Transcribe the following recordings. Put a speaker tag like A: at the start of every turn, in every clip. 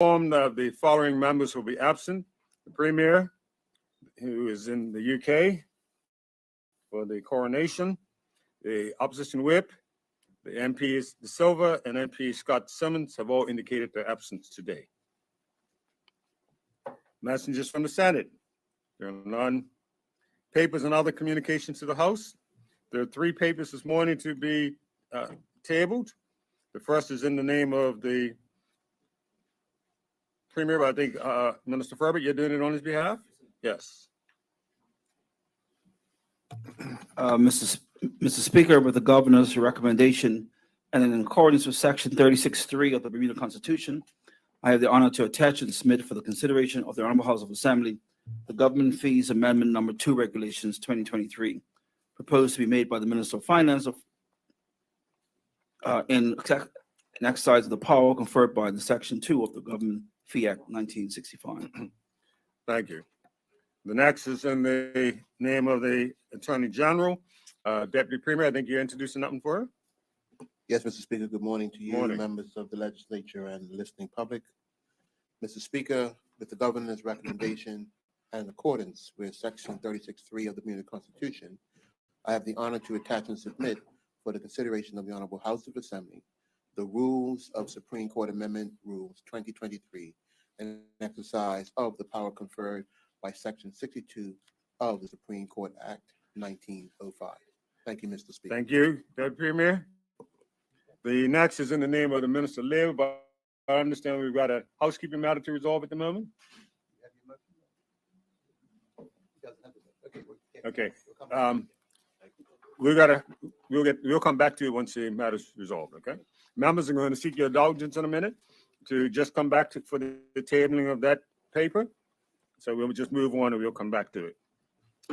A: informed that the following members will be absent. The Premier, who is in the UK for the coronation, the Opposition Whip, the MPs De Silva and MP Scott Simmons have all indicated their absence today. Messengers from the Senate. There are none. Papers and other communications to the House. There are 3 papers this morning to be tabled. The first is in the name of the Premier, but I think Minister Ferbert, you're doing it on his behalf? Yes.
B: Mr. Speaker, with the Governor's recommendation and in accordance with Section 36(3) of the Bermuda Constitution, I have the honor to attach and submit for the consideration of the Honorable House of Assembly the Government Fees Amendment Number 2 Regulations 2023, proposed to be made by the Minister of Finance in exercise of the power conferred by the Section 2 of the Government Fee Act 1965.
A: Thank you. The next is in the name of the Attorney General. Deputy Premier, I think you're introducing something for her.
C: Yes, Mr. Speaker, good morning to you,
A: Morning.
C: members of the legislature and the listening public. Mr. Speaker, with the Governor's recommendation and in accordance with Section 36(3) of the Bermuda Constitution, I have the honor to attach and submit for the consideration of the Honorable House of Assembly the Rules of Supreme Court Amendment Rules 2023 and exercise of the power conferred by Section 62 of the Supreme Court Act 1905. Thank you, Mr. Speaker.
A: Thank you, Deputy Premier. The next is in the name of the Minister of Labor, but I understand we've got a housekeeping matter to resolve at the moment. Okay. We'll come back to you once the matter's resolved, okay? Members are going to seek your indulgence in a minute to just come back to for the tabling of that paper. So we'll just move on and we'll come back to it.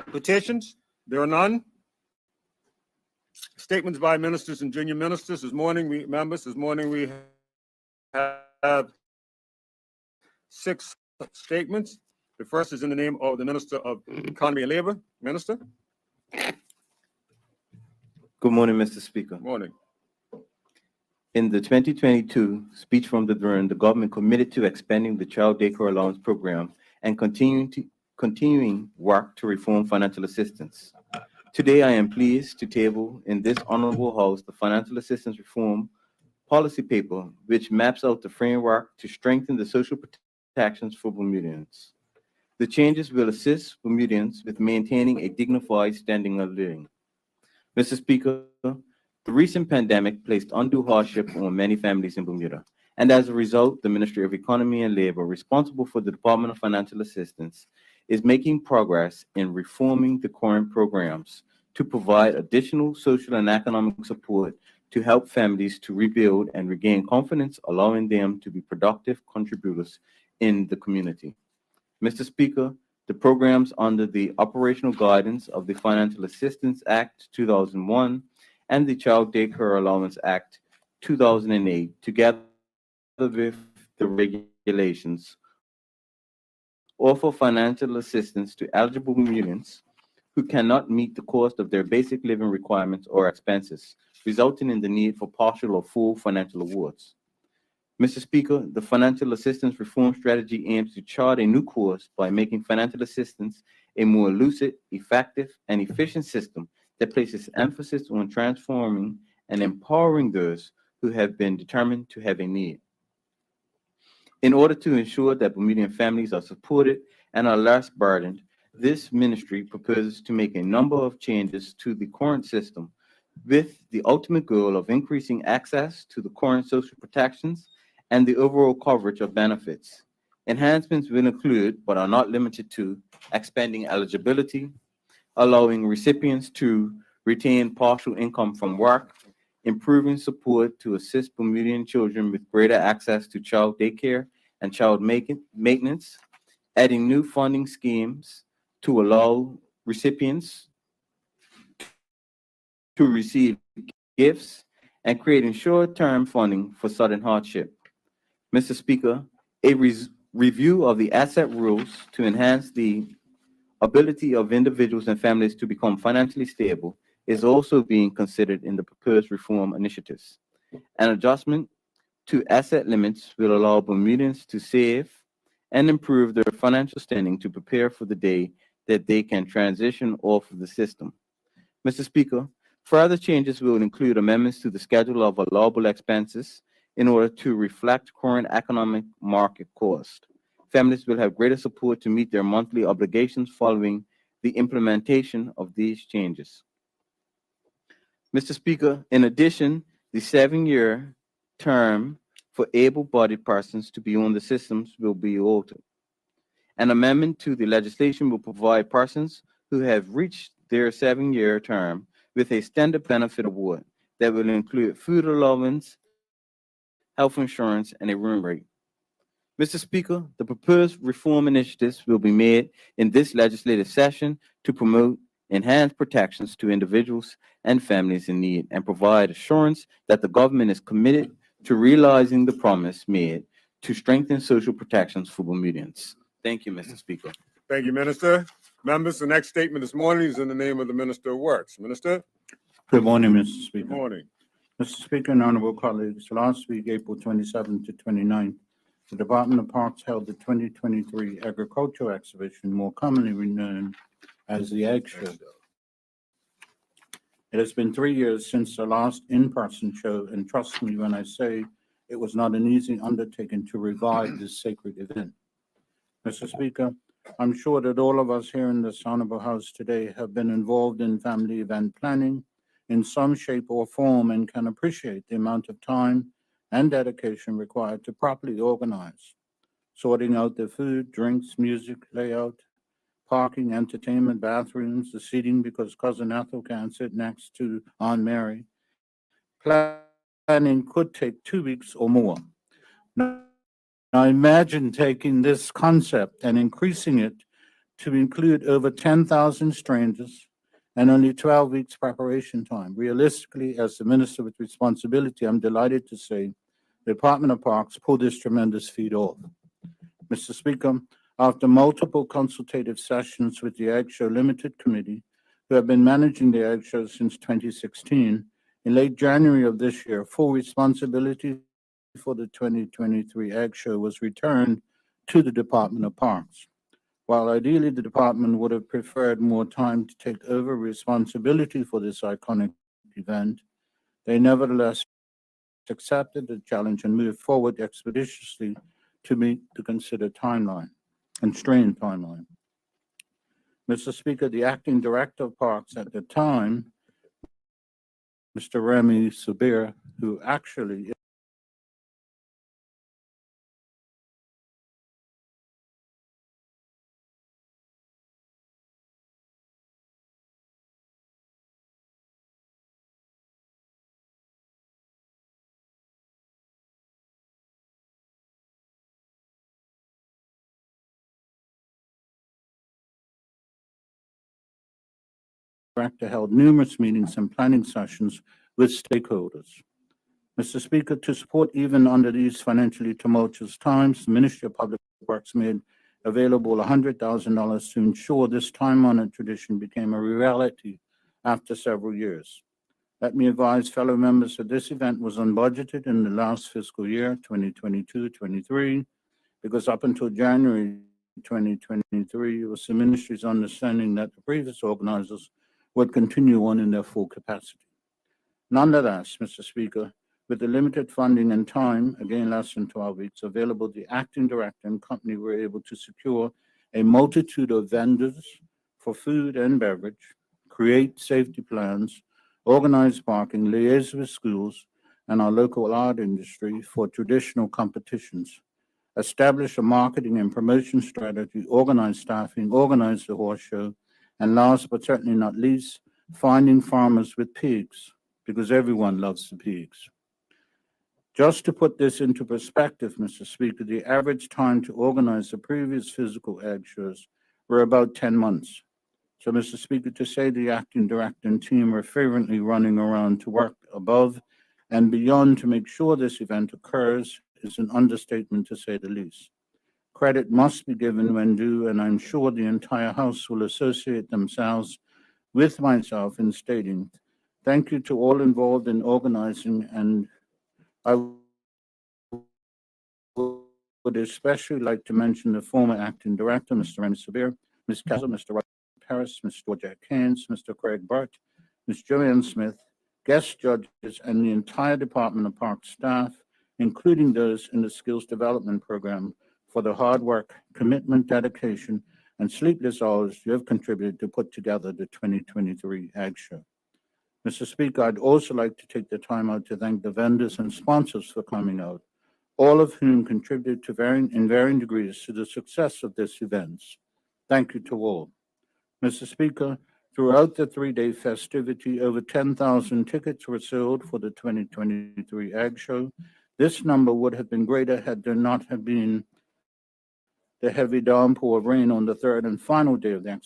A: Petitions, there are none. Statements by ministers and junior ministers. This morning we have 6 statements. The first is in the name of the Minister of Economy and Labor. Minister.
D: Good morning, Mr. Speaker.
A: Morning.
D: In the 2022 speech from the throne, the government committed to expanding the child daycare allowance program and continuing work to reform financial assistance. Today, I am pleased to table in this honorable house the financial assistance reform policy paper, which maps out the framework to strengthen the social protections for Bermudians. The changes will assist Bermudians with maintaining a dignified standing of living. Mr. Speaker, the recent pandemic placed undue hardship on many families in Bermuda, and as a result, the Ministry of Economy and Labor, responsible for the Department of Financial Assistance, is making progress in reforming the current programs to provide additional social and economic support to help families to rebuild and regain confidence, allowing them to be productive contributors in the community. Mr. Speaker, the programs under the operational guidance of the Financial Assistance Act 2001 and the Child Daycare Allowance Act 2008, together with the regulations, offer financial assistance to eligible Bermudians who cannot meet the cost of their basic living requirements or expenses, resulting in the need for partial or full financial awards. Mr. Speaker, the financial assistance reform strategy aims to chart a new course by making financial assistance a more lucid, effective, and efficient system that places emphasis on transforming and empowering those who have been determined to have a need. In order to ensure that Bermudian families are supported and are less burdened, this ministry proposes to make a number of changes to the current system with the ultimate goal of increasing access to the current social protections and the overall coverage of benefits. Enhancements will include, but are not limited to, expanding eligibility, allowing recipients to retain partial income from work, improving support to assist Bermudian children with greater access to child daycare and child maintenance, adding new funding schemes to allow recipients to receive gifts, and creating short-term funding for sudden hardship. Mr. Speaker, a review of the asset rules to enhance the ability of individuals and families to become financially stable is also being considered in the proposed reform initiatives. An adjustment to asset limits will allow Bermudians to save and improve their financial standing to prepare for the day that they can transition off of the system. Mr. Speaker, further changes will include amendments to the schedule of allowable expenses in order to reflect current economic market cost. Families will have greater support to meet their monthly obligations following the implementation of these changes. Mr. Speaker, in addition, the 7-year term for able-bodied persons to be on the systems will be altered. An amendment to the legislation will provide persons who have reached their 7-year term with a standard benefit award that will include food allowance, health insurance, and a room rate. Mr. Speaker, the proposed reform initiatives will be made in this legislative session to promote enhanced protections to individuals and families in need and provide assurance that the government is committed to realizing the promise made to strengthen social protections for Bermudians. Thank you, Mr. Speaker.
A: Thank you, Minister. Members, the next statement this morning is in the name of the Minister of Works. Minister,
E: Good morning, Mr.
A: good
E: Speaker.
A: morning.
E: Mr. Speaker and honorable colleagues, last week, April 27 to 29, the Department of Parks held the 2023 Agricultural Exhibition, more commonly known as the Ag Show. It has been 3 years since the last in-person show, and trust me when I say it was not an easy undertaking to revive this sacred event. Mr. Speaker, I'm sure that all of us here in this honorable house today have been involved in family event planning in some shape or form and can appreciate the amount of time and dedication required to properly organize, sorting out the food, drinks, music, layout, parking, entertainment, bathrooms, the seating because Cousin Ethel can't sit next to Aunt Mary. Planning could take 2 weeks or more. Now imagine taking this concept and increasing it to include over 10,000 strangers and only 12 weeks preparation time. Realistically, as the minister with responsibility, I'm delighted to say the Department of Parks pulled this tremendous feat off. Mr. Speaker, after multiple consultative sessions with the Ag Show Limited Committee, who have been managing the Ag Show since 2016, in late January of this year, full responsibility for the 2023 Ag Show was returned to the Department of Parks. While ideally the department would have preferred more time to take over responsibility for this iconic event, they nevertheless accepted the challenge and moved forward expeditiously to meet the considered timeline, constrained timeline. Mr. Speaker, the acting director of Parks at the time, Mr. Remy Subir, who actually director held numerous meetings and planning sessions with stakeholders. Mr. Speaker, to support even under these financially tumultuous times, the Ministry of Public Works made available $100,000 to ensure this time-honored tradition became a reality after several years. Let me advise fellow members that this event was unbudgeted in the last fiscal year, 2022-23, because up until January 2023, it was the ministry's understanding that the previous organizers would continue on in their full capacity. Nonetheless, Mr. Speaker, with the limited funding and time, again less than 12 weeks, available, the acting director and company were able to secure a multitude of vendors for food and beverage, create safety plans, organize parking, liaise with schools and our local art industry for traditional competitions, establish a marketing and promotion strategy, organize staffing, organize the horse show, and last but certainly not least, finding farmers with pigs, because everyone loves the pigs. Just to put this into perspective, Mr. Speaker, the average time to organize the previous physical ag shows were about 10 months. So, Mr. Speaker, to say the acting director and team were fervently running around to work above and beyond to make sure this event occurs is an understatement to say the least. Credit must be given when due, and I'm sure the entire House will associate themselves with myself in stating thank you to all involved in organizing, and I would especially like to mention the former acting director, Mr. Remy Sabir, Ms. Kessel, Mr. Robert Paris, Ms. Georgette Haynes, Mr. Craig Burt, Ms. Joanne Smith, guest judges, and the entire Department of Parks staff, including those in the Skills Development Program, for the hard work, commitment, dedication, and sleepless hours you have contributed to put together the 2023 Ag Show. Mr. Speaker, I'd also like to take the time out to thank the vendors and sponsors for coming out, all of whom contributed to varying degrees to the success of this event. Thank you to all. Mr. Speaker, throughout the three-day festivity, over 10,000 tickets were sold for the 2023 Ag Show. This number would have been greater had there not have been the heavy downpour of rain on the third and final day of the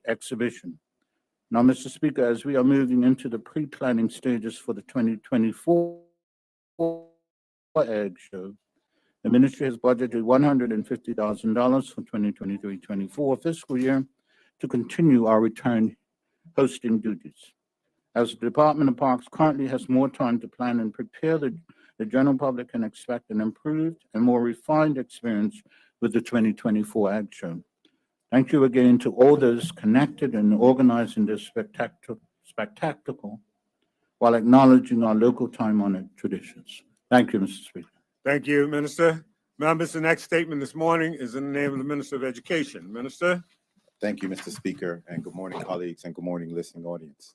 E: exhibition. Now, Mr. Speaker, as we are moving into the pre-planning stages for the 2024 Ag Show, the ministry has budgeted $150,000 for 2023-24 fiscal year to continue our return hosting duties. As the Department of Parks currently has more time to plan and prepare, the general public can expect an improved and more refined experience with the 2024 Ag Show. Thank you again to all those connected in organizing this spectacle while acknowledging our local time-honored traditions. Thank you, Mr. Speaker.
A: Thank you, Minister. Members, the next statement this morning is in the name of the Minister of Education. Minister?
F: Thank you, Mr. Speaker, and good morning, colleagues, and good morning, listening audience.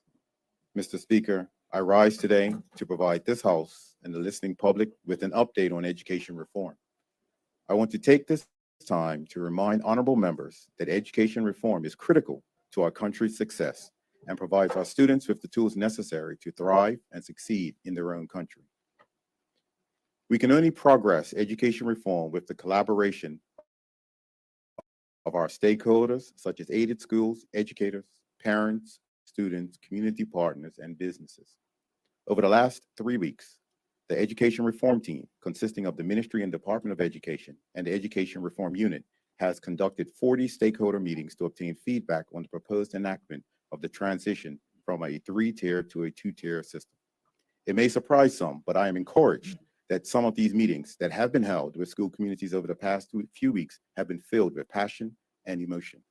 F: Mr. Speaker, I rise today to provide this House and the listening public with an update on education reform. I want to take this time to remind honorable members that education reform is critical to our country's success and provides our students with the tools necessary to thrive and succeed in their own country. We can only progress education reform with the collaboration of our stakeholders, such as aided schools, educators, parents, students, community partners, and businesses. Over the last 3 weeks, the Education Reform Team, consisting of the Ministry and Department of Education and the Education Reform Unit, has conducted 40 stakeholder meetings to obtain feedback on the proposed enactment of the transition from a 3-tier to a 2-tier system. It may surprise some, but I am encouraged that some of these meetings that have been held with school communities over the past few weeks have been filled with passion and emotion.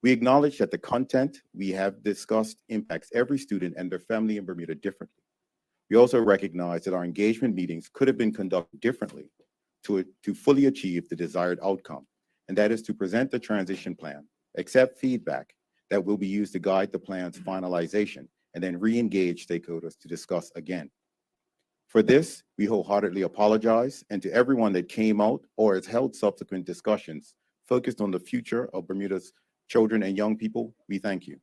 F: We acknowledge that the content we have discussed impacts every student and their family in Bermuda differently. We also recognize that our engagement meetings could have been conducted differently to fully achieve the desired outcome, and that is to present the transition plan, accept feedback that will be used to guide the plan's finalization, and then re-engage stakeholders to discuss again. For this, we wholeheartedly apologize, and to everyone that came out or has held subsequent discussions focused on the future of Bermuda's children and young people, we thank you.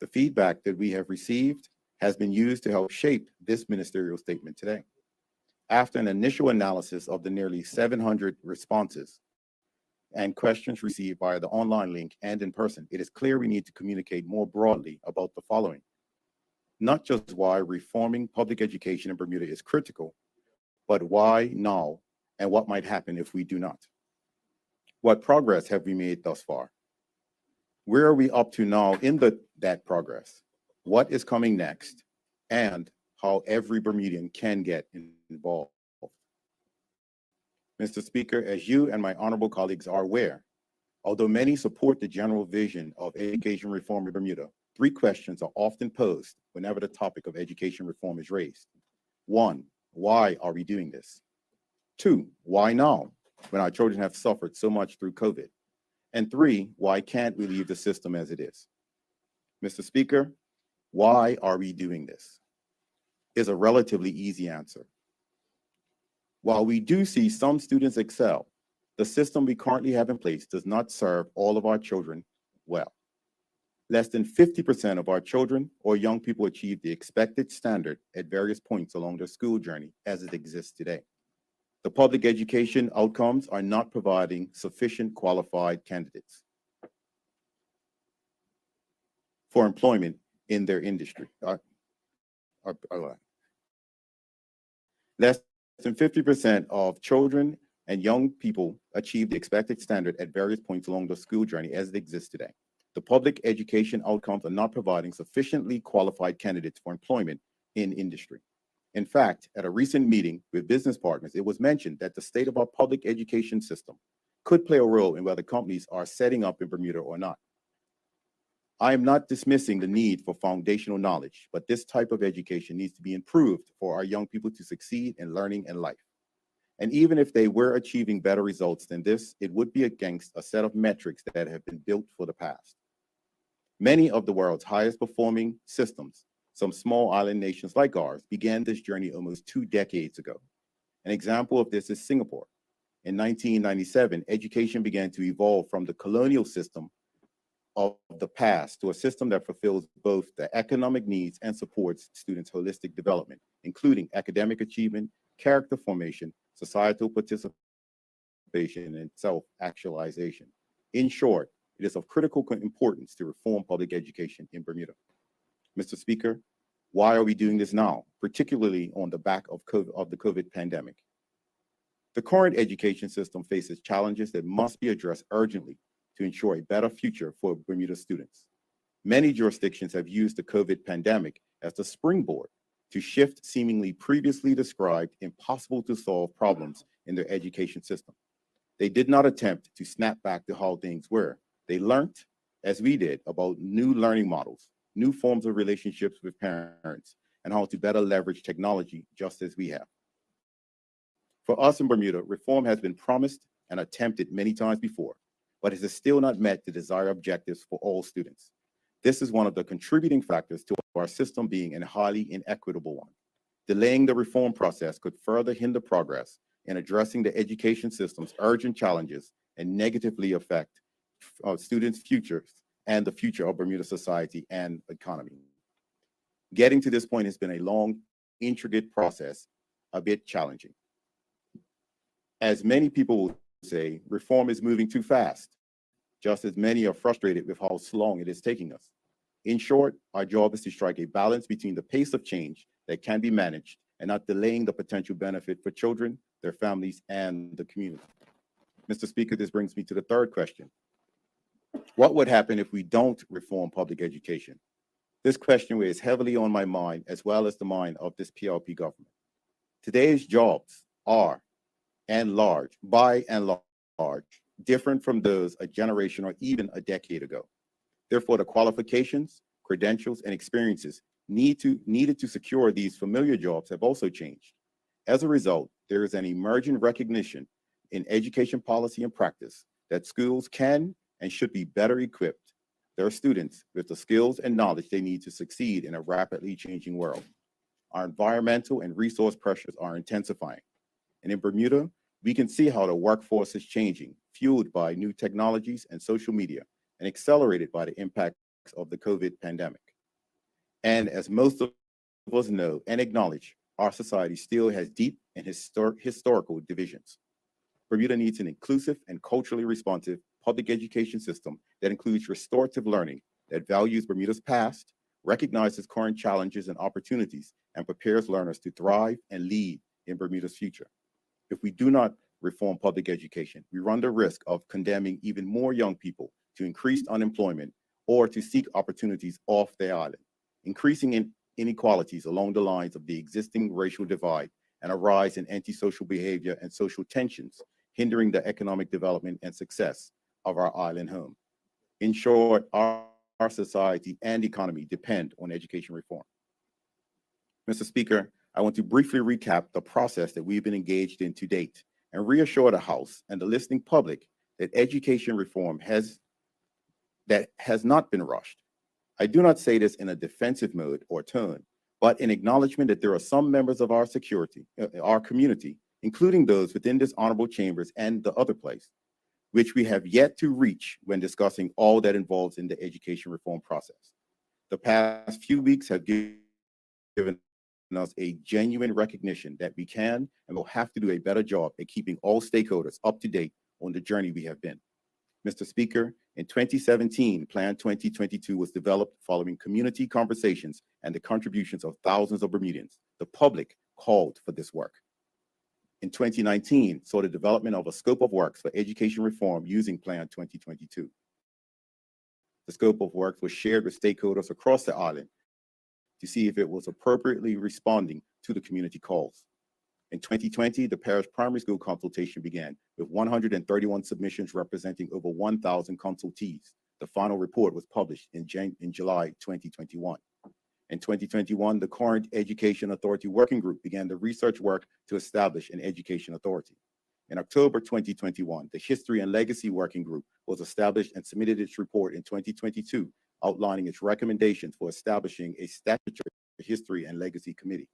F: The feedback that we have received has been used to help shape this ministerial statement today. After an initial analysis of the nearly 700 responses and questions received via the online link and in person, it is clear we need to communicate more broadly about the following. Not just why reforming public education in Bermuda is critical, but why now and what might happen if we do not. What progress have we made thus far? Where are we up to now in that progress? What is coming next? And how every Bermudian can get involved. Mr. Speaker, as you and my honorable colleagues are aware, although many support the general vision of education reform in Bermuda, 3 questions are often posed whenever the topic of education reform is raised. 1, why are we doing this? 2, why now, when our children have suffered so much through COVID? And 3, why can't we leave the system as it is? Mr. Speaker, why are we doing this? Is a relatively easy answer. While we do see some students excel, the system we currently have in place does not serve all of our children well. Less than 50% of our children or young people achieve the expected standard at various points along their school journey as it exists today. The public education outcomes are not providing sufficient qualified candidates for employment in their industry. Less than 50% of children and young people achieve the expected standard at various points along the school journey as it exists today. The public education outcomes are not providing sufficiently qualified candidates for employment in industry. In fact, at a recent meeting with business partners, it was mentioned that the state of our public education system could play a role in whether companies are setting up in Bermuda or not. I am not dismissing the need for foundational knowledge, but this type of education needs to be improved for our young people to succeed in learning and life. And even if they were achieving better results than this, it would be against a set of metrics that have been built for the past. Many of the world's highest performing systems, some small island nations like ours, began this journey almost 2 decades ago. An example of this is Singapore. In 1997, education began to evolve from the colonial system of the past to a system that fulfills both the economic needs and supports students' holistic development, including academic achievement, character formation, societal participation, and self-actualization. In short, it is of critical importance to reform public education in Bermuda. Mr. Speaker, why are we doing this now, particularly on the back of the COVID pandemic? The current education system faces challenges that must be addressed urgently to ensure a better future for Bermuda students. Many jurisdictions have used the COVID pandemic as the springboard to shift seemingly previously described impossible to solve problems in their education system. They did not attempt to snap back to how things were. They learned, as we did, about new learning models, new forms of relationships with parents, and how to better leverage technology just as we have. For us in Bermuda, reform has been promised and attempted many times before, but it has still not met the desired objectives for all students. This is one of the contributing factors to our system being a highly inequitable one. Delaying the reform process could further hinder progress in addressing the education system's urgent challenges and negatively affect students' futures and the future of Bermuda society and economy. Getting to this point has been a long, intricate process, a bit challenging. As many people will say, reform is moving too fast, just as many are frustrated with how long it is taking us. In short, our job is to strike a balance between the pace of change that can be managed and not delaying the potential benefit for children, their families, and the community. Mr. Speaker, this brings me to the third question. What would happen if we don't reform public education? This question weighs heavily on my mind as well as the mind of this PRP government. Today's jobs are, by and large, different from those a generation or even a decade ago. Therefore, the qualifications, credentials, and experiences needed to secure these familiar jobs have also changed. As a result, there is an emerging recognition in education policy and practice that schools can and should be better equipped their students with the skills and knowledge they need to succeed in a rapidly changing world. Our environmental and resource pressures are intensifying. And in Bermuda, we can see how the workforce is changing, fueled by new technologies and social media, and accelerated by the impacts of the COVID pandemic. And as most of us know and acknowledge, our society still has deep and historical divisions. Bermuda needs an inclusive and culturally responsive public education system that includes restorative learning, that values Bermuda's past, recognizes current challenges and opportunities, and prepares learners to thrive and lead in Bermuda's future. If we do not reform public education, we run the risk of condemning even more young people to increased unemployment or to seek opportunities off their island, increasing inequalities along the lines of the existing racial divide and a rise in antisocial behavior and social tensions, hindering the economic development and success of our island home. In short, our society and economy depend on education reform. Mr. Speaker, I want to briefly recap the process that we've been engaged in to date and reassure the House and the listening public that education reform has not been rushed. I do not say this in a defensive mode or tone, but in acknowledgement that there are some members of our community, including those within this honorable chambers and the other place, which we have yet to reach when discussing all that involves in the education reform process. The past few weeks have given us a genuine recognition that we can and will have to do a better job at keeping all stakeholders up to date on the journey we have been. Mr. Speaker, in 2017, Plan 2022 was developed following community conversations and the contributions of thousands of Bermudians. The public called for this work. In 2019, saw the development of a scope of works for education reform using Plan 2022. The scope of work was shared with stakeholders across the island to see if it was appropriately responding to the community calls. In 2020, the parish primary school consultation began with 131 submissions representing over 1,000 consultees. The final report was published in July 2021. In 2021, the current Education Authority Working Group began the research work to establish an education authority. In October 2021, the History and Legacy Working Group was established and submitted its report in 2022, outlining its recommendations for establishing a statutory History and Legacy Committee.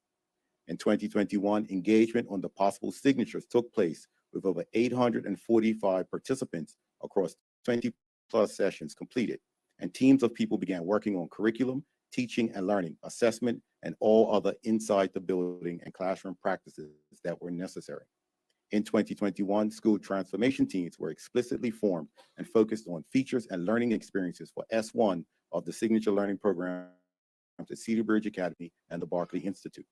F: In 2021, engagement on the possible signatures took place with over 845 participants across 20-plus sessions completed, and teams of people began working on curriculum, teaching and learning, assessment, and all other inside the building and classroom practices that were necessary. In 2021, school transformation teams were explicitly formed and focused on features and learning experiences for S1 of the Signature Learning Program at Cedar Bridge Academy and the Barclay Institute.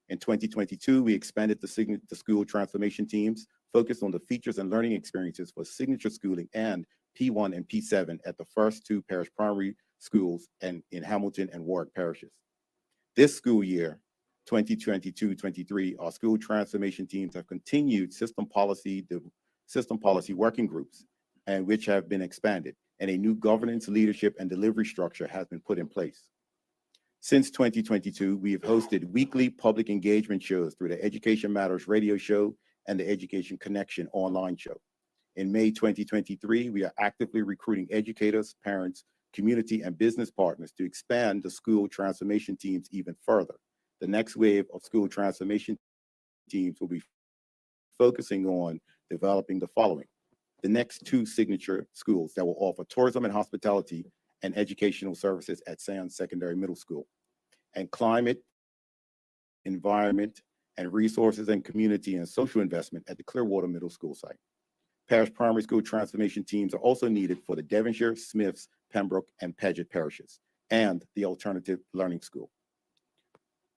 F: In 2022, we expanded the school transformation teams, focused on the features and learning experiences for signature schooling and P1 and P7 at the first two parish primary schools and in Hamilton and Warwick parishes. This school year, 2022-23, our school transformation teams have continued system policy working groups, and which have been expanded, and a new governance, leadership, and delivery structure has been put in place. Since 2022, we have hosted weekly public engagement shows through the Education Matters radio show and the Education Connection online show. In May 2023, we are actively recruiting educators, parents, community, and business partners to expand the school transformation teams even further. The next wave of school transformation teams will be focusing on developing the following: the next two signature schools that will offer tourism and hospitality and educational services at Sands Secondary Middle School, and climate, environment, and resources and community and social investment at the Clearwater Middle School site. Parish primary school transformation teams are also needed for the Devonshire, Smiths, Pembroke, and Paget parishes, and the Alternative Learning School.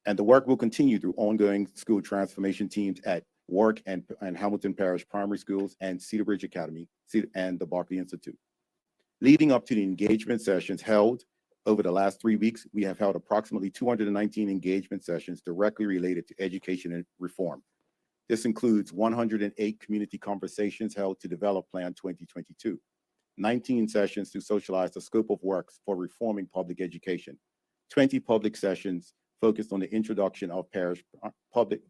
F: And the work will continue through ongoing school transformation teams at Warwick and Hamilton Parish Primary Schools and Cedar Bridge Academy and the Barclay Institute. Leading up to the engagement sessions held over the last 3 weeks, we have held approximately 219 engagement sessions directly related to education and reform. This includes 108 community conversations held to develop Plan 2022, 19 sessions to socialize the scope of works for reforming public education, 20 public sessions focused on the introduction of public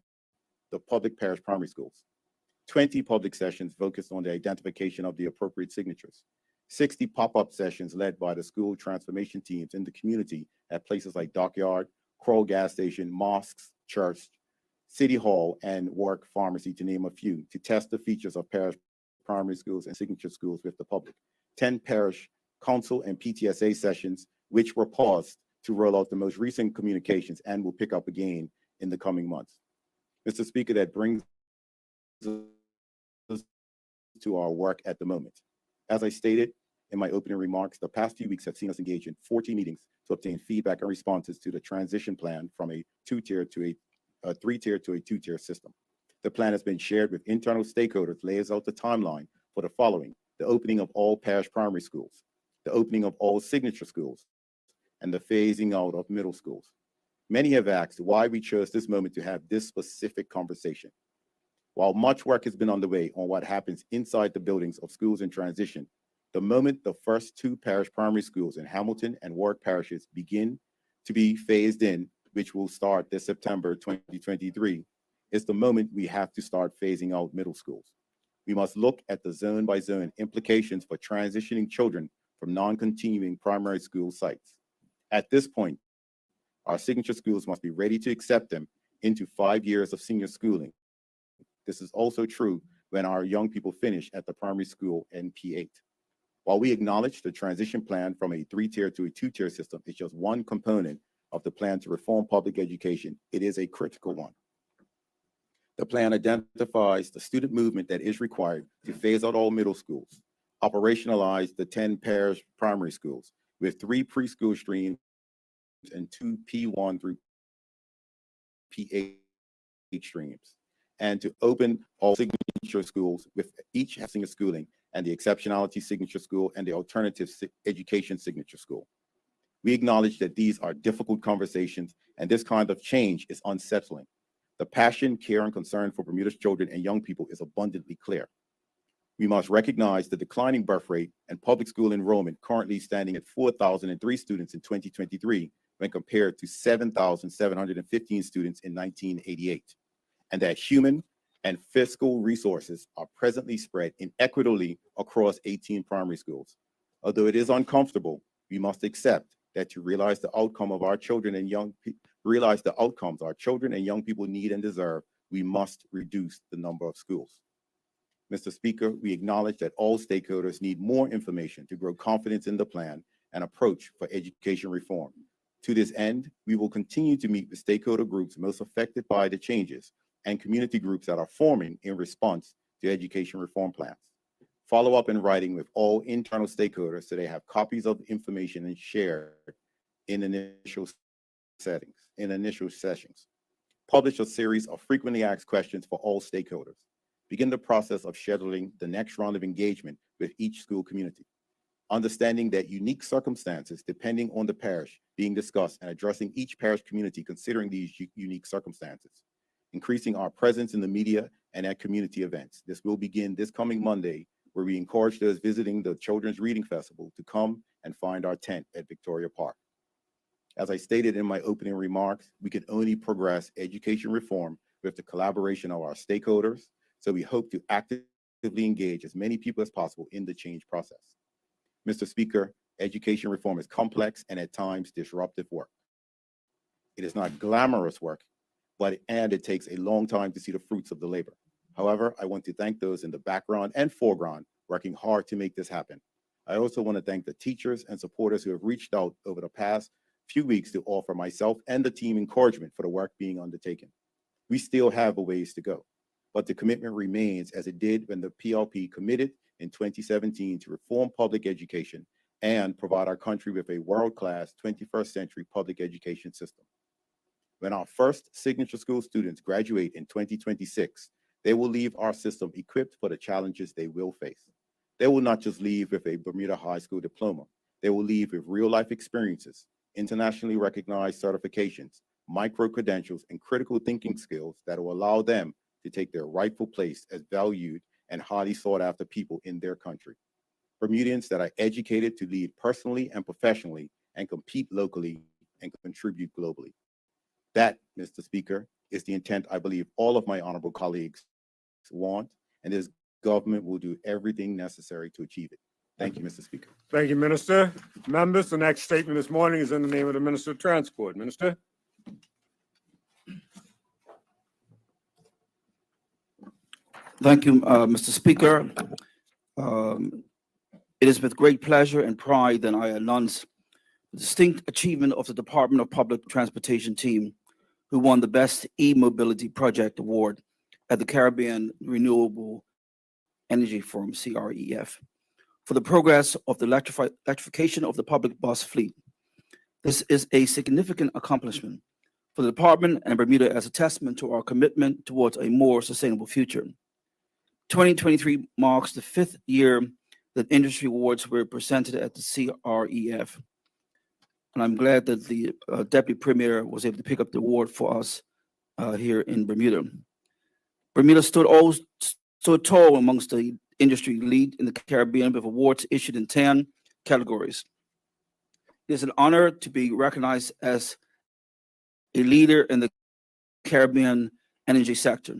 F: parish primary schools, 20 public sessions focused on the identification of the appropriate signatures, 60 pop-up sessions led by the school transformation teams in the community at places like Dockyard, Kroll Gas Station, mosques, church, City Hall, and Warwick Pharmacy, to name a few, to test the features of parish primary schools and signature schools with the public. 10 parish council and PTSA sessions, which were paused to roll out the most recent communications and will pick up again in the coming months. Mr. Speaker, that brings us to our work at the moment. As I stated in my opening remarks, the past few weeks have seen us engage in 40 meetings to obtain feedback and responses to the transition plan from a three-tier to a two-tier system. The plan has been shared with internal stakeholders, lays out the timeline for the following: the opening of all parish primary schools, the opening of all signature schools, and the phasing out of middle schools. Many have asked why we chose this moment to have this specific conversation. While much work has been underway on what happens inside the buildings of schools in transition, the moment the first two parish primary schools in Hamilton and Warwick parishes begin to be phased in, which will start this September 2023, is the moment we have to start phasing out middle schools. We must look at the zone by zone implications for transitioning children from non-continuing primary school sites. At this point, our signature schools must be ready to accept them into 5 years of senior schooling. This is also true when our young people finish at the primary school in P8. While we acknowledge the transition plan from a three-tier to a two-tier system is just one component of the plan to reform public education, it is a critical one. The plan identifies the student movement that is required to phase out all middle schools, operationalize the 10 parish primary schools with 3 preschool streams and 2 P1 through P8 streams, and to open all signature schools with each having a schooling and the exceptionality signature school and the alternative education signature school. We acknowledge that these are difficult conversations and this kind of change is unsettling. The passion, care, and concern for Bermuda's children and young people is abundantly clear. We must recognize the declining birth rate and public school enrollment currently standing at 4,003 students in 2023 when compared to 7,715 students in 1988, and that human and fiscal resources are presently spread inequitably across 18 primary schools. Although it is uncomfortable, we must accept that to realize the outcome of our children and realize the outcomes our children and young people need and deserve, we must reduce the number of schools. Mr. Speaker, we acknowledge that all stakeholders need more information to grow confidence in the plan and approach for education reform. To this end, we will continue to meet with stakeholder groups most affected by the changes and community groups that are forming in response to education reform plans. Follow up in writing with all internal stakeholders so they have copies of information and share in initial sessions. Publish a series of frequently asked questions for all stakeholders. Begin the process of scheduling the next round of engagement with each school community. Understanding that unique circumstances depending on the parish being discussed and addressing each parish community considering these unique circumstances. Increasing our presence in the media and at community events. This will begin this coming Monday, where we encourage those visiting the Children's Reading Festival to come and find our tent at Victoria Park. As I stated in my opening remarks, we can only progress education reform with the collaboration of our stakeholders, so we hope to actively engage as many people as possible in the change process. Mr. Speaker, education reform is complex and at times disruptive work. It is not glamorous work, and it takes a long time to see the fruits of the labor. However, I want to thank those in the background and foreground working hard to make this happen. I also want to thank the teachers and supporters who have reached out over the past few weeks to offer myself and the team encouragement for the work being undertaken. We still have a ways to go, but the commitment remains as it did when the PLP committed in 2017 to reform public education and provide our country with a world-class 21st century public education system. When our first signature school students graduate in 2026, they will leave our system equipped for the challenges they will face. They will not just leave with a Bermuda High School diploma. They will leave with real-life experiences, internationally recognized certifications, micro-credentials, and critical thinking skills that will allow them to take their rightful place as valued and highly sought-after people in their country. Bermudians that are educated to lead personally and professionally and compete locally and contribute globally. That, Mr. Speaker, is the intent I believe all of my honorable colleagues want, and this government will do everything necessary to achieve it. Thank you, Mr. Speaker.
A: Thank you, Minister. Members, the next statement this morning is in the name of the Minister of Transport. Minister?
B: Thank you, Mr. Speaker. It is with great pleasure and pride that I announce the distinct achievement of the Department of Public Transportation team, who won the Best E-Mobility Project Award at the Caribbean Renewable Energy Forum, CREF, for the progress of the electrification of the public bus fleet. This is a significant accomplishment for the department and Bermuda as a testament to our commitment towards a more sustainable future. 2023 marks the 5th year that industry awards were presented at the CREF. And I'm glad that the Deputy Premier was able to pick up the award for us here in Bermuda. Bermuda stood tall amongst the industry lead in the Caribbean with awards issued in 10 categories. It is an honor to be recognized as a leader in the Caribbean energy sector.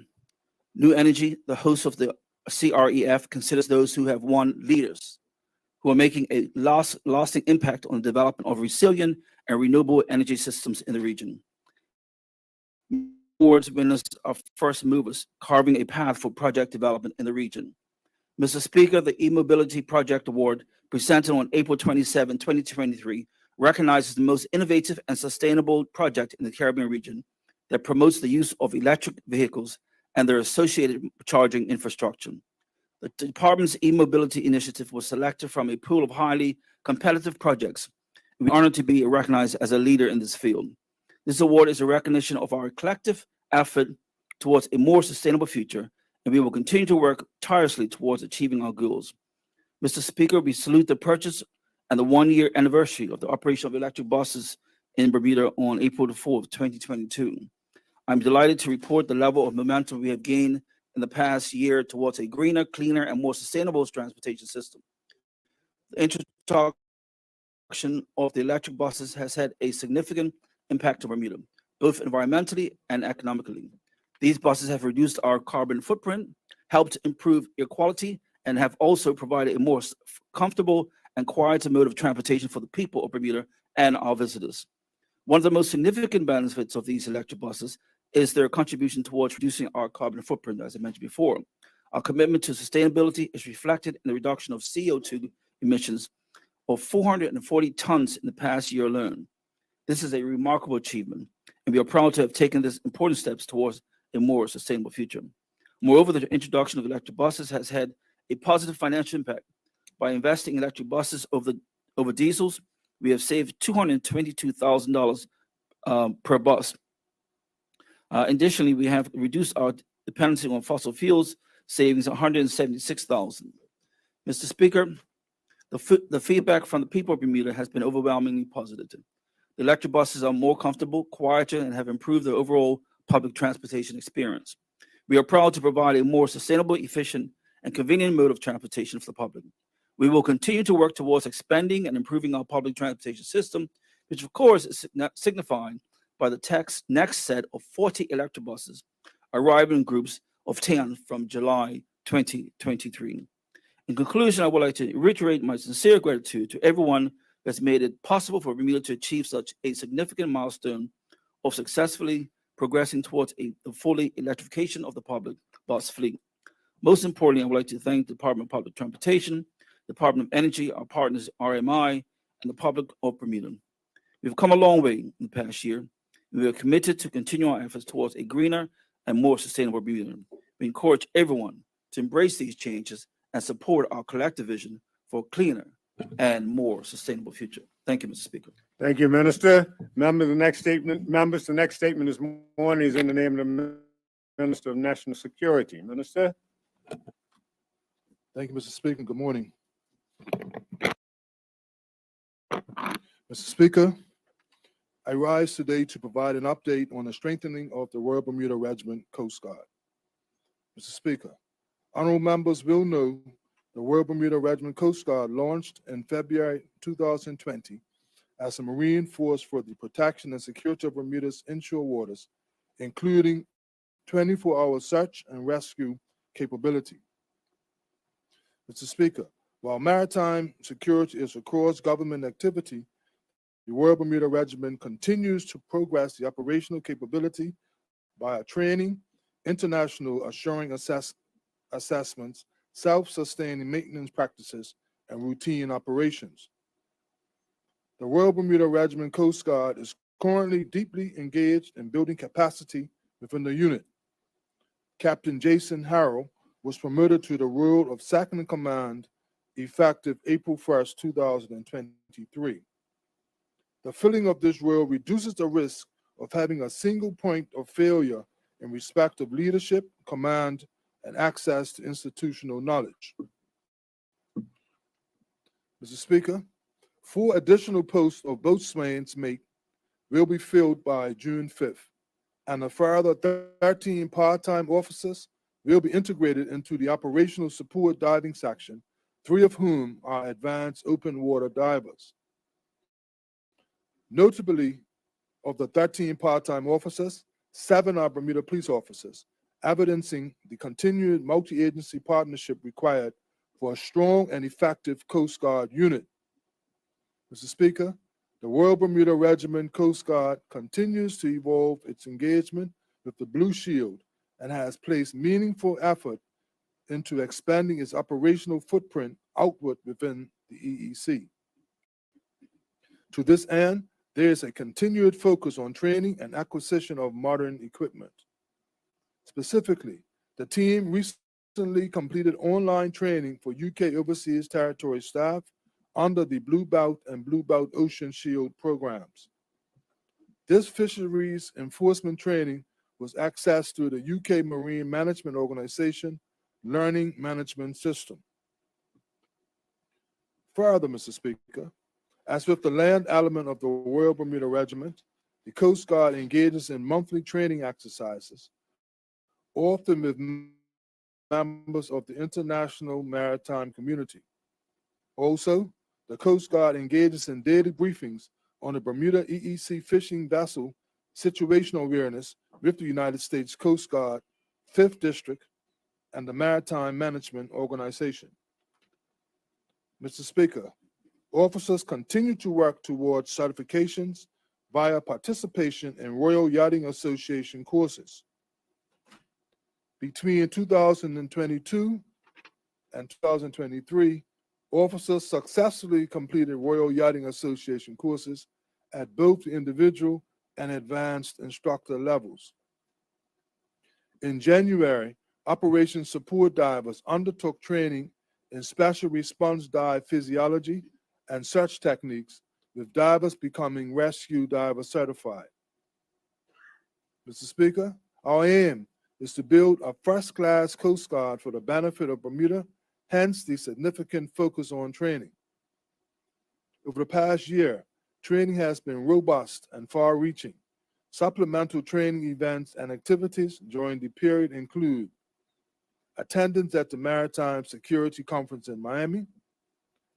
B: New Energy, the host of the CREF, considers those who have won leaders who are making a lasting impact on the development of resilient and renewable energy systems in the region. Awards winners are first movers, carving a path for project development in the region. Mr. Speaker, the E-Mobility Project Award, presented on April 27, 2023, recognizes the most innovative and sustainable project in the Caribbean region that promotes the use of electric vehicles and their associated charging infrastructure. The department's e-mobility initiative was selected from a pool of highly competitive projects. We're honored to be recognized as a leader in this field. This award is a recognition of our collective effort towards a more sustainable future, and we will continue to work tirelessly towards achieving our goals. Mr. Speaker, we salute the purchase and the one-year anniversary of the operation of electric buses in Bermuda on April the 4th, 2022. I'm delighted to report the level of momentum we have gained in the past year towards a greener, cleaner, and more sustainable transportation system. The introduction of the electric buses has had a significant impact on Bermuda, both environmentally and economically. These buses have reduced our carbon footprint, helped improve air quality, and have also provided a more comfortable and quieter mode of transportation for the people of Bermuda and our visitors. One of the most significant benefits of these electric buses is their contribution towards reducing our carbon footprint, as I mentioned before. Our commitment to sustainability is reflected in the reduction of CO2 emissions of 440 tons in the past year alone. This is a remarkable achievement, and we are proud to have taken this important steps towards a more sustainable future. Moreover, the introduction of electric buses has had a positive financial impact. By investing in electric buses over diesels, we have saved $222,000 per bus. Additionally, we have reduced our dependency on fossil fuels, savings $176,000. Mr. Speaker, the feedback from the people of Bermuda has been overwhelmingly positive. The electric buses are more comfortable, quieter, and have improved the overall public transportation experience. We are proud to provide a more sustainable, efficient, and convenient mode of transportation for the public. We will continue to work towards expanding and improving our public transportation system, which of course is signified by the next set of 40 electric buses arriving in groups of 10 from July 2023. In conclusion, I would like to reiterate my sincere gratitude to everyone who has made it possible for Bermuda to achieve such a significant milestone of successfully progressing towards the fully electrification of the public bus fleet. Most importantly, I would like to thank the Department of Public Transportation, Department of Energy, our partners RMI, and the public of Bermuda. We've come a long way in the past year, and we are committed to continue our efforts towards a greener and more sustainable Bermuda. We encourage everyone to embrace these changes and support our collective vision for a cleaner and more sustainable future. Thank you, Mr. Speaker.
A: Thank you, Minister. Members, the next statement this morning is in the name of the Minister of National Security. Minister?
G: Thank you, Mr. Speaker. Good morning. Mr. Speaker, I rise today to provide an update on the strengthening of the Royal Bermuda Regiment Coast Guard. Mr. Speaker, honorable members will know the Royal Bermuda Regiment Coast Guard launched in February 2020 as a Marine force for the protection and security of Bermuda's inshore waters, including 24-hour search and rescue capability. Mr. Speaker, while maritime security is a cross-government activity, the Royal Bermuda Regiment continues to progress the operational capability by training, international assuring assessments, self-sustaining maintenance practices, and routine operations. The Royal Bermuda Regiment Coast Guard is currently deeply engaged in building capacity within the unit. Captain Jason Harrell was promoted to the role of second in command effective April 1st, 2023. The filling of this role reduces the risk of having a single point of failure in respect of leadership, command, and access to institutional knowledge. Mr. Speaker, 4 additional posts of boatswain's mate will be filled by June 5th, and a further 13 part-time officers will be integrated into the operational support diving section, 3 of whom are advanced open water divers. Notably, of the 13 part-time officers, 7 are Bermuda police officers, evidencing the continued multi-agency partnership required for a strong and effective Coast Guard unit. Mr. Speaker, the Royal Bermuda Regiment Coast Guard continues to evolve its engagement with the Blue Shield and has placed meaningful effort into expanding its operational footprint outward within the EEC. To this end, there is a continued focus on training and acquisition of modern equipment. Specifically, the team recently completed online training for UK Overseas Territory staff under the Blue Belt and Blue Belt Ocean Shield programs. This fisheries enforcement training was accessed through the UK Marine Management Organization Learning Management System. Further, Mr. Speaker, as with the land element of the Royal Bermuda Regiment, the Coast Guard engages in monthly training exercises, often with members of the international maritime community. Also, the Coast Guard engages in daily briefings on the Bermuda EEC fishing vessel situational awareness with the United States Coast Guard, 5th District, and the Maritime Management Organization. Mr. Speaker, officers continue to work towards certifications via participation in Royal Yachting Association courses. Between 2022 and 2023, officers successfully completed Royal Yachting Association courses at both the individual and advanced instructor levels. In January, Operation Support Divers undertook training in special response dive physiology and search techniques, with divers becoming rescue diver certified. Mr. Speaker, our aim is to build a first-class Coast Guard for the benefit of Bermuda, hence the significant focus on training. Over the past year, training has been robust and far-reaching. Supplemental training events and activities during the period include attendance at the Maritime Security Conference in Miami,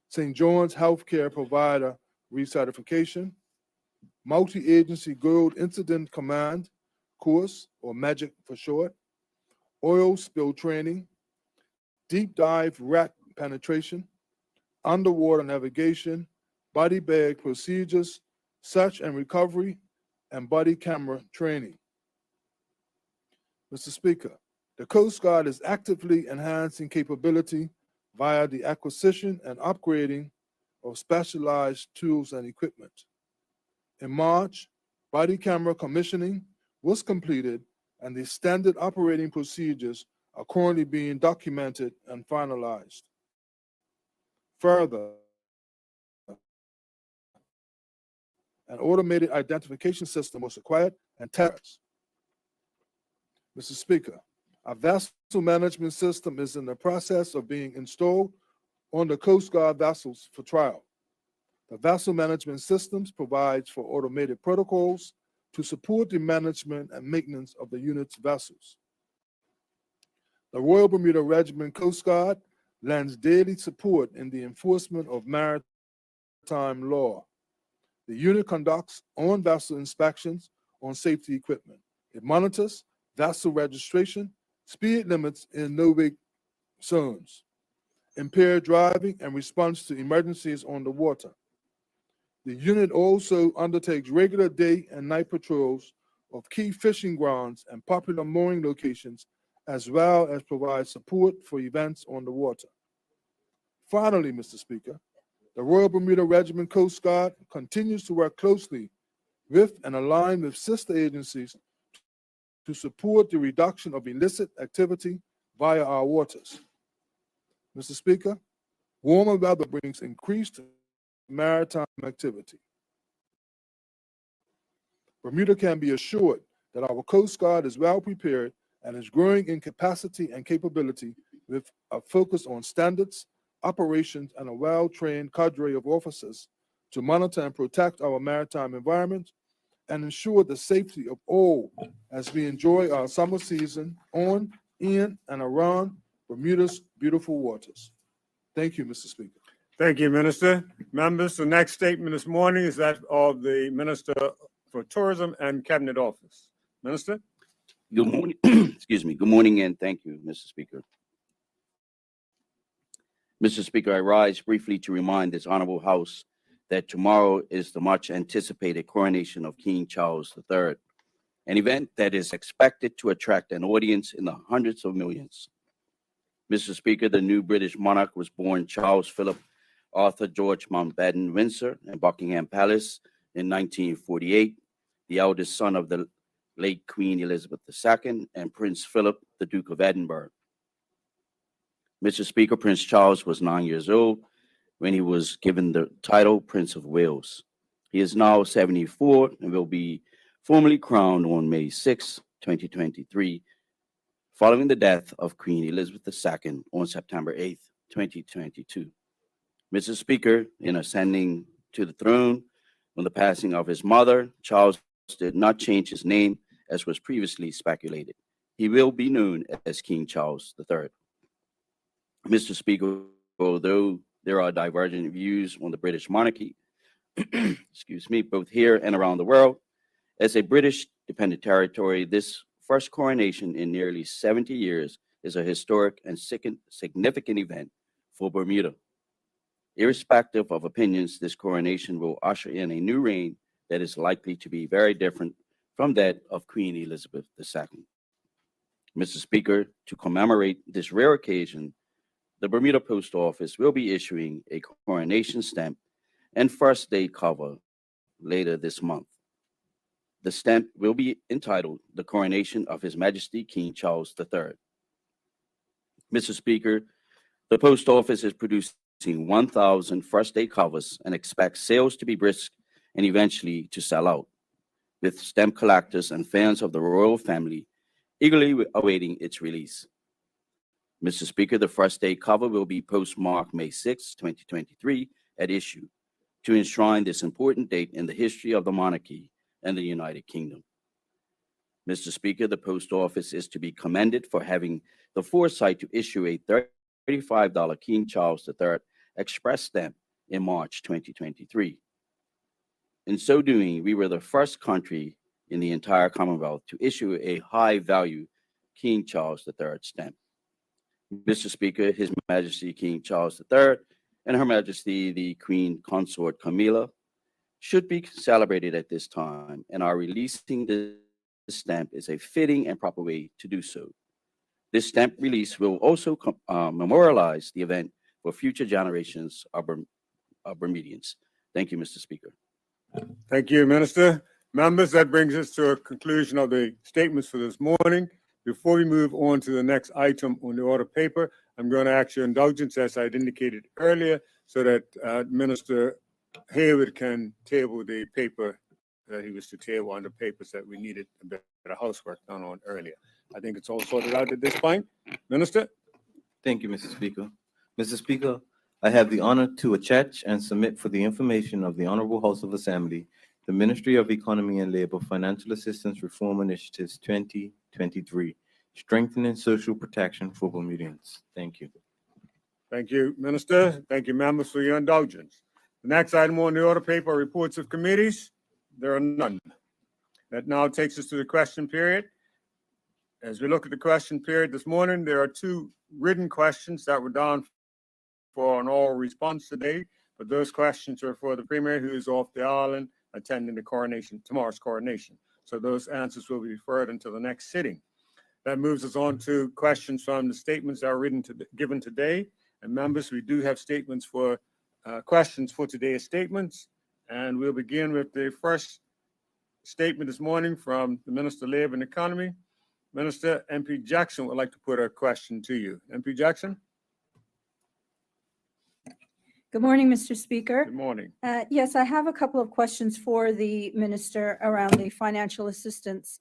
G: St. John's Healthcare Provider recertification, Multi-Agency Gold Incident Command course, or MAGIC for short, oil spill training, deep dive wreck penetration, underwater navigation, body bag procedures, search and recovery, and body camera training. Mr. Speaker, the Coast Guard is actively enhancing capability via the acquisition and upgrading of specialized tools and equipment. In March, body camera commissioning was completed and the standard operating procedures are currently being documented and finalized. Further, an automated identification system was acquired and tested. Mr. Speaker, our vessel management system is in the process of being installed on the Coast Guard vessels for trial. The vessel management systems provides for automated protocols to support the management and maintenance of the unit's vessels. The Royal Bermuda Regiment Coast Guard lends daily support in the enforcement of maritime law. The unit conducts on-vessel inspections on safety equipment. It monitors vessel registration, speed limits in no-wake zones, impaired driving, and response to emergencies on the water. The unit also undertakes regular day and night patrols of key fishing grounds and popular mooring locations, as well as provides support for events on the water. Finally, Mr. Speaker, the Royal Bermuda Regiment Coast Guard continues to work closely with and align with sister agencies to support the reduction of illicit activity via our waters. Mr. Speaker, warmer weather brings increased maritime activity. Bermuda can be assured that our Coast Guard is well prepared and is growing in capacity and capability with a focus on standards, operations, and a well-trained cadre of officers to monitor and protect our maritime environment and ensure the safety of all as we enjoy our summer season on, in, and around Bermuda's beautiful waters. Thank you, Mr. Speaker.
A: Thank you, Minister. Members, the next statement this morning is that of the Minister for Tourism and Cabinet Office. Minister?
H: Good morning. Excuse me. Good morning and thank you, Mr. Speaker. Mr. Speaker, I rise briefly to remind this honorable House that tomorrow is the much anticipated coronation of King Charles III, an event that is expected to attract an audience in the hundreds of millions. Mr. Speaker, the new British monarch was born Charles Philip Arthur George Mountbatten Windsor in Buckingham Palace in 1948, the eldest son of the late Queen Elizabeth II and Prince Philip, the Duke of Edinburgh. Mr. Speaker, Prince Charles was 9 years old when he was given the title Prince of Wales. He is now 74 and will be formally crowned on May 6, 2023, following the death of Queen Elizabeth II on September 8, 2022. Mr. Speaker, in ascending to the throne on the passing of his mother, Charles did not change his name as was previously speculated. He will be known as King Charles III. Mr. Speaker, although there are divergent views on the British monarchy, excuse me, both here and around the world, as a British dependent territory, this first coronation in nearly 70 years is a historic and significant event for Bermuda. Irrespective of opinions, this coronation will usher in a new reign that is likely to be very different from that of Queen Elizabeth II. Mr. Speaker, to commemorate this rare occasion, the Bermuda Post Office will be issuing a coronation stamp and first day cover later this month. The stamp will be entitled The Coronation of His Majesty King Charles III. Mr. Speaker, the Post Office is producing 1,000 first day covers and expects sales to be brisk and eventually to sell out, with stamp collectors and fans of the royal family eagerly awaiting its release. Mr. Speaker, the first day cover will be postmarked May 6, 2023 at issue to enshrine this important date in the history of the monarchy and the United Kingdom. Mr. Speaker, the Post Office is to be commended for having the foresight to issue a $35 King Charles III Express stamp in March 2023. In so doing, we were the first country in the entire Commonwealth to issue a high-value King Charles III stamp. Mr. Speaker, His Majesty King Charles III and Her Majesty the Queen Consort Camilla should be celebrated at this time, and our releasing this stamp is a fitting and proper way to do so. This stamp release will also memorialize the event for future generations of Bermudians. Thank you, Mr. Speaker.
A: Thank you, Minister. Members, that brings us to a conclusion of the statements for this morning. Before we move on to the next item on the order paper, I'm going to ask your indulgence, as I had indicated earlier, so that Minister Hayward can table the paper that he was to table on the papers that we needed a bit of housework done on earlier. I think it's all sorted out at this point. Minister?
D: Thank you, Mr. Speaker. Mr. Speaker, I have the honor to attach and submit for the information of the Honorable House of Assembly the Ministry of Economy and Labor Financial Assistance Reform Initiatives 2023, Strengthening Social Protection for Bermudians. Thank you.
A: Thank you, Minister. Thank you, members, for your indulgence. The next item on the order paper are reports of committees. There are none. That now takes us to the question period. As we look at the question period this morning, there are two written questions that were down for an oral response today, but those questions are for the Premier, who is off the island attending the coronation, tomorrow's coronation. So those answers will be deferred until the next sitting. That moves us on to questions from the statements that are given today. And members, we do have statements for questions for today's statements. And we'll begin with the first statement this morning from the Minister of Labor and Economy. Minister MP Jackson would like to put a question to you. MP Jackson?
I: Good morning, Mr. Speaker.
A: Good morning.
I: Yes, I have a couple of questions for the minister around the financial assistance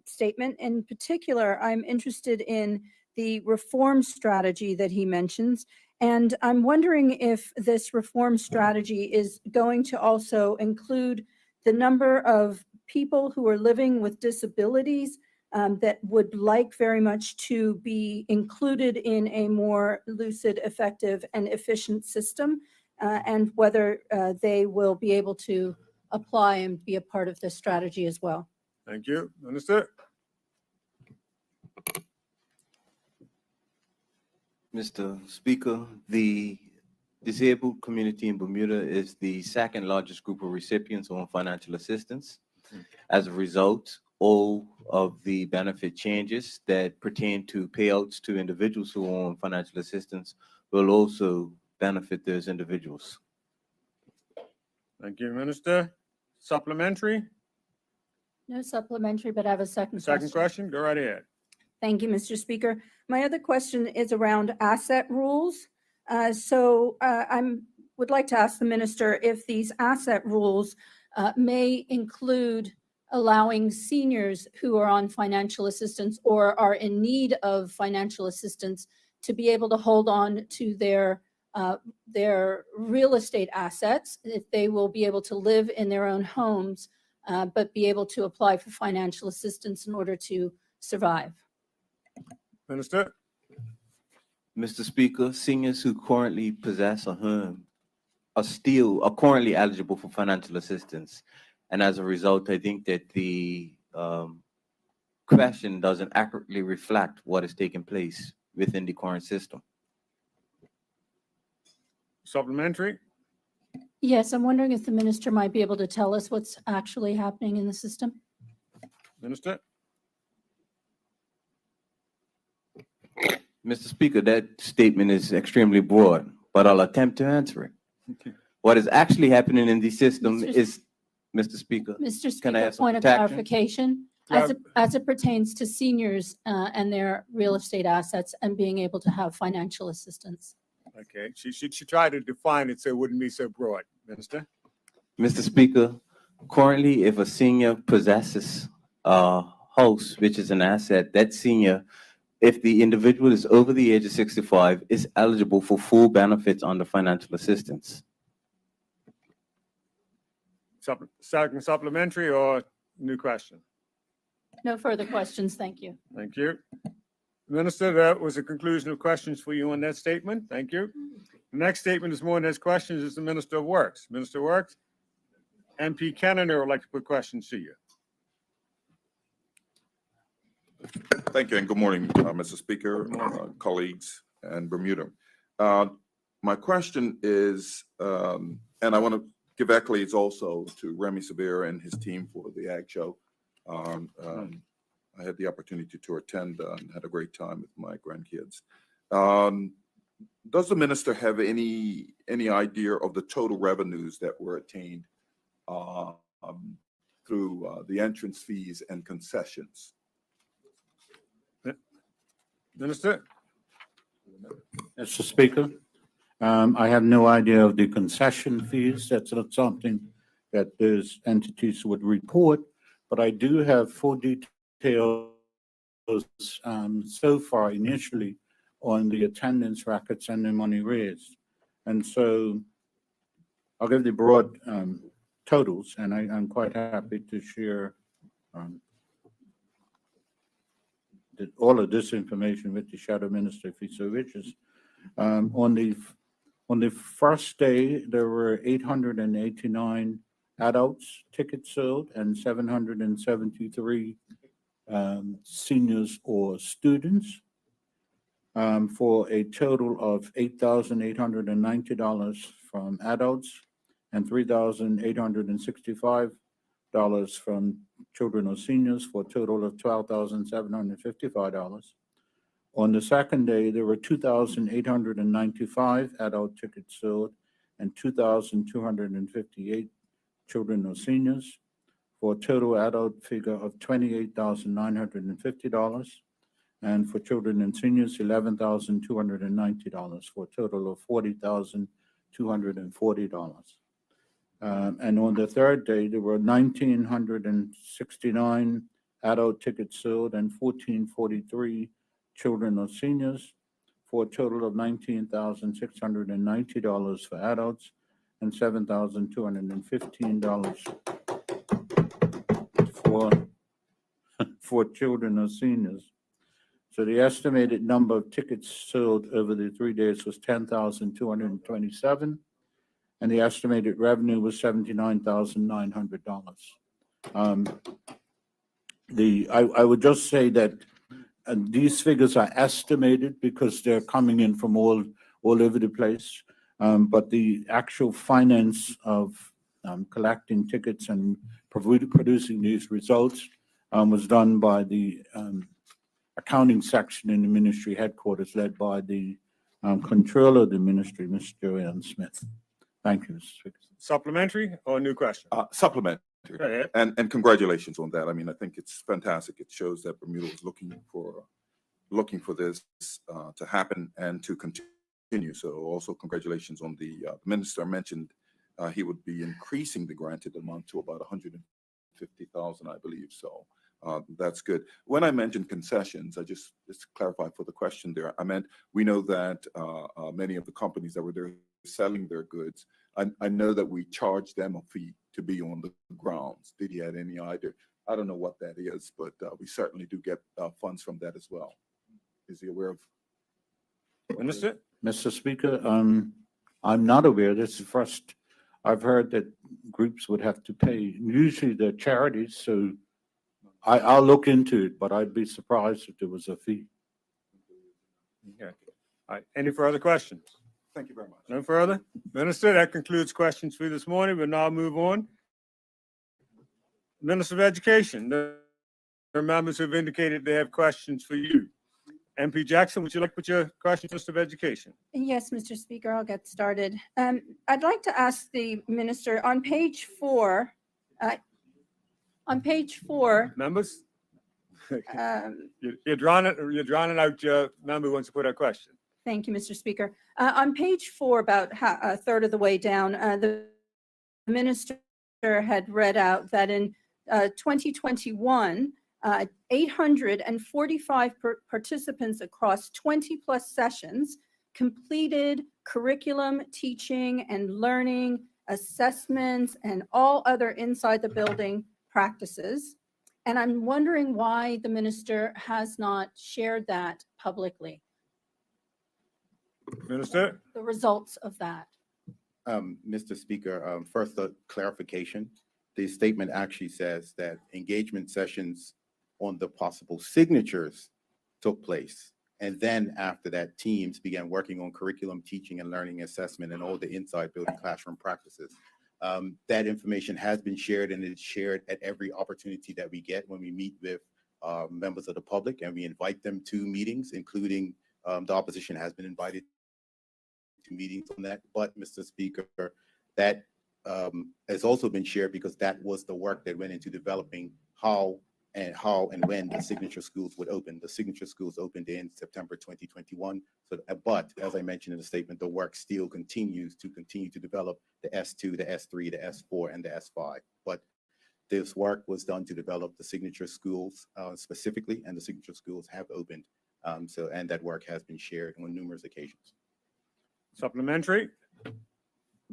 I: statement. In particular, I'm interested in the reform strategy that he mentions. And I'm wondering if this reform strategy is going to also include the number of people who are living with disabilities that would like very much to be included in a more lucid, effective, and efficient system, and whether they will be able to apply and be a part of this strategy as well.
A: Thank you. Minister?
D: Mr. Speaker, the disabled community in Bermuda is the second largest group of recipients on financial assistance. As a result, all of the benefit changes that pertain to payouts to individuals who are on financial assistance will also benefit those individuals.
A: Thank you, Minister. Supplementary?
I: No supplementary, but I have a second
A: Second question, go right ahead.
I: Thank you, Mr. Speaker. My other question is around asset rules. I would like to ask the minister if these asset rules may include allowing seniors who are on financial assistance or are in need of financial assistance to be able to hold on to their real estate assets, if they will be able to live in their own homes but be able to apply for financial assistance in order to survive.
A: Minister?
D: Mr. Speaker, seniors who currently possess a home are currently eligible for financial assistance. And as a result, I think that the question doesn't accurately reflect what is taking place within the current system.
A: Supplementary?
I: Yes, I'm wondering if the minister might be able to tell us what's actually happening in the system.
A: Minister?
D: Mr. Speaker, that statement is extremely broad, but I'll attempt to answer it.
A: Okay.
D: What is actually happening in the system
I: Mr.
D: is, Mr. Speaker,
I: Mr.
D: Can I
I: Speaker,
D: have some
I: point of
D: protection?
I: clarification,
A: Yeah.
I: as it pertains to seniors and their real estate assets and being able to have financial assistance.
A: Okay, she tried to define it so it wouldn't be so broad. Minister?
D: Mr. Speaker, currently, if a senior possesses a house, which is an asset, that senior, if the individual is over the age of 65, is eligible for full benefits under financial assistance.
A: Second supplementary or new question?
I: No further questions, thank you.
A: Thank you. Minister, that was a conclusion of questions for you on that statement. Thank you. The next statement is more than his questions, is the Minister of Works. Minister of Works, MP Kenner would like to put questions to you.
J: Thank you, and good morning, Mr. Speaker, colleagues, and Bermuda. My question is, and I want to give accolades also to Remy Sabir and his team for the Ag Show. I had the opportunity to attend and had a great time with my grandkids. Does the minister have any idea of the total revenues that were attained through the entrance fees and concessions?
A: Minister?
E: Mr. Speaker, I have no idea of the concession fees. That's not something that those entities would report, but I do have full details so far initially on the attendance records and the money raised. And so I'll give the broad totals, and I'm quite happy to share all of this information with the Shadow Minister if he so wishes. On the first day, there were 889 adults tickets sold and 773 seniors or students, for a total of $8,890 from adults and $3,865 from children or seniors, for a total of $12,755. On the second day, there were 2,895 adult tickets sold and 2,258 children or seniors, for a total adult figure of $28,950. And for children and seniors, $11,290, for a total of $40,240. And on the third day, there were 1,969 adult tickets sold and 1,443 children or seniors, for a total of $19,690 for adults and $7,215 for children or seniors. So the estimated number of tickets sold over the 3 days was 10,227, and the estimated revenue was $79,900. I would just say that these figures are estimated because they're coming in from all over the place, but the actual finance of collecting tickets and producing these results was done by the accounting section in the ministry headquarters, led by the controller of the ministry, Ms. Joanne Smith. Thank you, Mr. Speaker.
A: Supplementary or new question?
J: Supplementary.
A: Go ahead.
J: And congratulations on that. I mean, I think it's fantastic. It shows that Bermuda was looking for this to happen and to continue. So also congratulations on the minister mentioned he would be increasing the granted amount to about 150,000, I believe. So That's good. When I mentioned concessions, I just to clarify for the question there, I meant we know that many of the companies that were there selling their goods, I know that we charge them a fee to be on the grounds. Did you have any idea? I don't know what that is, but we certainly do get funds from that as well. Is he aware of?
A: Minister?
E: Mr. Speaker, I'm not aware. This is the first I've heard that groups would have to pay. Usually they're charities, so I'll look into it, but I'd be surprised if there was a fee.
A: Okay. All right, any further questions?
J: Thank you very much.
A: No further? Minister, that concludes questions for you this morning. We'll now move on. Minister of Education, there are members who have indicated they have questions for you. MP Jackson, would you like to put your question, Minister of Education?
I: Yes, Mr. Speaker, I'll get started. I'd like to ask the minister on page 4,
A: Members?
I: um,
A: You're drowning out your member who wants to put a question.
I: thank you, Mr. Speaker. On page 4, about a third of the way down, the minister had read out that in 2021, 845 participants across 20-plus sessions completed curriculum, teaching and learning, assessments, and all other inside the building practices. And I'm wondering why the minister has not shared that publicly,
A: Minister?
I: the results of that.
F: Mr. Speaker, first a clarification. The statement actually says that engagement sessions on the possible signatures took place. And then after that, teams began working on curriculum, teaching and learning assessment and all the inside building classroom practices. That information has been shared and it's shared at every opportunity that we get when we meet with members of the public and we invite them to meetings, including the opposition has been invited to meetings on that. But Mr. Speaker, that has also been shared because that was the work that went into developing how and when the signature schools would open. The signature schools opened in September 2021. So, but as I mentioned in the statement, the work still continues to develop the S2, the S3, the S4, and the S5. But this work was done to develop the signature schools specifically, and the signature schools have opened. And that work has been shared on numerous occasions.
A: Supplementary?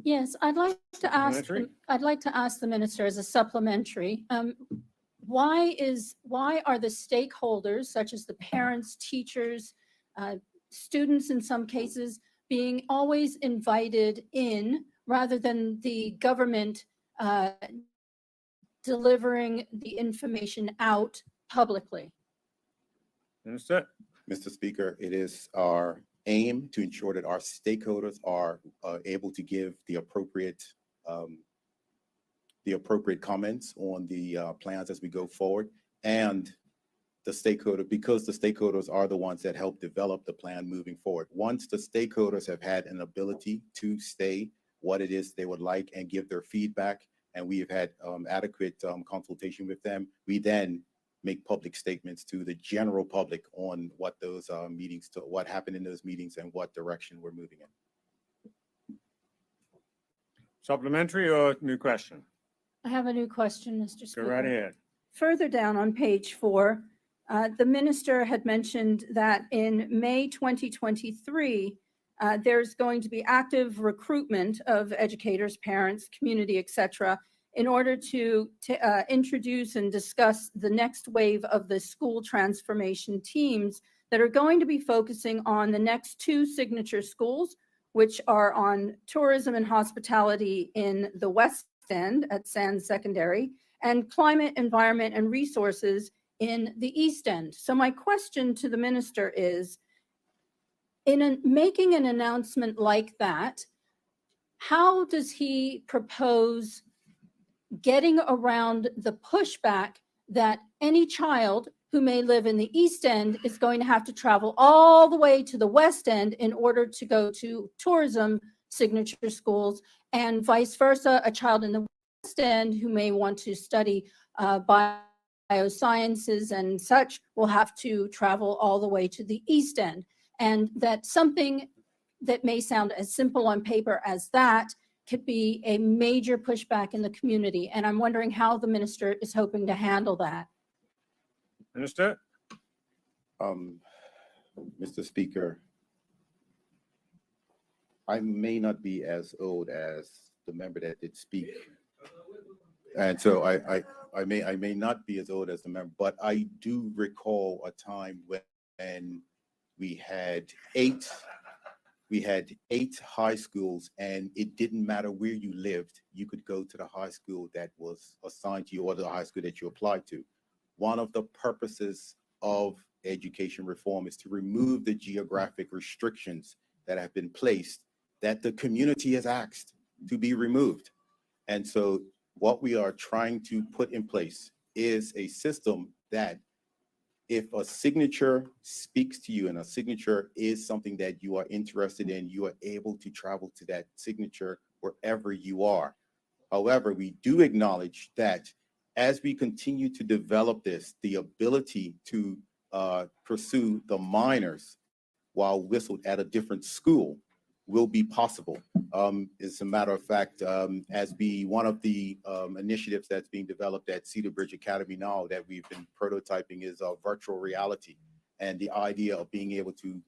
I: Yes, I'd like to ask
A: Supplementary?
I: the minister as a supplementary, why are the stakeholders, such as the parents, teachers, students in some cases, being always invited in rather than the government delivering the information out publicly?
A: Minister?
F: Mr. Speaker, it is our aim to ensure that our stakeholders are able to give the appropriate comments on the plans as we go forward, and the stakeholder, because the stakeholders are the ones that help develop the plan moving forward. Once the stakeholders have had an ability to say what it is they would like and give their feedback, and we have had adequate consultation with them, we then make public statements to the general public on what those meetings, what happened in those meetings and what direction we're moving in.
A: Supplementary or new question?
I: I have a new question, Mr.
A: Go
I: Speaker.
A: right ahead.
I: Further down on page 4, the minister had mentioned that in May 2023, there's going to be active recruitment of educators, parents, community, et cetera, in order to introduce and discuss the next wave of the school transformation teams that are going to be focusing on the next 2 signature schools, which are on tourism and hospitality in the West End at Sands Secondary, and climate, environment, and resources in the East End. So my question to the minister is, making an announcement like that, how does he propose getting around the pushback that any child who may live in the East End is going to have to travel all the way to the West End in order to go to tourism signature schools, and vice versa, a child in the West End who may want to study biosciences and such will have to travel all the way to the East End? And that something that may sound as simple on paper as that could be a major pushback in the community. And I'm wondering how the minister is hoping to handle that.
A: Minister?
F: Mr. Speaker, I may not be as old as the member that did speak. And so I may not be as old as the member, but I do recall a time when we had eight high schools, and it didn't matter where you lived. You could go to the high school that was assigned to you or the high school that you applied to. One of the purposes of education reform is to remove the geographic restrictions that have been placed that the community has asked to be removed. And so what we are trying to put in place is a system that if a signature speaks to you and a signature is something that you are interested in, you are able to travel to that signature wherever you are. However, we do acknowledge that as we continue to develop this, the ability to pursue the minors while whistled at a different school will be possible. As a matter of fact, as one of the initiatives that's being developed at Cedar Bridge Academy now that we've been prototyping is virtual reality, and the idea of being able to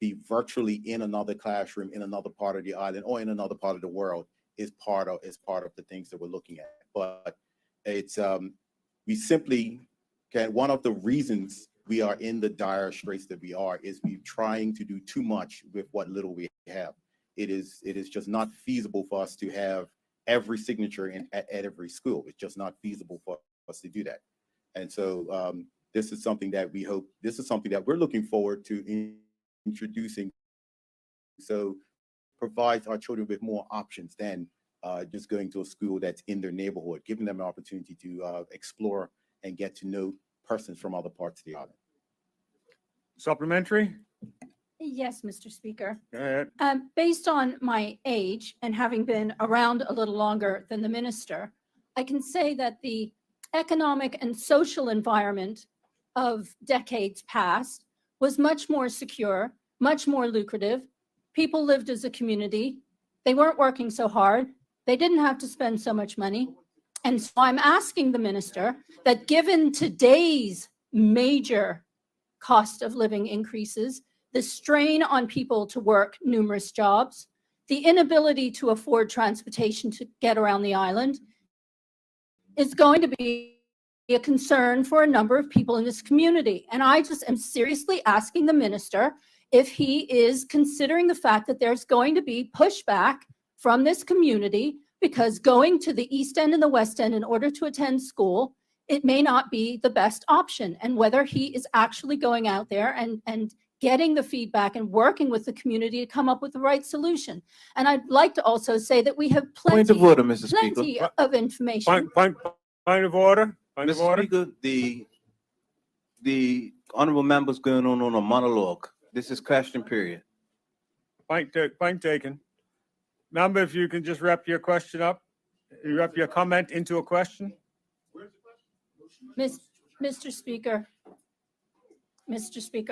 F: be virtually in another classroom in another part of the island or in another part of the world is part of the things that we're looking at. But it's we simply can. One of the reasons we are in the dire straits that we are is we're trying to do too much with what little we have. It is just not feasible for us to have every signature at every school. It's just not feasible for us to do that. And so this is something that we're looking forward to introducing. So provides our children with more options than just going to a school that's in their neighborhood, giving them an opportunity to explore and get to know persons from other parts of the island.
A: Supplementary?
I: Yes, Mr. Speaker.
A: Go ahead.
I: Based on my age and having been around a little longer than the minister, I can say that the economic and social environment of decades past was much more secure, much more lucrative. People lived as a community. They weren't working so hard. They didn't have to spend so much money. And so I'm asking the minister that given today's major cost of living increases, the strain on people to work numerous jobs, the inability to afford transportation to get around the island is going to be a concern for a number of people in this community. And I just am seriously asking the minister if he is considering the fact that there's going to be pushback from this community because going to the East End and the West End in order to attend school, it may not be the best option, and whether he is actually going out there and getting the feedback and working with the community to come up with the right solution. And I'd like to also say that we have
D: Point of
I: plenty,
D: order, Mr. Speaker.
I: plenty of information.
A: Point of order? Point of
D: Mr.
A: order?
D: Speaker, the honorable member's going on a monologue. This is question period.
A: Point taken. Member, if you can just wrap your question up, you wrap your comment into a question.
I: Mr. Speaker,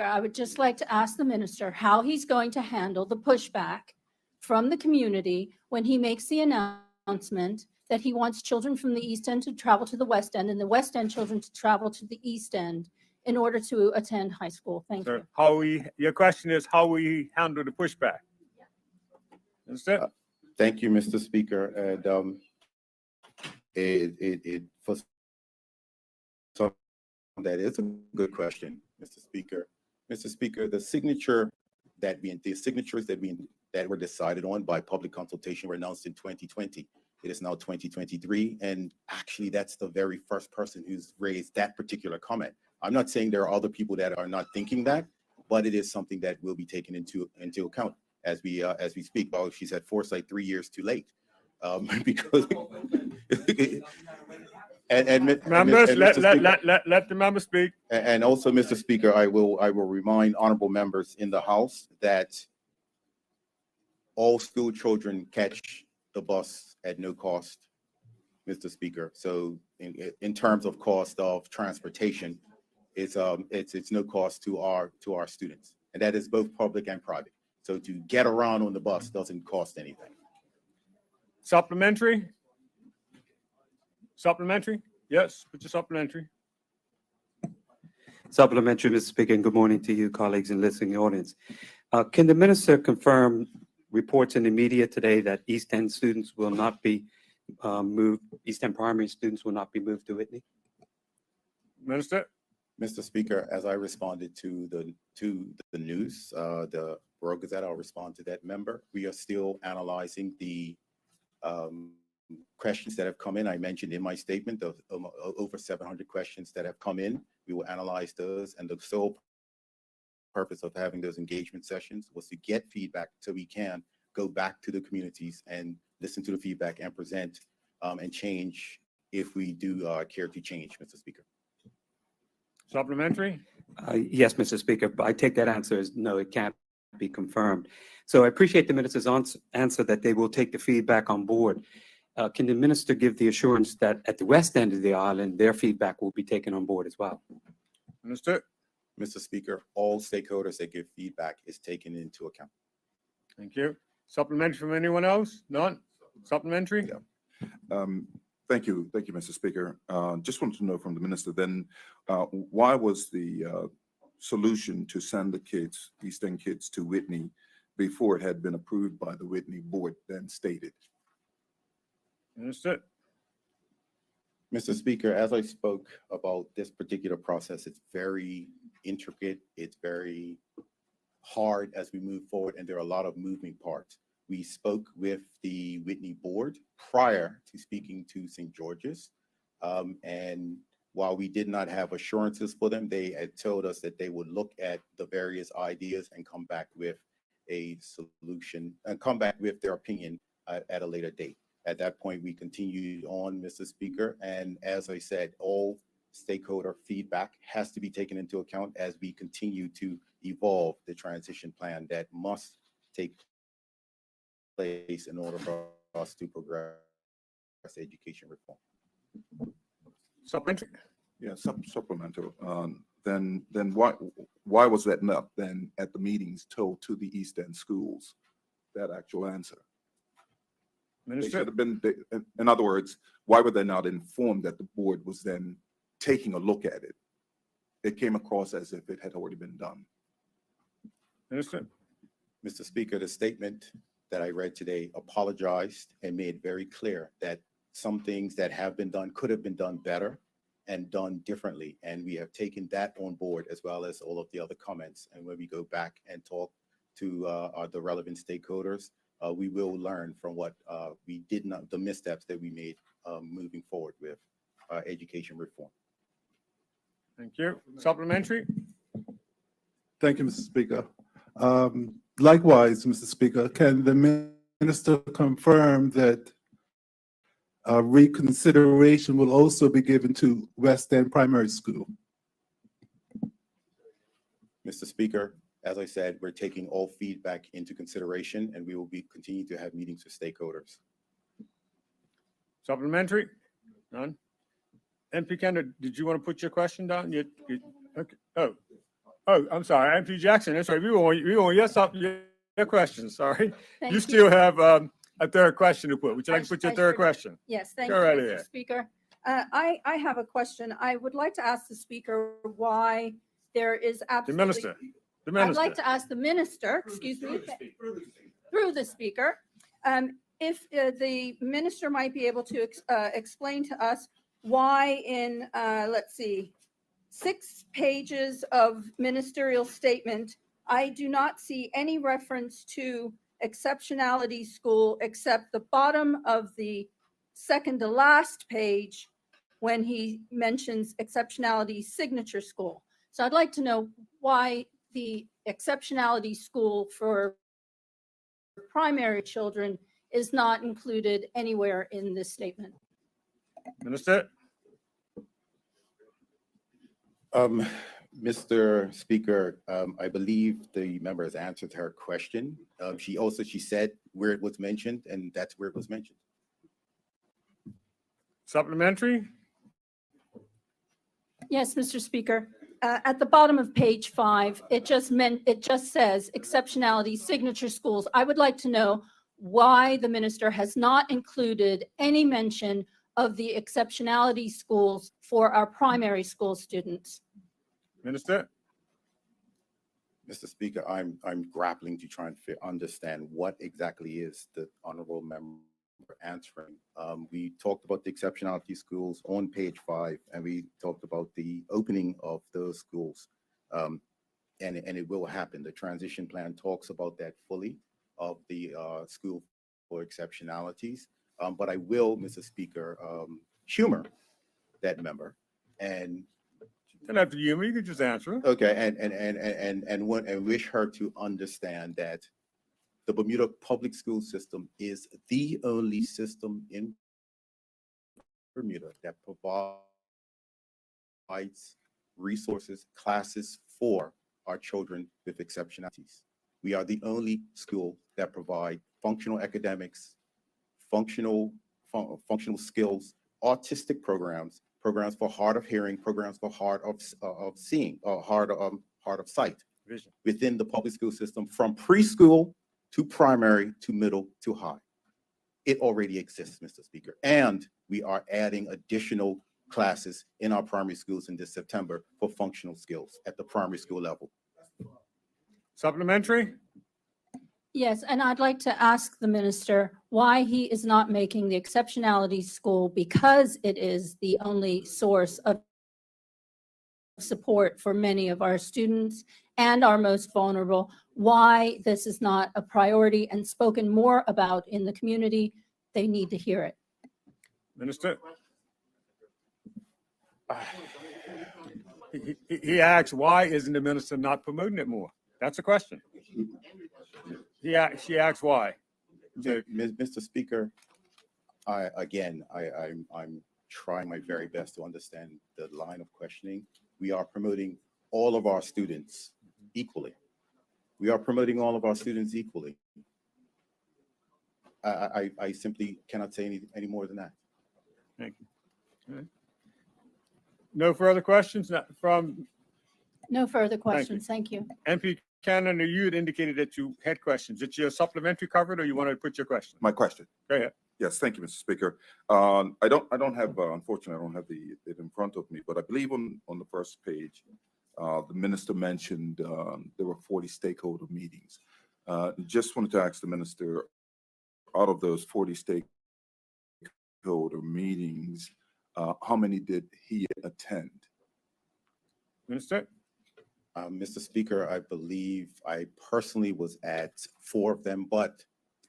I: I would just like to ask the minister how he's going to handle the pushback from the community when he makes the announcement that he wants children from the East End to travel to the West End and the West End children to travel to the East End in order to attend high school. Thank you.
A: Sir, your question is how we handle the pushback. That's it.
F: Thank you, Mr. Speaker. And for some, that is a good question, Mr. Speaker. Mr. Speaker, the signatures that were decided on by public consultation were announced in 2020. It is now 2023, and actually, that's the very first person who's raised that particular comment. I'm not saying there are other people that are not thinking that, but it is something that will be taken into account as we speak. Well, she said foresight 3 years too late, because
A: Members, let the member speak.
F: And also, Mr. Speaker, I will remind honorable members in the House that all school children catch the bus at no cost, Mr. Speaker. So in terms of cost of transportation, it's no cost to our students, and that is both public and private. So to get around on the bus doesn't cost anything.
A: Supplementary? Supplementary? Yes, put your supplementary.
K: Supplementary, Mr. Speaker, and good morning to you, colleagues and listening audience. Can the minister confirm reports in the media today that East End students will not be moved, East End primary students will not be moved to Whitney?
A: Minister?
F: Mr. Speaker, as I responded to the news, the Borough Gazette, I'll respond to that member. We are still analyzing the questions that have come in. I mentioned in my statement of over 700 questions that have come in. We will analyze those, and the sole purpose of having those engagement sessions was to get feedback so we can go back to the communities and listen to the feedback and present and change if we do care to change, Mr. Speaker.
A: Supplementary?
K: Yes, Mr. Speaker, but I take that answer as no, it can't be confirmed. So I appreciate the minister's answer that they will take the feedback on board. Can the minister give the assurance that at the west end of the island, their feedback will be taken on board as well?
A: Minister?
F: Mr. Speaker, all stakeholders that give feedback is taken into account.
A: Thank you. Supplementary from anyone else? None? Supplementary?
J: Thank you, Mr. Speaker. Just wanted to know from the minister then, why was the solution to send the kids, East End kids, to Whitney before it had been approved by the Whitney board then stated?
A: Minister?
F: Mr. Speaker, as I spoke about this particular process, it's very intricate, it's very hard as we move forward, and there are a lot of moving parts. We spoke with the Whitney board prior to speaking to St. George's. And while we did not have assurances for them, they had told us that they would look at the various ideas and come back with a solution and come back with their opinion at a later date. At that point, we continued on, Mr. Speaker. And as I said, all stakeholder feedback has to be taken into account as we continue to evolve the transition plan that must take place in order for us to progress education reform.
A: Supplementary?
J: Yeah, supplemental. Then why was that not then at the meetings told to the East End schools, that actual answer? They
A: Minister?
J: should have been, in other words, why were they not informed that the board was then taking a look at it? It came across as if it had already been done.
A: Minister?
F: Mr. Speaker, the statement that I read today apologized and made very clear that some things that have been done could have been done better and done differently. And we have taken that on board as well as all of the other comments. And when we go back and talk to the relevant stakeholders, we will learn from what we did not, the missteps that we made moving forward with education reform.
A: Thank you. Supplementary?
G: Thank you, Mr. Speaker. Likewise, Mr. Speaker, can the minister confirm that reconsideration will also be given to West End Primary School?
F: Mr. Speaker, as I said, we're taking all feedback into consideration and we will be continuing to have meetings with stakeholders.
A: Supplementary? None? MP Kendall, did you want to put your question down? Okay. Oh, I'm sorry, MP Jackson, that's right. We want your question, sorry.
I: Thank
A: You still have a third question to put. Would you like to put your
I: I
A: third
I: sure-
A: question?
I: Yes, thank you,
A: Go right
I: Mr.
A: ahead.
I: Speaker. I have a question. I would like to ask the speaker why there is
A: The
I: absolutely.
A: minister. The
I: I'd
A: minister.
I: like to ask the minister, excuse me, through the speaker, if the minister might be able to explain to us why in, let's see, 6 pages of ministerial statement, I do not see any reference to exceptionality school except the bottom of the second to last page when he mentions exceptionality signature school. So I'd like to know why the exceptionality school for primary children is not included anywhere in this statement.
A: Minister?
F: Mr. Speaker, I believe the member has answered her question. She said where it was mentioned, and that's where it was mentioned.
A: Supplementary?
I: Yes, Mr. Speaker. At the bottom of page 5, it just says exceptionality signature schools. I would like to know why the minister has not included any mention of the exceptionality schools for our primary school students.
A: Minister?
F: Mr. Speaker, I'm grappling to try and understand what exactly is the honorable member answering. We talked about the exceptionality schools on page 5, and we talked about the opening of those schools. And it will happen. The transition plan talks about that fully of the school for exceptionalities. But I will, Mr. Speaker, humor that member and
A: Don't have to humor, you can just answer it.
F: okay, and wish her to understand that the Bermuda public school system is the only system in Bermuda that provides resources, classes for our children with exceptionalities. We are the only school that provide functional academics, functional skills, autistic programs, programs for hard of hearing, programs for hard of seeing, or hard of sight
A: Vision.
F: within the public school system from preschool to primary to middle to high. It already exists, Mr. Speaker, and we are adding additional classes in our primary schools in this September for functional skills at the primary school level.
A: Supplementary?
I: Yes, and I'd like to ask the minister why he is not making the exceptionality school, because it is the only source of support for many of our students and our most vulnerable, why this is not a priority and spoken more about in the community. They need to hear it.
A: Minister? He asks, why isn't the minister not promoting it more? That's a question. She asks why.
F: Mr. Speaker, I'm trying my very best to understand the line of questioning. We are promoting all of our students equally. We are promoting all of our students equally. I simply cannot say any more than that.
A: Thank you. All right. No further questions from
I: No further questions. Thank you.
A: MP Cannon, you had indicated that you had questions. It's your supplementary covered, or you want to put your question?
J: My question.
A: Go ahead.
J: Yes, thank you, Mr. Speaker. I don't have, unfortunately, I don't have it in front of me, but I believe on the first page, the minister mentioned there were 40 stakeholder meetings. Just wanted to ask the minister, out of those 40 stakeholder meetings, how many did he attend?
A: Minister?
F: Mr. Speaker, I believe I personally was at 4 of them, but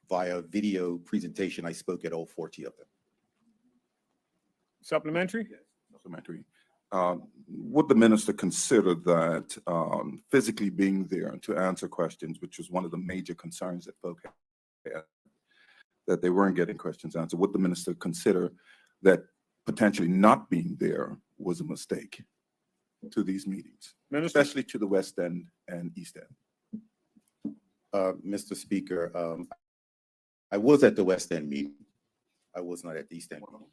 F: via video presentation, I spoke at all 40 of them.
A: Supplementary?
J: Supplementary. Would the minister consider that physically being there to answer questions, which was one of the major concerns that folks had, that they weren't getting questions answered, would the minister consider that potentially not being there was a mistake to these meetings,
A: Minister?
J: especially to the West End and East End?
F: Mr. Speaker, I was at the West End meeting. I was not at the East End meeting.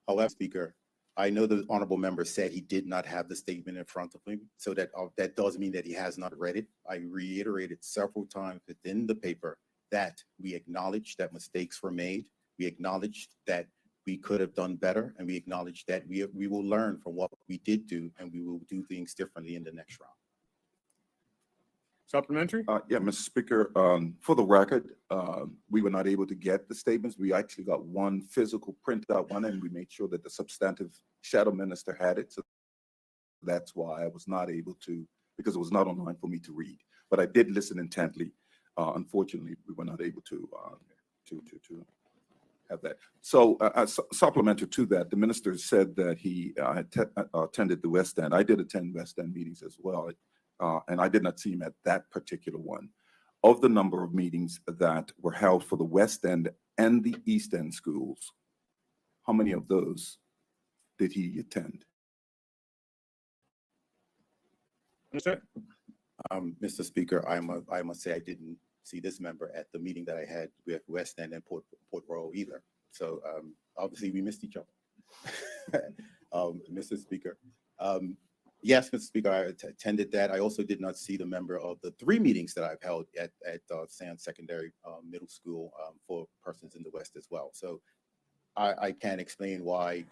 F: However, Speaker, I know the honorable member said he did not have the statement in front of him, so that does mean that he has not read it. I reiterated several times within the paper that we acknowledge that mistakes were made. We acknowledge that we could have done better, and we acknowledge that we will learn from what we did do, and we will do things differently in the next round.
A: Supplementary?
J: Yeah, Mr. Speaker, for the record, we were not able to get the statements. We actually got one physical printout one, and we made sure that the substantive shadow minister had it. So that's why I was not able to, because it was not online for me to read. But I did listen intently. Unfortunately, we were not able to have that. So supplementary to that, the minister said that he attended the West End. I did attend West End meetings as well. And I did not see him at that particular one. Of the number of meetings that were held for the West End and the East End schools, how many of those did he attend?
A: Minister?
F: Mr. Speaker, I must say I didn't see this member at the meeting that I had with West End and Port Royal either. So obviously we missed each other. Mr. Speaker. Yes, Mr. Speaker, I attended that. I also did not see the member of the 3 meetings that I've held at Sands Secondary Middle School for persons in the West as well. So I can't explain why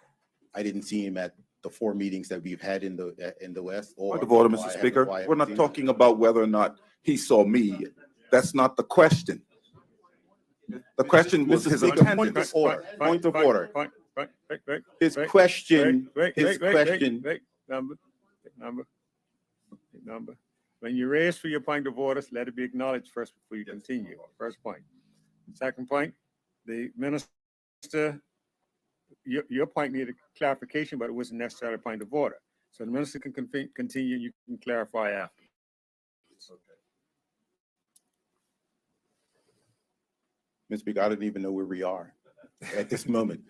F: I didn't see him at the 4 meetings that we've had in the West? Or
J: Point of order,
F: why
J: Mr.
F: haven't-
J: Speaker.
F: why
J: We're
F: haven't
J: not
F: seen
J: talking about whether or not he saw me. That's not the question. The question was
F: Mr.
J: his
F: Speaker,
J: attendance.
F: point of order. His
A: Wait,
F: question,
A: wait,
F: his
A: wait, wait,
F: question.
A: wait, number, number, number. When you raise for your point of orders, let it be acknowledged first before you continue. First point. Second point, the minister, your point needed clarification, but it wasn't necessarily a point of order. So the minister can continue, you can clarify after.
F: Mr. Speaker, I don't even know where we are at this moment.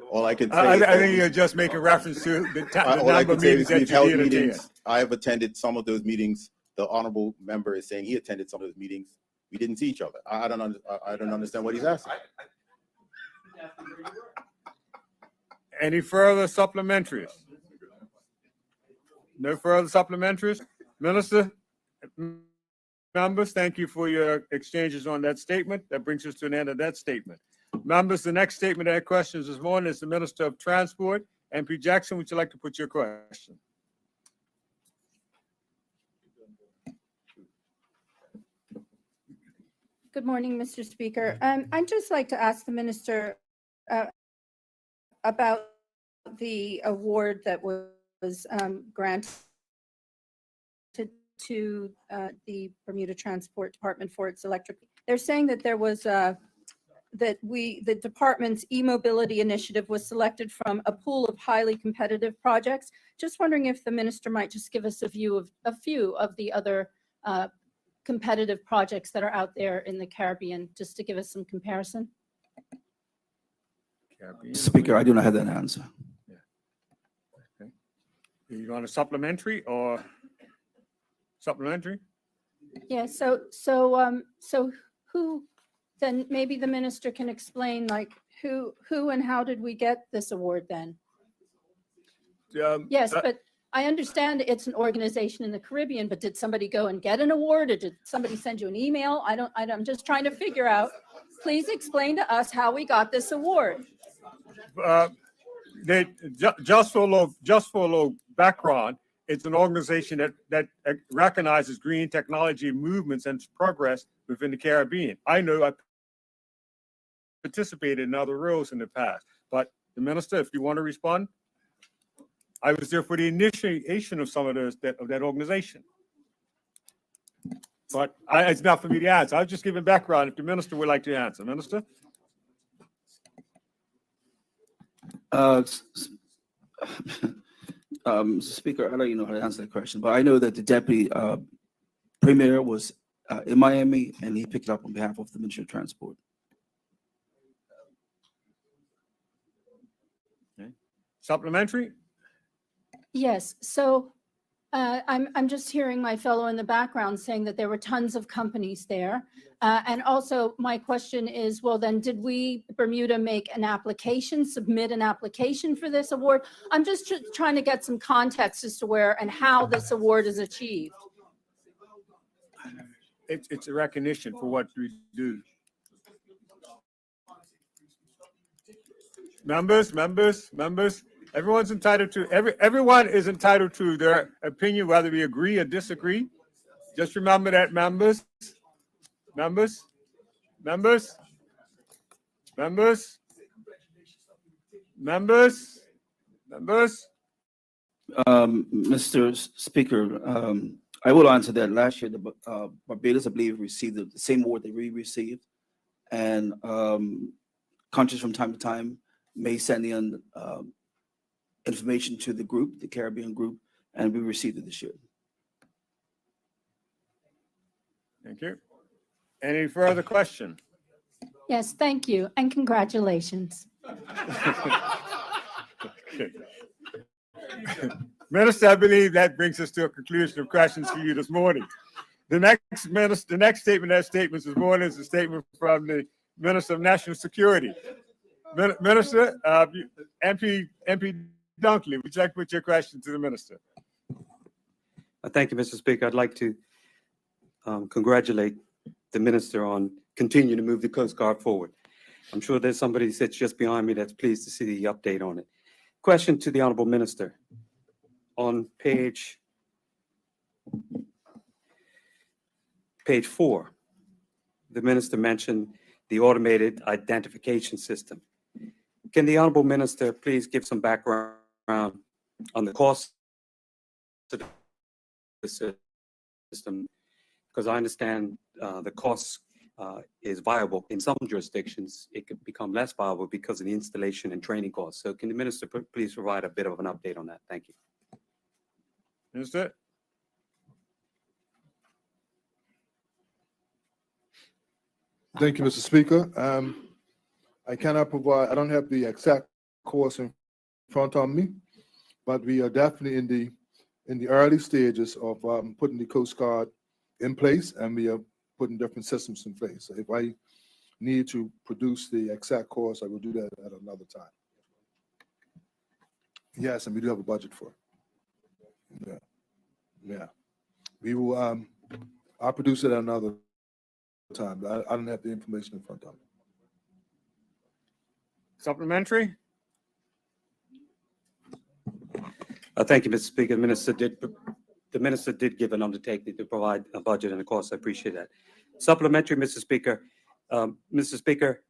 F: All I can say
A: I
F: is
A: think
F: that
A: you're just making reference to the
F: all I
A: number of
F: can say
A: meetings
F: is
A: that
F: we've held
A: you did attend.
F: meetings. I have attended some of those meetings. The honorable member is saying he attended some of those meetings. We didn't see each other. I don't understand what he's asking.
A: Any further supplementaries? No further supplementaries? Minister, members, thank you for your exchanges on that statement. That brings us to an end of that statement. Members, the next statement that had questions this morning is the Minister of Transport. MP Jackson, would you like to put your question?
I: Good morning, Mr. Speaker. I'd just like to ask the minister about the award that was granted to the Bermuda Transport Department for its electric. They're saying that there was the department's e-mobility initiative was selected from a pool of highly competitive projects. Just wondering if the minister might just give us a few of the other competitive projects that are out there in the Caribbean, just to give us some comparison.
B: Speaker, I do not have that answer.
A: You want a supplementary or supplementary?
I: Yeah, so who, then maybe the minister can explain, like, who and how did we get this award then? Yes, but I understand it's an organization in the Caribbean, but did somebody go and get an award, or did somebody send you an email? I'm just trying to figure out. Please explain to us how we got this award.
A: Just for a little background, it's an organization that recognizes green technology movements and progress within the Caribbean. I know I participated in other roles in the past, but the minister, if you want to respond, I was there for the initiation of some of those that organization. But it's not for me to answer. I was just giving background if the minister would like to answer. Minister?
B: Speaker, I don't even know how to answer that question, but I know that the deputy premier was in Miami, and he picked it up on behalf of the Ministry of Transport.
A: Okay. Supplementary?
I: Yes, so I'm just hearing my fellow in the background saying that there were tons of companies there. And also my question is, well, then did we, Bermuda, make an application, submit an application for this award? I'm just trying to get some context as to where and how this award is achieved.
A: It's a recognition for what we do. Members, everyone's entitled to, everyone is entitled to their opinion, whether we agree or disagree. Just remember that, members. Mr.
B: Speaker, I will answer that. Last year, the Barbados, I believe, received the same award that we received. And countries from time to time may send in information to the group, the Caribbean group, and we received it this year.
A: Thank you. Any further question?
I: Yes, thank you, and congratulations.
A: Okay. Minister, I believe that brings us to a conclusion of questions for you this morning. The next statement this morning is a statement from the Minister of National Security. Minister, MP Dunkley, would you like to put your question to the minister?
K: Thank you, Mr. Speaker. I'd like to congratulate the minister on continuing to move the Coast Guard forward. I'm sure there's somebody that sits just behind me that's pleased to see the update on it. Question to the Honorable Minister. on page 4, the minister mentioned the automated identification system. Can the honorable minister please give some background on the cost of the system? Because I understand the cost is viable in some jurisdictions. It could become less viable because of the installation and training costs. So can the minister please provide a bit of an update on that? Thank you.
A: Minister?
G: Thank you, Mr. Speaker. I cannot provide, I don't have the exact course in front of me, but we are definitely in the early stages of putting the Coast Guard in place, and we are putting different systems in place. So if I need to produce the exact course, I will do that at another time. Yes, and we do have a budget for it. Yeah. We will, I'll produce it at another time. I don't have the information in front of me.
A: Supplementary?
K: Thank you, Mr. Speaker. The minister did give an undertaking to provide a budget and a cost. I appreciate that. Supplementary, Mr. Speaker. Mr. Speaker,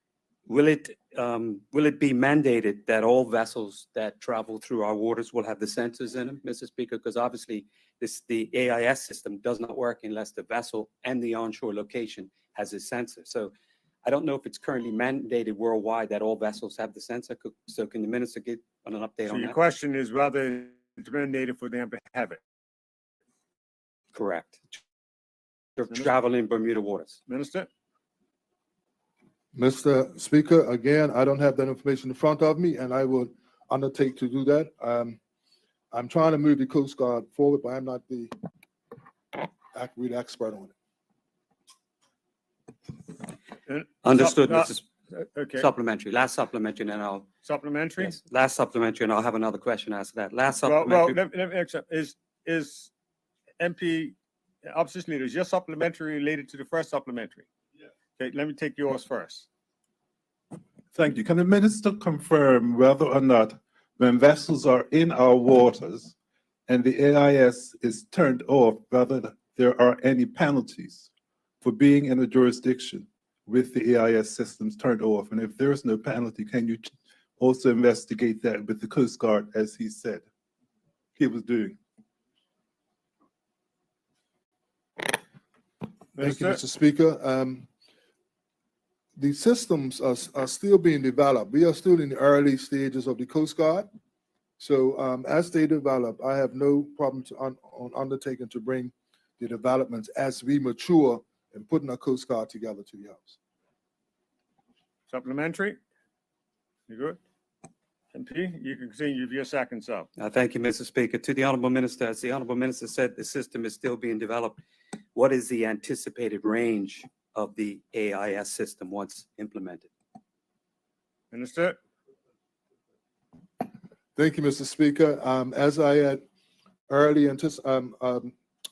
K: will it be mandated that all vessels that travel through our waters will have the sensors in them, Mr. Speaker? Because obviously the AIS system does not work unless the vessel and the onshore location has a sensor. So I don't know if it's currently mandated worldwide that all vessels have the sensor. So can the minister give an update
A: So
K: on
A: your
K: that?
A: question is whether it's mandated for them to have it.
K: Correct. Travel in Bermuda waters.
A: Minister?
G: Mr. Speaker, again, I don't have that information in front of me, and I will undertake to do that. I'm trying to move the Coast Guard forward, but I'm not the real expert on it.
K: Understood,
A: Sup-
K: Mrs.
A: Okay,
K: Supplementary, last supplementary, and then I'll,
A: supplementary?
K: yes, last supplementary, and I'll have another question after that. Last
A: Well,
K: supplementary.
A: let me accept, is MP, opposition leader, is your supplementary related to the first supplementary? Okay, let me take yours first.
L: Thank you. Can the minister confirm whether or not when vessels are in our waters and the AIS is turned off, whether there are any penalties for being in a jurisdiction with the AIS systems turned off? And if there is no penalty, can you also investigate that with the Coast Guard, as he said he was doing?
G: Thank you,
A: Minister?
G: Mr. Speaker. The systems are still being developed. We are still in the early stages of the Coast Guard. So as they develop, I have no problem on undertaking to bring the developments as we mature and putting our Coast Guard together to the house.
A: Supplementary? You good? MP, you can continue if your second's up.
K: Thank you, Mr. Speaker. To the honorable minister, as the honorable minister said, the system is still being developed. What is the anticipated range of the AIS system once implemented?
A: Minister?
G: Thank you, Mr. Speaker. As I had earlier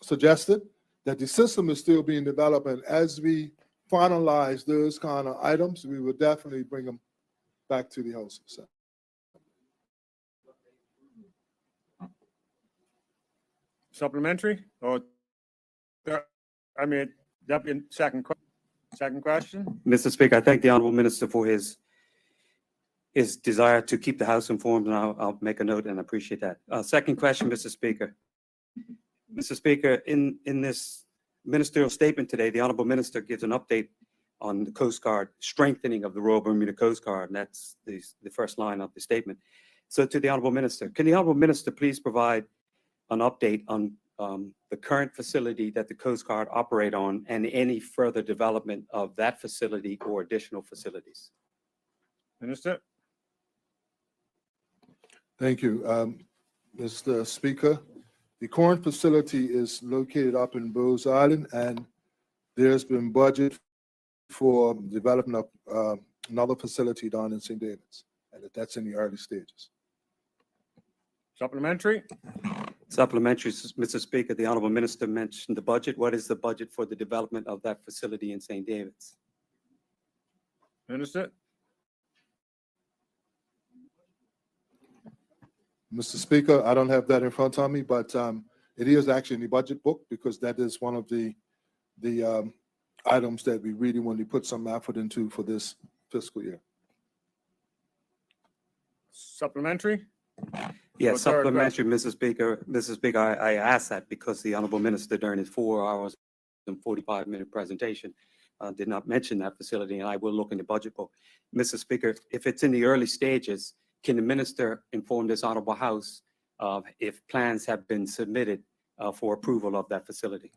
G: suggested, that the system is still being developed, and as we finalize those kind of items, we will definitely bring them back to the House.
A: Supplementary or, I mean, that be second question?
K: Mr. Speaker, I thank the honorable minister for his desire to keep the House informed, and I'll make a note and appreciate that. Second question, Mr. Speaker. Mr. Speaker, in this ministerial statement today, the honorable minister gives an update on the Coast Guard, strengthening of the Royal Bermuda Coast Guard, and that's the first line of the statement. So to the honorable minister, can the honorable minister please provide an update on the current facility that the Coast Guard operate on and any further development of that facility or additional facilities?
A: Minister?
G: Thank you, Mr. Speaker. The current facility is located up in Bowes Island, and there's been budget for development of another facility down in St. David's, and that's in the early stages.
A: Supplementary?
K: Supplementary, Mr. Speaker, the honorable minister mentioned the budget. What is the budget for the development of that facility in St. David's?
A: Minister?
G: Mr. Speaker, I don't have that in front of me, but it is actually in the budget book because that is one of the items that we really want to put some effort into for this fiscal year.
A: Supplementary?
K: Yes,
A: third
K: supplementary, Mrs. Speaker. Mrs. Speaker, I asked that because the Honorable Minister during his 4 hours and 45-minute presentation did not mention that facility, and I will look in the budget book. Mr. Speaker, if it's in the early stages, can the minister inform this Honorable House if plans have been submitted for approval of that facility?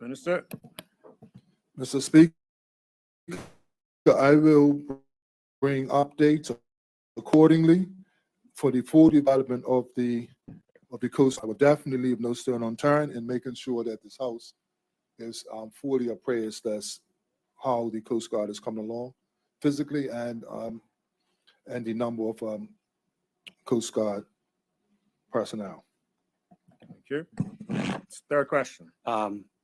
A: Minister?
G: Mr. Speaker, I will bring updates accordingly for the full development of the coast. I will definitely leave no stone unturned in making sure that this House is fully appraised as how the Coast Guard is coming along physically and the number of Coast Guard personnel.
A: Thank you. Third question.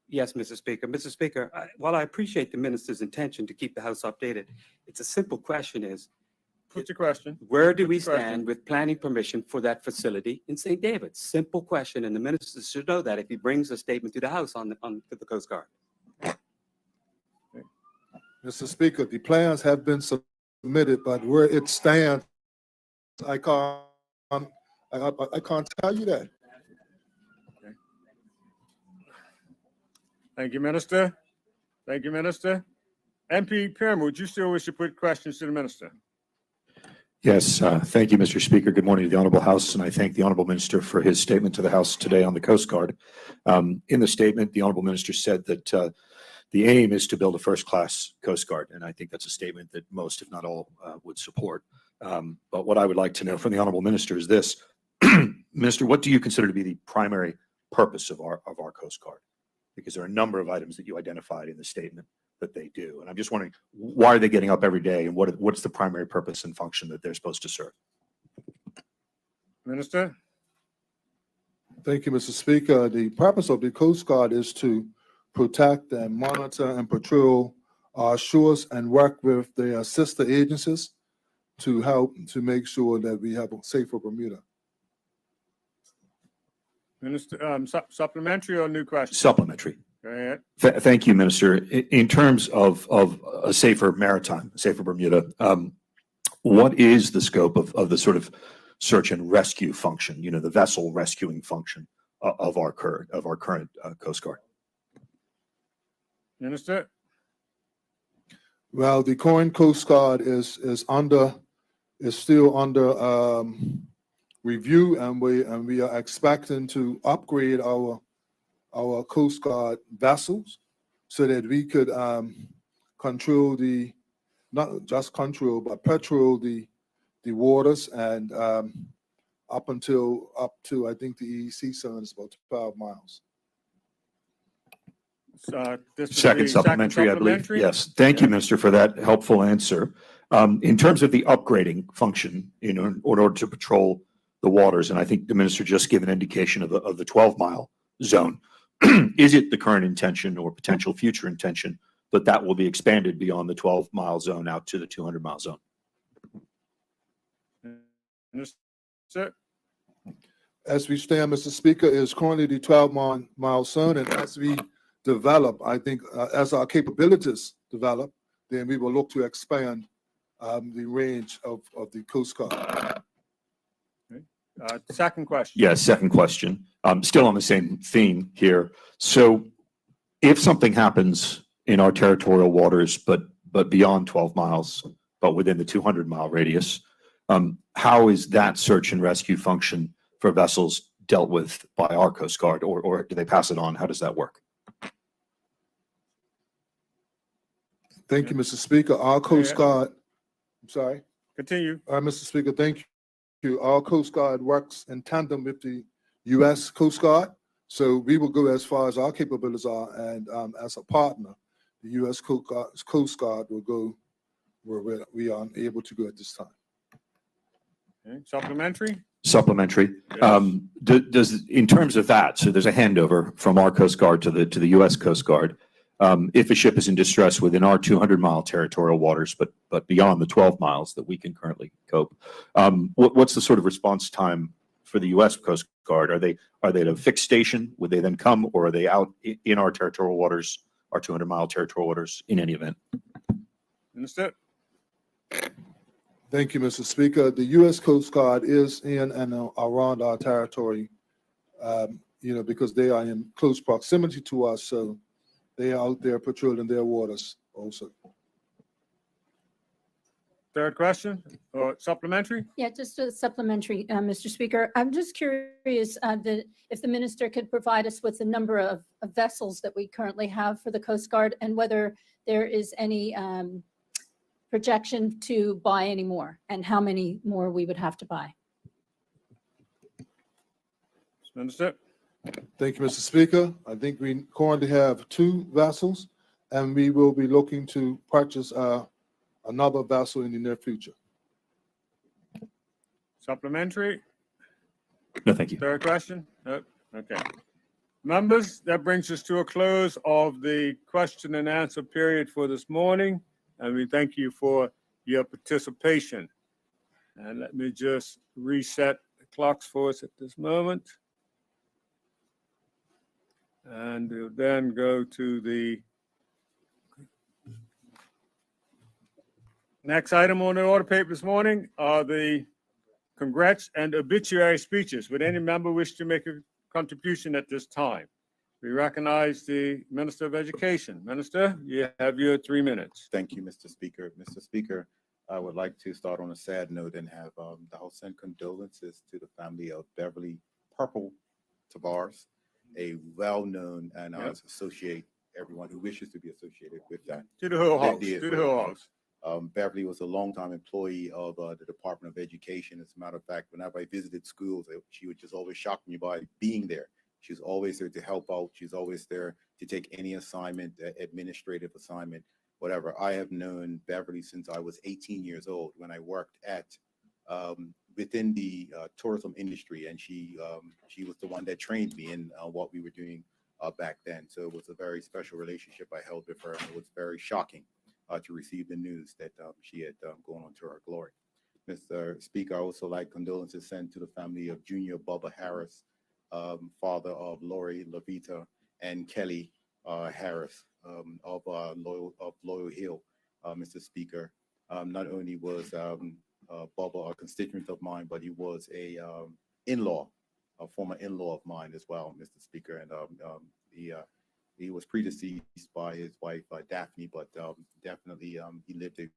K: Yes, Mr. Speaker. Mr. Speaker, while I appreciate the minister's intention to keep the House updated, it's a simple question is,
A: Put your question.
K: where do we
A: Good question.
K: stand with planning permission for that facility in St. David? Simple question, and the minister should know that if he brings a statement to the House on the Coast Guard.
G: Mr. Speaker, the plans have been submitted, but where it stands, I can't tell you that.
A: Thank you, Minister. Thank you, Minister. MP Pym, would you still wish to put questions to the minister?
M: Yes, thank you, Mr. Speaker. Good morning to the Honorable House, and I thank the Honorable Minister for his statement to the House today on the Coast Guard. In the statement, the Honorable Minister said that the aim is to build a first-class Coast Guard, and I think that's a statement that most, if not all, would support. But what I would like to know from the Honorable Minister is this. Minister, what do you consider to be the primary purpose of our Coast Guard? Because there are a number of items that you identified in the statement that they do. And I'm just wondering, why are they getting up every day and what's the primary purpose and function that they're supposed to serve?
A: Minister?
G: Thank you, Mr. Speaker. The purpose of the Coast Guard is to protect and monitor and patrol our shores and work with their sister agencies to help to make sure that we have a safer Bermuda.
A: Minister, supplementary or new question?
M: Supplementary.
A: Go ahead.
M: Thank you, Minister. In terms of a safer maritime, safer Bermuda, what is the scope of the sort of search and rescue function, the vessel rescuing function of our current Coast Guard?
A: Minister?
G: Well, the current Coast Guard is still under review, and we are expecting to upgrade our Coast Guard vessels so that we could control not just control, but patrol the waters and up to I think the EEC zone is about 12 miles.
A: This is
M: Second
A: the
M: supplementary, I believe.
A: supplementary?
M: Yes. Thank you, Minister, for that helpful answer. In terms of the upgrading function, in order to patrol the waters, and I think the minister just gave an indication of the 12-mile zone. Is it the current intention or potential future intention that will be expanded beyond the 12-mile zone out to the 200-mile zone?
A: Minister?
G: As we stand, Mr. Speaker, is currently the 12-mile zone, and as we develop, I think as our capabilities develop, then we will look to expand the range of the Coast Guard.
A: Second question.
M: Yes, second question. Still on the same theme here. So if something happens in our territorial waters, but beyond 12 miles, but within the 200-mile radius, how is that search and rescue function for vessels dealt with by our Coast Guard, or do they pass it on? How does that work?
G: Thank you, Mr. Speaker. Our Coast Guard, I'm sorry.
A: Continue.
G: Mr. Speaker, thank you. Our Coast Guard works in tandem with the U.S. Coast Guard. So we will go as far as our capabilities are, and as a partner, the U.S. Coast Guard will go where we are able to go at this time.
A: Okay. Supplementary?
M: Supplementary.
A: Yes.
M: Does in terms of that, so there's a handover from our Coast Guard to the U.S. Coast Guard. if a ship is in distress within our 200-mile territorial waters, but beyond the 12 miles that we can currently cope. What's the sort of response time for the U.S. Coast Guard? Are they at a fixed station? Would they then come, or are they out in our territorial waters, our 200-mile territorial waters in any event?
A: Minister?
G: Thank you, Mr. Speaker. The U.S. Coast Guard is in and around our territory, because they are in close proximity to us, so they are out there patrolling their waters also.
A: Third question or supplementary?
I: Yeah, just a supplementary, Mr. Speaker. I'm just curious if the minister could provide us with the number of vessels that we currently have for the Coast Guard and whether there is any projection to buy any more and how many more we would have to buy.
A: Minister?
G: Thank you, Mr. Speaker. I think we currently have 2 vessels, and we will be looking to purchase another vessel in the near future.
A: Supplementary?
M: No, thank you.
A: Third question? No? Okay. Members, that brings us to a close of the question and answer period for this morning, and we thank you for your participation. And let me just reset the clocks for us at this moment. And we'll then go to the next item on the order paper this morning are the congrats and obituary speeches. Would any member wish to make a contribution at this time? We recognize the Minister of Education. Minister, you have your 3 minutes.
F: Thank you, Mr. Speaker. Mr. Speaker, I would like to start on a sad note and have the House send condolences to the family of Beverly Purple Tavares, a well-known and I associate everyone who wishes to be associated with that.
A: To the whole house.
F: They
A: To
F: did.
A: the whole house.
F: Beverly was a longtime employee of the Department of Education. As a matter of fact, whenever I visited schools, she would just always shock me by being there. She's always there to help out. She's always there to take any assignment, administrative assignment, whatever. I have known Beverly since I was 18 years old when I worked at within the tourism industry, and she was the one that trained me in what we were doing back then. So it was a very special relationship I held with her, and it was very shocking to receive the news that she had gone on to her glory. Mr. Speaker, I also like condolences sent to the family of Junior Bubba Harris, father of Lori Lavita and Kelly Harris of Loyal Hill. Mr. Speaker, not only was Bubba a constituent of mine, but he was a former in-law of mine as well, Mr. Speaker, and he was predeceased by his wife Daphne, but definitely he lived a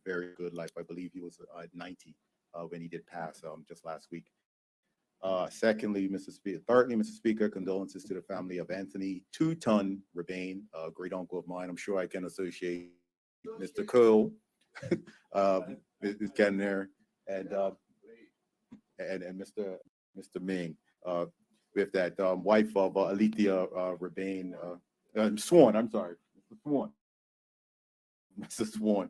F: very good life. I believe he was 90 when he did pass just last week. Thirdly, Mr. Speaker, condolences to the family of Anthony Two-Ton Rebane, a great uncle of mine. I'm sure I can associate Mr. Cole, Ms. Kenner, and Mr. Ming, with that wife of Alethea Rebane, Swan. I'm sorry, Mr. Swan,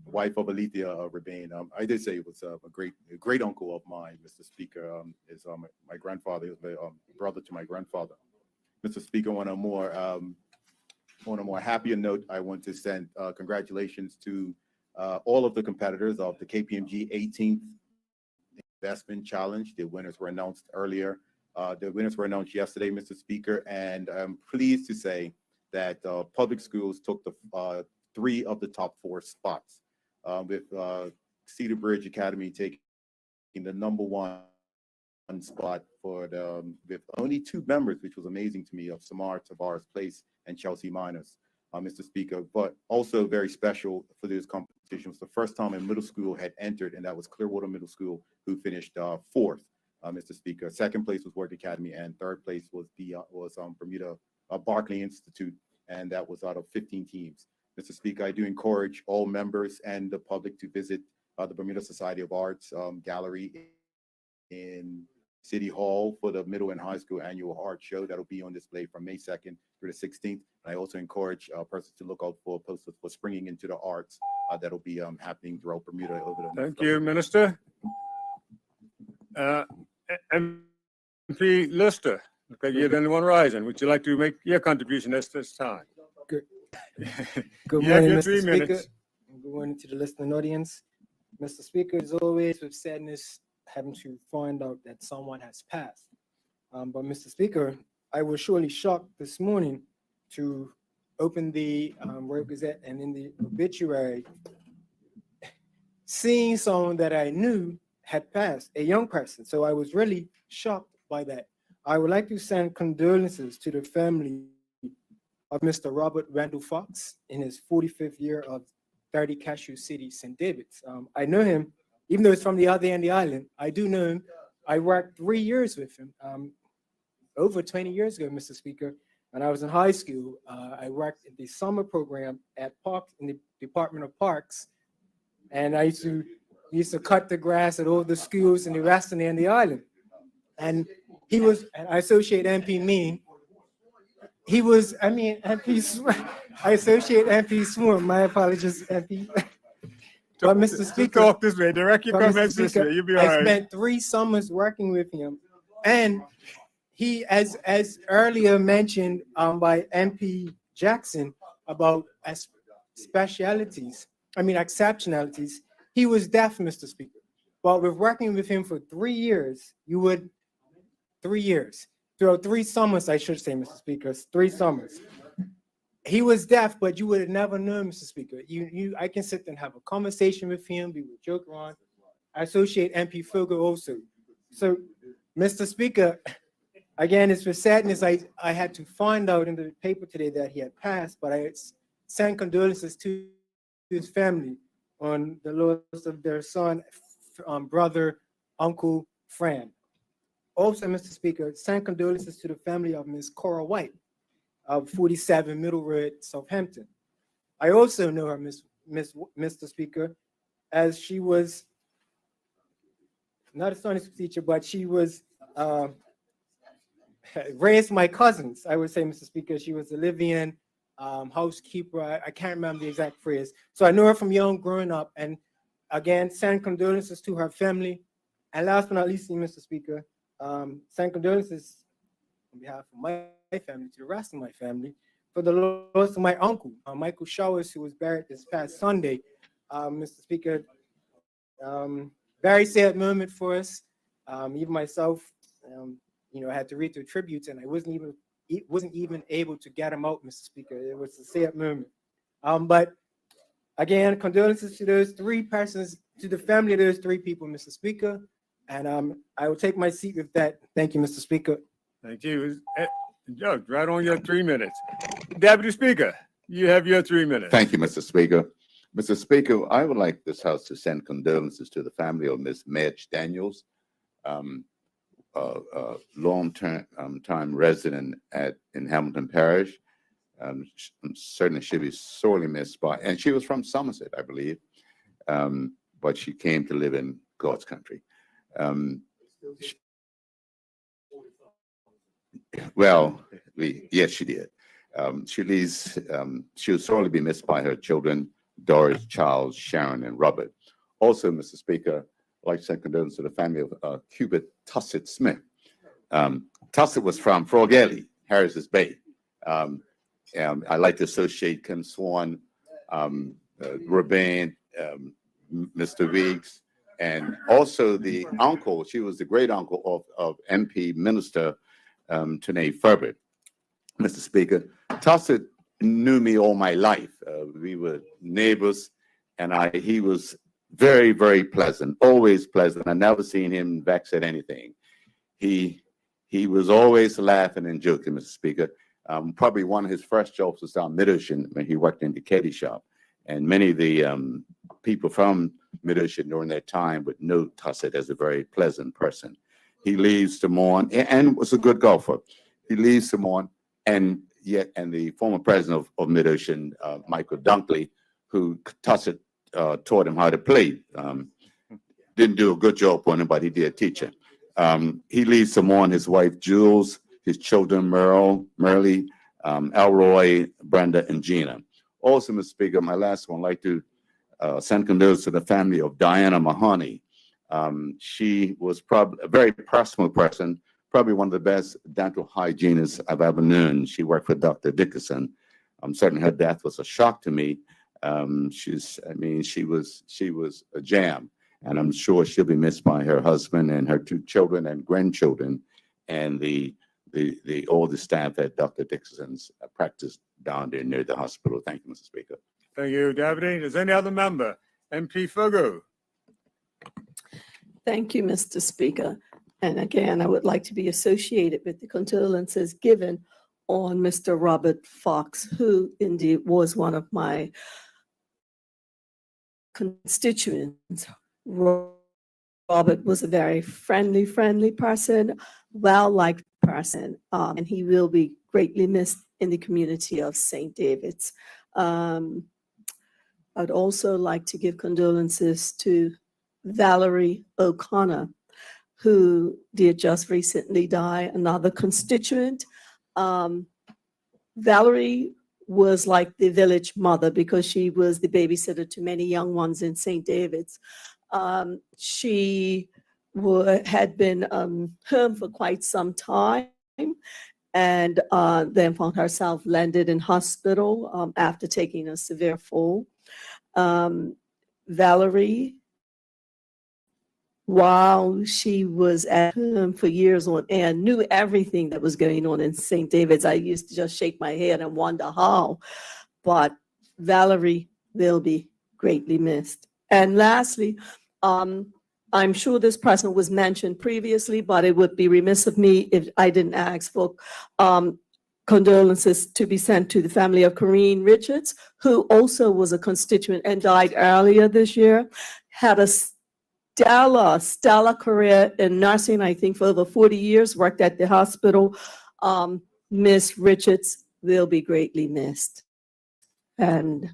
F: wife of Alethea Rebane. I did say it was a great uncle of mine, Mr. Speaker. Is my grandfather, he was a brother to my grandfather. Mr. Speaker, on a more happier note, I want to send congratulations to all of the competitors of the KPMG 18th Investment Challenge. The winners were announced earlier. The winners were announced yesterday, Mr. Speaker, and I'm pleased to say that public schools took the 3 of the top 4 spots, with Cedar Bridge Academy taking the #1 spot for with only 2 members, which was amazing to me, of Samar Tavares Place and Chelsea Miners, Mr. Speaker. But also very special for this competition was the first time a middle school had entered, and that was Clearwater Middle School, who finished 4th, Mr. Speaker. Second place was Work Academy, and third place was Bermuda Barclay Institute, and that was out of 15 teams. Mr. Speaker, I do encourage all members and the public to visit the Bermuda Society of Arts gallery in City Hall for the middle and high school annual art show that'll be on display from May 2nd through the 16th. I also encourage persons to look out for posters for Springing into the Arts that'll be happening throughout Bermuda over the next
A: Thank you, Minister. MP Lister, okay, you're the only one rising. Would you like to make your contribution at this time?
N: Good
A: You have
N: morning,
A: your
N: Mr.
A: 3
N: Speaker.
A: minutes.
N: and Good morning to the listening audience. Mr. Speaker, as always, with sadness, having to find out that someone has passed. But Mr. Speaker, I was surely shocked this morning to open the World Gazette and in the obituary, seeing someone that I knew had passed, a young person. So I was really shocked by that. I would like to send condolences to the family of Mr. Robert Randall Fox in his 45th year of 30 Cashew City, St. David's. I know him, even though it's from the other end of the island. I do know him. I worked 3 years with him, over 20 years ago, Mr. Speaker. When I was in high school, I worked in the summer program at Parks in the Department of Parks, and I used to cut the grass at all the schools in the western end of the island. And he was, and I associate MP Mean. He was, I mean, I associate MP Swarm. My apologies, MP. But Mr.
A: Just
N: Speaker,
A: talk this way. Direct your
N: but Mr.
A: comments this
N: Speaker,
A: way. You'll be all
N: I
A: right.
N: spent 3 summers working with him, and he, as earlier mentioned by MP Jackson about exceptionalities, he was deaf, Mr. Speaker. But with working with him for 3 years, 3 years, throughout 3 summers, I should say, Mr. Speaker, 3 summers. He was deaf, but you would have never known, Mr. Speaker. I can sit and have a conversation with him, we would joke around. I associate MP Fogo also. So, Mr. Speaker, again, it's with sadness I had to find out in the paper today that he had passed, but I send condolences to his family on the loss of their son, brother, uncle, Fran. Also, Mr. Speaker, send condolences to the family of Ms. Cora White of 47 Middle Road, Southampton. I also know her, Mr. Speaker, as she was not a Sunday school teacher, but she was raised my cousins. I would say, Mr. Speaker, she was a live-in housekeeper. I can't remember the exact phrase. So I know her from young, growing up. And again, send condolences to her family. And last but not least, Mr. Speaker, send condolences on behalf of my family to the rest of my family for the loss of my uncle, Michael Showers, who was buried this past Sunday. Mr. Speaker, very sad moment for us. Even myself, I had to read through tributes, and I wasn't even able to get them out, Mr. Speaker. It was a sad moment. But again, condolences to those 3 persons, to the family of those 3 people, Mr. Speaker. And I will take my seat with that. Thank you, Mr. Speaker.
A: Thank you. Judge, right on your 3 minutes. Deputy Speaker, you have your 3 minutes.
O: Thank you, Mr. Speaker. Mr. Speaker, I would like this House to send condolences to the family of Ms. Madge Daniels, long-time resident in Hamilton Parish. Certainly she'll be sorely missed and she was from Somerset, I believe, but she came to live in God's country. Yes, she did. She'll sorely be missed by her children, Doris, Charles, Sharon, and Robert. Also, Mr. Speaker, I'd like to send condolences to the family of Hubert Tussit Smith. Tussit was from Frog Alley, Harris's Bay. I like to associate Kim Swan, Rabin, Mr. Weeks, and also the uncle. She was the great uncle of MP Minister Tanae Furbert. Mr. Speaker, Tussit knew me all my life. We were neighbors, and he was very, very pleasant, always pleasant. I never seen him vex at anything. He was always laughing and joking, Mr. Speaker. Probably one of his first jobs was down Mid-Ocean when he worked in the caddy shop. And many of the people from Mid-Ocean during that time would know Tussit as a very pleasant person. He leaves to mourn and was a good golfer. He leaves to mourn, and the former president of Mid-Ocean, Michael Dunkley, who Tussit taught him how to play. Didn't do a good job on him, but he did teach him. He leaves to mourn his wife, Jules, his children, Merle, Elroy, Brenda, and Gina. Also, Mr. Speaker, my last one, I'd like to send condolences to the family of Diana Mahoney. She was probably a very personal person, probably one of the best dental hygienists I've ever known. She worked for Dr. Dickerson. Certainly her death was a shock to me. She was a jam, and I'm sure she'll be missed by her husband and her 2 children and grandchildren, and all the staff at Dr. Dixon's practice down there near the hospital. Thank you, Mr. Speaker.
A: Thank you, Deputy. Is there any other member? MP Fogo.
P: Thank you, Mr. Speaker. And again, I would like to be associated with the condolences given on Mr. Robert Fox, who indeed was one of my constituents. Robert was a very friendly person, well-liked person, and he will be greatly missed in the community of St. David's. I'd also like to give condolences to Valerie O'Connor, who did just recently die, another constituent. Valerie was like the village mother because she was the babysitter to many young ones in St. David's. She had been home for quite some time and then found herself landed in hospital after taking a severe fall. Valerie, while she was at home for years on end, knew everything that was going on in St. David's. I used to just shake my head and wonder how, but Valerie will be greatly missed. And lastly, I'm sure this person was mentioned previously, but it would be remiss of me if I didn't ask for condolences to be sent to the family of Corrine Richards, who also was a constituent and died earlier this year, had a stellar career in nursing, I think for over 40 years, worked at the hospital. Miss Richards will be greatly missed. And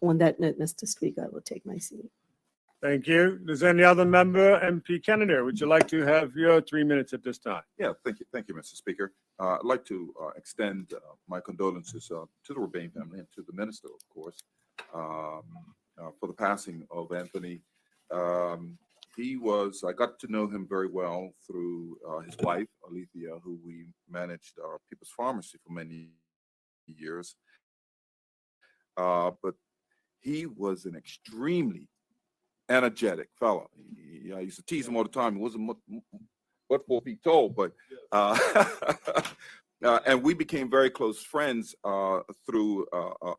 P: on that note, Mr. Speaker, I will take my seat.
A: Thank you. Does any other member, MP Kennedy, would you like to have your 3 minutes at this time?
J: Yeah, thank you, Mr. Speaker. I'd like to extend my condolences to the Rebane family and to the minister, of course, for the passing of Anthony. I got to know him very well through his wife, Alethea, who we managed our People's Pharmacy for many years. But he was an extremely energetic fellow. I used to tease him all the time. He wasn't but 4 feet tall, but and we became very close friends through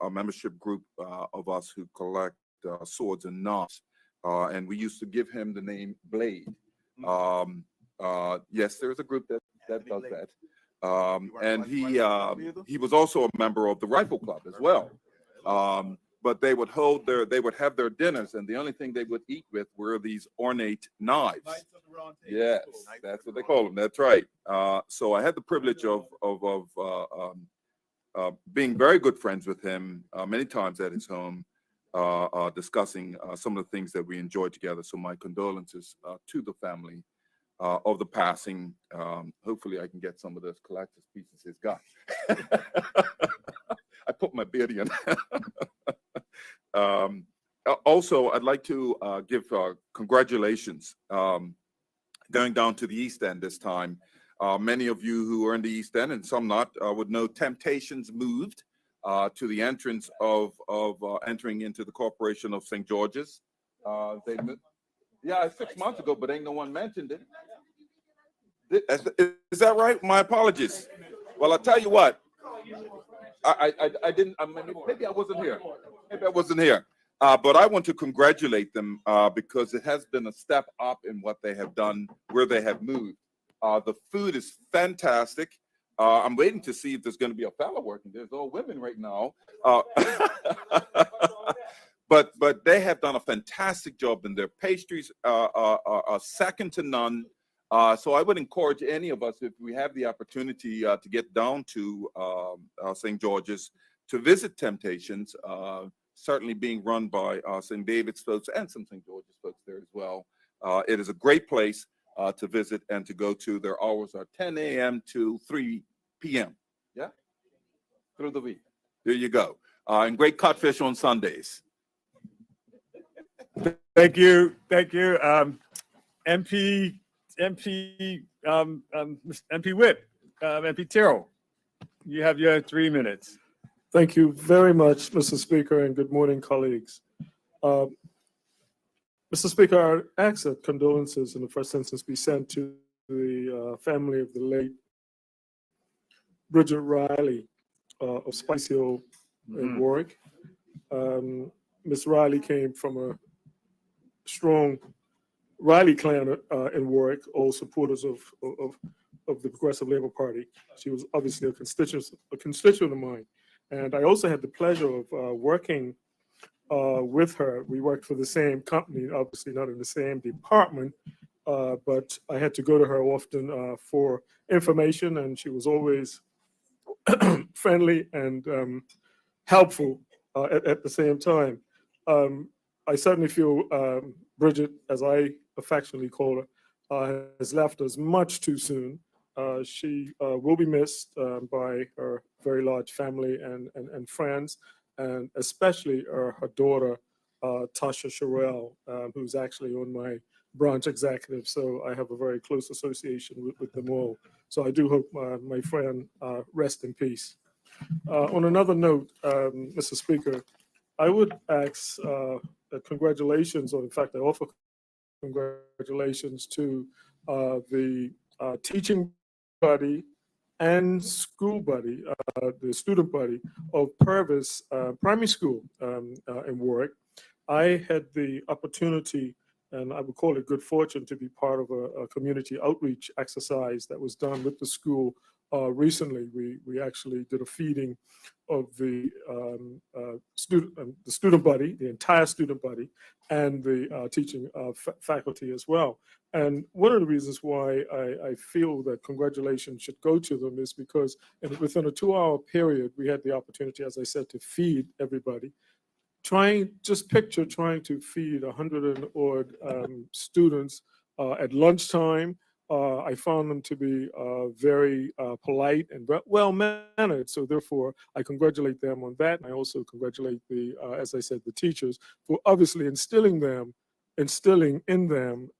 J: a membership group of us who collect swords and knives. And we used to give him the name Blade. Yes, there's a group that does that. And he was also a member of the Rifle Club as well. But they would have their dinners, and the only thing they would eat with were these ornate knives. Yes, that's what they call them. That's right. So I had the privilege of being very good friends with him many times at his home, discussing some of the things that we enjoyed together. So my condolences to the family of the passing. Hopefully I can get some of those collector's pieces he's got. I put my beard in. Also, I'd like to give congratulations going down to the East End this time. Many of you who are in the East End and some not would know Temptations moved to the entrance of entering into the Corporation of St. George's. They moved, yeah, 6 months ago, but ain't no one mentioned it. Is that right? My apologies. Well, I'll tell you what. I didn't. Maybe I wasn't here. Maybe I wasn't here. But I want to congratulate them because it has been a step up in what they have done, where they have moved. The food is fantastic. I'm waiting to see if there's going to be a fella working. There's all women right now. But they have done a fantastic job, and their pastries are second to none. So I would encourage any of us, if we have the opportunity to get down to St. George's, to visit Temptations, certainly being run by St. David's folks and some St. George's folks there as well. It is a great place to visit and to go to. Their hours are 10 a.m. to 3 p.m. Yeah? Through the week. There you go. And great codfish on Sundays.
A: Thank you. Thank you. MP Whip, MP Terrell, you have your 3 minutes.
Q: Thank you very much, Mr. Speaker, and good morning, colleagues. Mr. Speaker, I ask that condolences in the first instance be sent to the family of the late Bridget Riley of Spice Hill in Warwick. Ms. Riley came from a strong Riley clan in Warwick, all supporters of the Progressive Labor Party. She was obviously a constituent of mine. And I also had the pleasure of working with her. We worked for the same company, obviously not in the same department, but I had to go to her often for information, and she was always friendly and helpful at the same time. I certainly feel Bridget, as I affectionately call her, has left us much too soon. She will be missed by her very large family and friends, and especially her daughter, Tasha Sherrill, who's actually on my branch executive. So I have a very close association with them all. So I do hope my friend rest in peace. On another note, Mr. Speaker, I would ask congratulations, or in fact, I offer congratulations to the teaching buddy and school buddy, the student buddy of Purvis Primary School in Warwick. I had the opportunity, and I would call it good fortune, to be part of a community outreach exercise that was done with the school recently. We actually did a feeding of the student buddy, the entire student buddy, and the teaching faculty as well. And one of the reasons why I feel that congratulations should go to them is because within a 2-hour period, we had the opportunity, as I said, to feed everybody. Just picture trying to feed 100 and odd students at lunchtime. I found them to be very polite and well-mannered. So therefore, I congratulate them on that. And I also congratulate as I said, the teachers for obviously instilling in them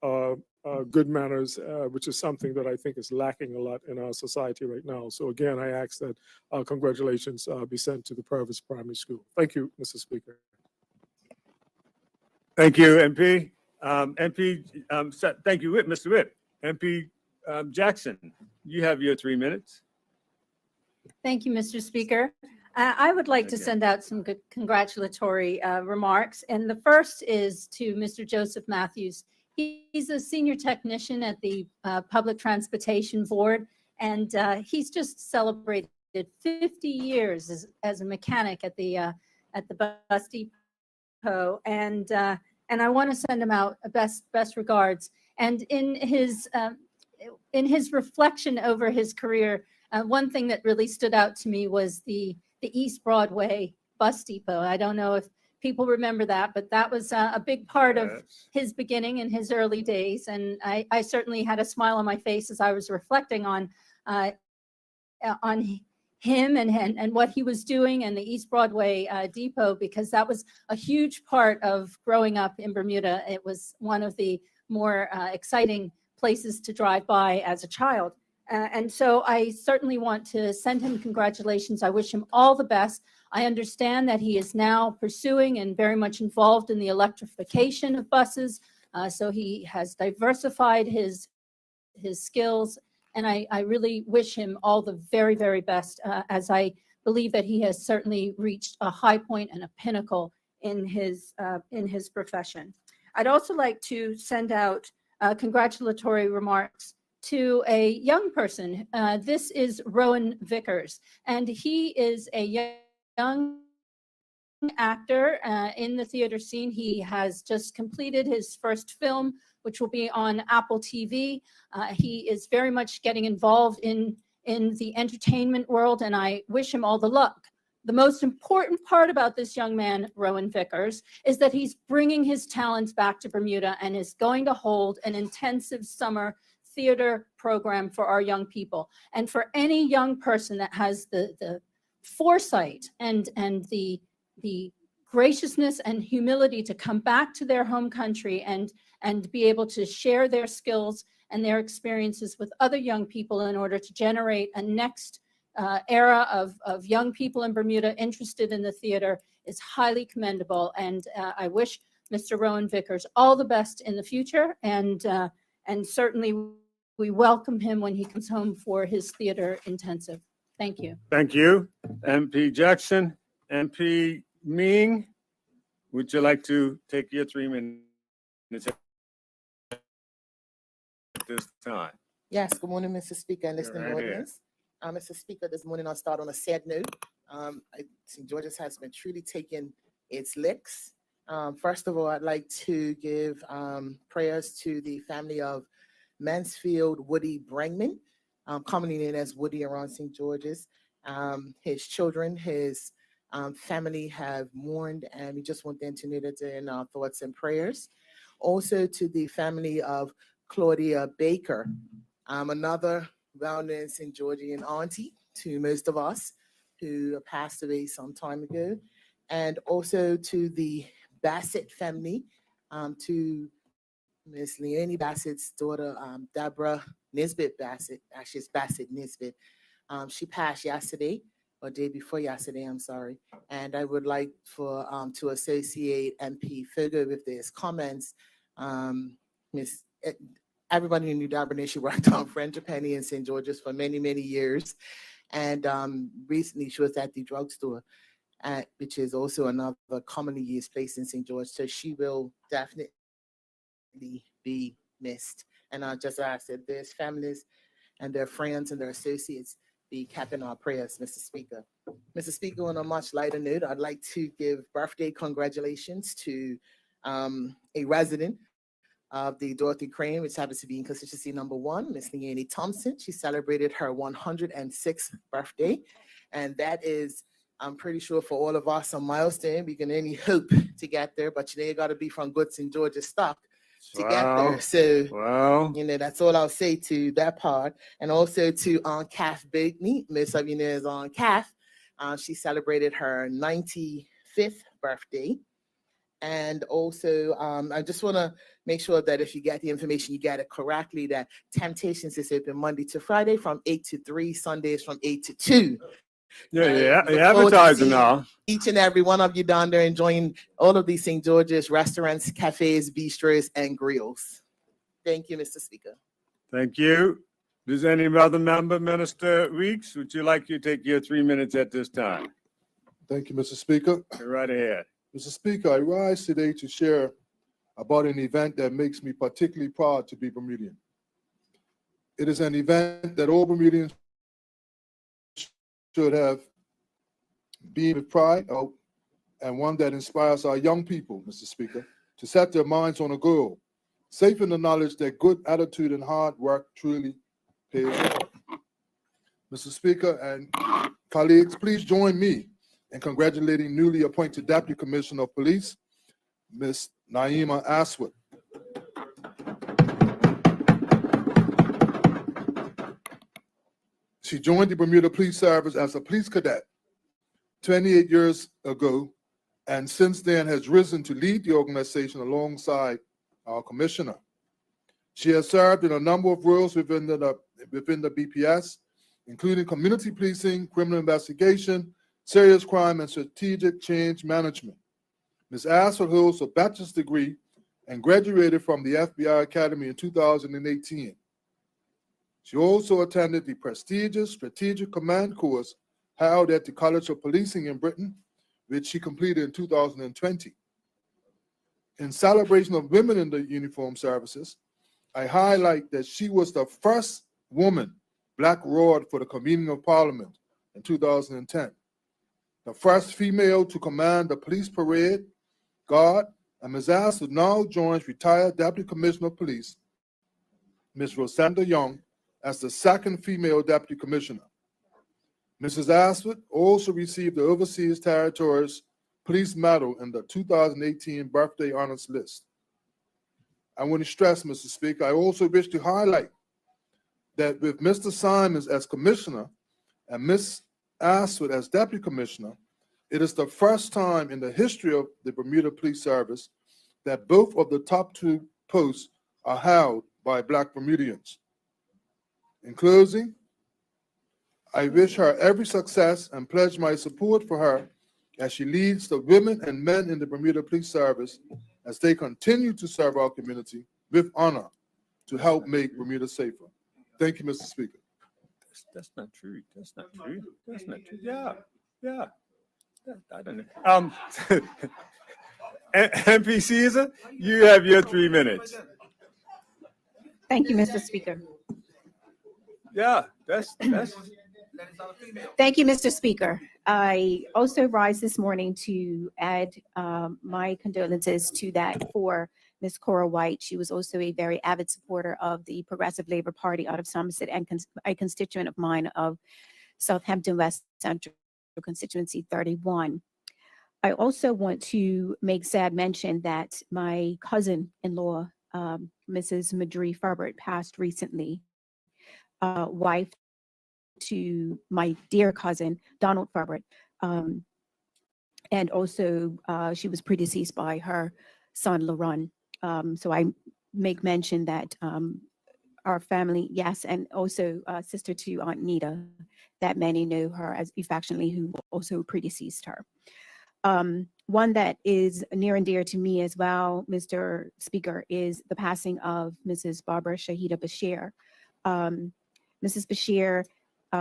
Q: good manners, which is something that I think is lacking a lot in our society right now. So again, I ask that congratulations be sent to the Purvis Primary School. Thank you, Mr. Speaker.
A: Thank you, MP. Thank you, Mr. Whip. MP Jackson, you have your 3 minutes.
I: Thank you, Mr. Speaker. I would like to
A: Okay.
I: send out some good congratulatory remarks. And the first is to Mr. Joseph Matthews. He's a senior technician at the Public Transportation Board, and he's just celebrated 50 years as a mechanic at the bus depot. And I want to send him out best regards. And in his reflection over his career, one thing that really stood out to me was the East Broadway bus depot. I don't know if people remember that, but that was a big part of his beginning in his early days. And I certainly had a smile on my face as I was reflecting on him and what he was doing and the East Broadway depot, because that was a huge part of growing up in Bermuda. It was one of the more exciting places to drive by as a child. And so I certainly want to send him congratulations. I wish him all the best. I understand that he is now pursuing and very much involved in the electrification of buses. So he has diversified his skills. And I really wish him all the very, very best, as I believe that he has certainly reached a high point and a pinnacle in his profession. I'd also like to send out congratulatory remarks to a young person. This is Rowan Vickers, and he is a young actor in the theater scene. He has just completed his first film, which will be on Apple TV. He is very much getting involved in the entertainment world, and I wish him all the luck. The most important part about this young man, Rowan Vickers, is that he's bringing his talents back to Bermuda and is going to hold an intensive summer theater program for our young people. And for any young person that has the foresight and the graciousness and humility to come back to their home country and be able to share their skills and their experiences with other young people in order to generate a next era of young people in Bermuda interested in the theater is highly commendable. And I wish Mr. Rowan Vickers all the best in the future. And certainly we welcome him when he comes home for his theater intensive. Thank you.
A: Thank you. MP Jackson, MP Ming, would you like to take your 3 minutes at this time?
R: Yes, good morning, Mr. Speaker and
A: You're
R: listening
A: right here.
R: audience. Mr. Speaker, this morning I'll start on a sad note. St. George's has been truly taking its licks. First of all, I'd like to give prayers to the family of Mansfield Woody Brangman, commonly known as Woody around St. George's. His children, his family have mourned, and we just want them to know that they're in our thoughts and prayers. Also to the family of Claudia Baker, another well-known St. Georgian auntie to most of us who passed away some time ago. And also to the Bassett family, to Miss Leonie Bassett's daughter, Deborah Nisbet Bassett, actually it's Bassett Nisbet. She passed yesterday, or day before yesterday, I'm sorry. And I would like for to associate MP Fogo with this comments. Everybody in New Dublin, she worked on Frangipani and St. George's for many, many years. And recently she was at the drugstore, which is also another commonly used place in St. George. So she will definitely be missed. And just as I said, there's families and their friends and their associates be kept in our prayers, Mr. Speaker. Mr. Speaker, on a much lighter note, I'd like to give birthday congratulations to a resident of the Dorothy Crane, which happens to be in constituency number 1, Miss Leonie Thompson. She celebrated her 106th birthday. And that is, I'm pretty sure for all of us, a milestone. We can only hope to get there, but you got to be from good St. George's stock to get there. So, that's all I'll say to that part. And also to Aunt Kath Bagney, most of you know as Aunt Kath. She celebrated her 95th birthday. And also, I just want to make sure that if you get the information, you get it correctly, that Temptations is open Monday to Friday from 8 to 3, Sundays from 8 to 2.
A: Yeah,
R: Look
A: you're
R: forward to
A: advertising
R: seeing
A: now.
R: Each and every one of you down there enjoying all of these St. George's restaurants, cafes, bistros, and grills. Thank you, Mr. Speaker.
A: Thank you. Does any other member, Minister Weeks, would you like to take your 3 minutes at this time?
G: Thank you, Mr. Speaker.
A: Go right ahead.
G: Mr. Speaker, I rise today to share about an event that makes me particularly proud to be Bermudian. It is an event that all Bermudians should have been with pride of, and one that inspires our young people, Mr. Speaker, to set their minds on a goal, safe in the knowledge that good attitude and hard work truly pays off. Mr. Speaker and colleagues, please join me in congratulating newly appointed Deputy Commissioner of Police, Ms. Naima Aswad. She joined the Bermuda Police Service as a police cadet 28 years ago, and since then has risen to lead the organization alongside our commissioner. She has served in a number of roles within the BPS, including community policing, criminal investigation, serious crime, and strategic change management. Ms. Aswad holds a bachelor's degree and graduated from the FBI Academy in 2018. She also attended the prestigious Strategic Command course held at the College of Policing in Britain, which she completed in 2020. In celebration of women in the uniformed services, I highlight that she was the first woman Black Rod for the convening of Parliament in 2010, the first female to command the police parade, guard, and Ms. Aswad now joins retired Deputy Commissioner of Police, Ms. Rosenda Young, as the second female Deputy Commissioner. Mrs. Aswad also received the Overseas Territories Police Medal in the 2018 Birthday Honors List. I want to stress, Mr. Speaker, I also wish to highlight that with Mr. Simons as Commissioner and Ms. Aswad as Deputy Commissioner, it is the first time in the history of the Bermuda Police Service that both of the top two posts are held by Black Bermudians. In closing, I wish her every success and pledge my support for her as she leads the women and men in the Bermuda Police Service as they continue to serve our community with honor to help make Bermuda safer. Thank you, Mr. Speaker.
A: That's not true. That's not true. That's not true. Yeah, yeah. I don't know. MP Caesar, you have your 3 minutes.
S: Thank you, Mr. Speaker.
A: Yeah, that's.
S: Thank you, Mr. Speaker. I also rise this morning to add my condolences to that for Ms. Cora White. She was also a very avid supporter of the Progressive Labor Party out of Somerset and a constituent of mine of Southampton West Central Constituency 31. I also want to make sad mention that my cousin-in-law, Mrs. Madrie Ferbert, passed recently, wife to my dear cousin, Donald Ferbert. And also she was predeceased by her son, Laron. So I make mention that our family, yes, and also sister to Aunt Nita, that many know her as affectionately, who also predeceased her. One that is near and dear to me as well, Mr. Speaker, is the passing of Mrs. Barbara Shahida Bashir. Mrs. Bashir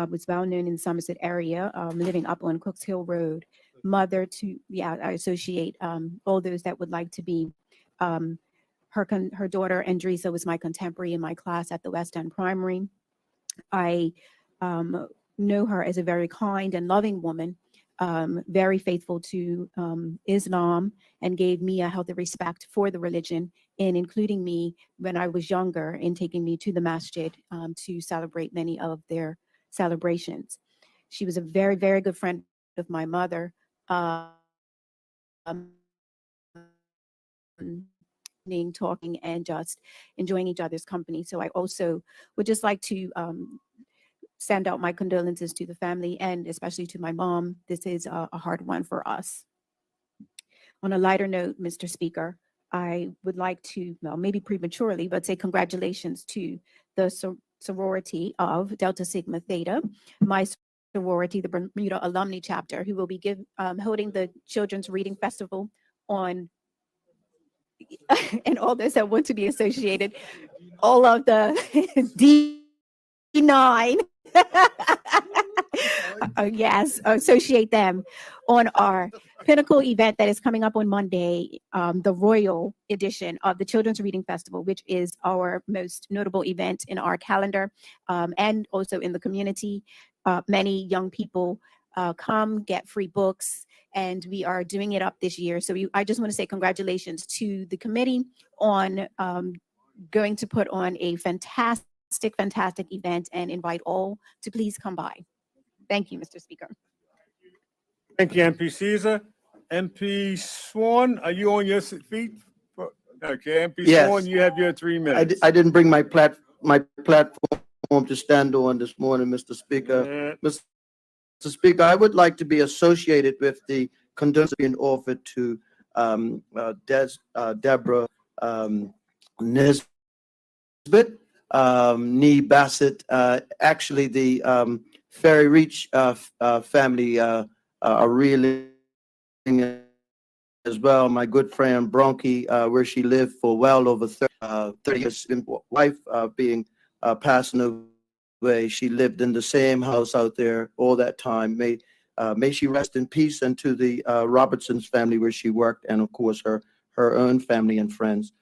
S: was well known in the Somerset area, living up on Cooks Hill Road. Mother to, I associate all those that would like to be. Her daughter, Andresa, was my contemporary in my class at the West End Primary. I know her as a very kind and loving woman, very faithful to Islam, and gave me a healthy respect for the religion, in including me when I was younger in taking me to the masjid to celebrate many of their celebrations. She was a very, very good friend of my mother. Talking and just enjoying each other's company. So I also would just like to send out my condolences to the family and especially to my mom. This is a hard one for us. On a lighter note, Mr. Speaker, I would like to, well, maybe prematurely, but say congratulations to the sorority of Delta Sigma Theta, my sorority, the Bermuda Alumni Chapter, who will be holding the Children's Reading Festival on, and all those that want to be associated, all of the D9, yes, associate them on our pinnacle event that is coming up on Monday, the Royal edition of the Children's Reading Festival, which is our most notable event in our calendar and also in the community. Many young people come, get free books, and we are doing it up this year. So I just want to say congratulations to the committee on going to put on a fantastic event and invite all to please come by. Thank you, Mr. Speaker.
A: Thank you, MP Caesar. MP Swan, are you on your feet? Okay, MP
T: Yes.
A: Swan, you have your 3 minutes.
T: I didn't bring my platform to stand on this morning, Mr. Speaker. Mr. Speaker, I would like to be associated with the condolences being offered to Deborah Nesbitt, Nee Bassett. Actually, the Ferry Reach family are reeling as well. My good friend Bronchi, where she lived for well over 30 years, wife being passing away. She lived in the same house out there all that time. May she rest in peace, and to the Robertson's family where she worked, and of course her own family and friends.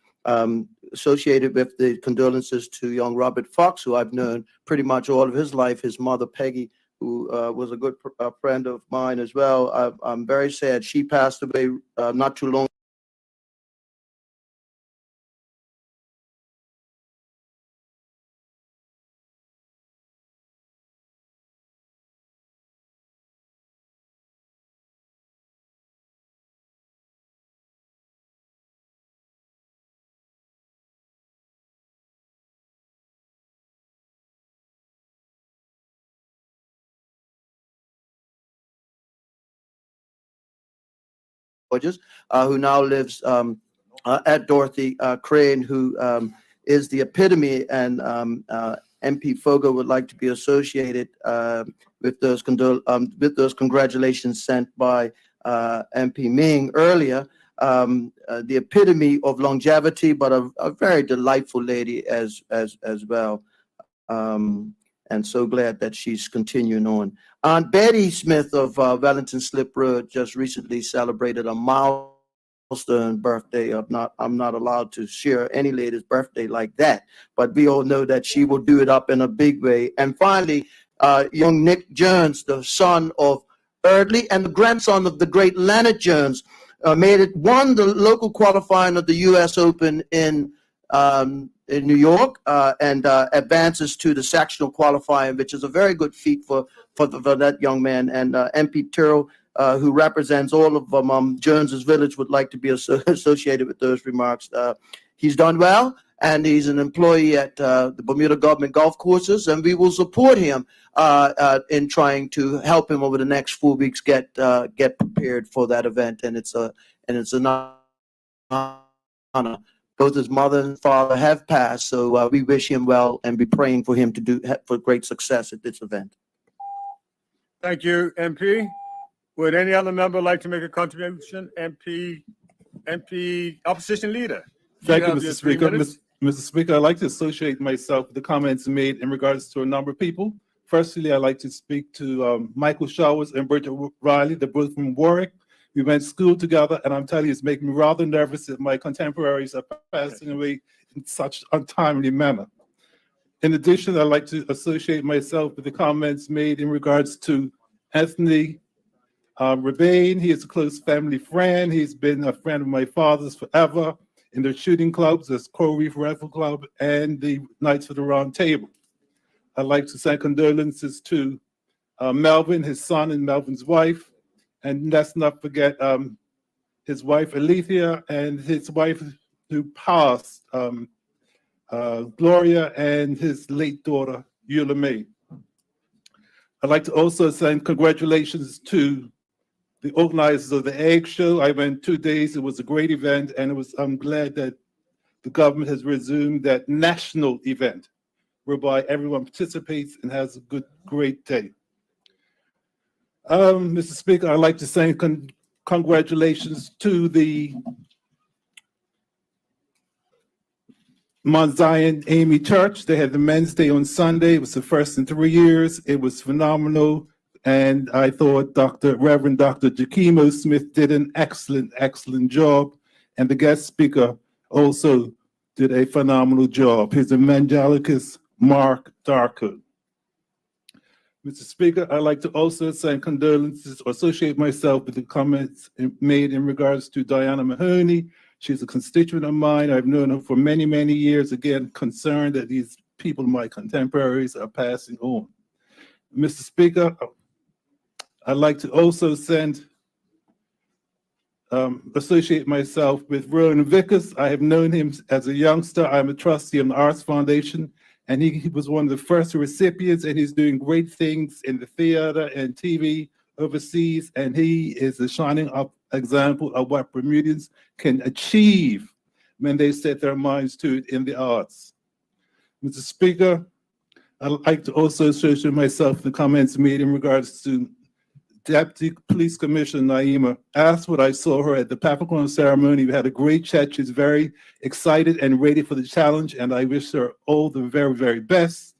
T: Associated with the condolences to young Robert Fox, who I've known pretty much all of his life. His mother, Peggy, who was a good friend of mine as well. I'm very sad. She passed away not too long. Who now lives at Dorothy Crane, who is the epitome and MP Fogo would like to be associated with those congratulations sent by MP Ming earlier. The epitome of longevity, but a very delightful lady as well. And so glad that she's continuing on. Aunt Betty Smith of Wellington Slip Road just recently celebrated a milestone birthday. I'm not allowed to share any lady's birthday like that, but we all know that she will do it up in a big way. And finally, young Nick Jones, the son of Eardley and the grandson of the great Leonard Jones, won the local qualifying of the U.S. Open in New York and advances to the sectional qualifying, which is a very good feat for that young man. And MP Terrell, who represents all of Jones's Village, would like to be associated with those remarks. He's done well, and he's an employee at the Bermuda Government Golf Courses, and we will support him in trying to help him over the next 4 weeks get prepared for that event. And it's an honor. Both his mother and father have passed, so we wish him well and be praying for him for great success at this event.
A: Thank you, MP. Would any other member like to make a contribution? MP, Opposition Leader.
L: Thank you,
A: have
L: Mr.
A: your 3
L: Speaker.
A: minutes.
L: Mr. Speaker, I'd like to associate myself with the comments made in regards to a number of people. Firstly, I'd like to speak to Michael Showers and Bridget Riley. They're both from Warwick. We went to school together, and I'm telling you, it's making me rather nervous that my contemporaries are passing away in such untimely manner. In addition, I'd like to associate myself with the comments made in regards to Anthony Rebane. He is a close family friend. He's been a friend of my father's forever in the shooting clubs, the Coral Reef Rifle Club and the Knights of the Round Table. I'd like to send condolences to Melvin, his son, and Melvin's wife. And let's not forget his wife, Alethea, and his wife who passed, Gloria, and his late daughter, Eula May. I'd like to also send congratulations to the organizers of the Egg Show. I went 2 days. It was a great event, and I'm glad that the government has resumed that national event whereby everyone participates and has a great day. Mr. Speaker, I'd like to say congratulations to the Mount Zion Amy Church. They had the Men's Day on Sunday. It was the first in 3 years. It was phenomenal. And I thought Reverend Dr. Jakimo Smith did an excellent job. And the guest speaker also did a phenomenal job. His evangelicus, Mark Darko. Mr. Speaker, I'd like to also send condolences or associate myself with the comments made in regards to Diana Mahoney. She's a constituent of mine. I've known her for many, many years. Again, concerned that these people, my contemporaries, are passing on. Mr. Speaker, I'd like to also associate myself with Rowan Vickers. I have known him as a youngster. I'm a trustee of the Arts Foundation, and he was one of the first recipients, and he's doing great things in the theater and TV overseas, and he is a shining up example of what Bermudians can achieve when they set their minds to it in the arts. Mr. Speaker, I'd like to also associate myself with the comments made in regards to Deputy Police Commissioner Naima. That's what I saw her at the Peppercorn ceremony. We had a great chat. She's very excited and ready for the challenge, and I wish her all the very, very best.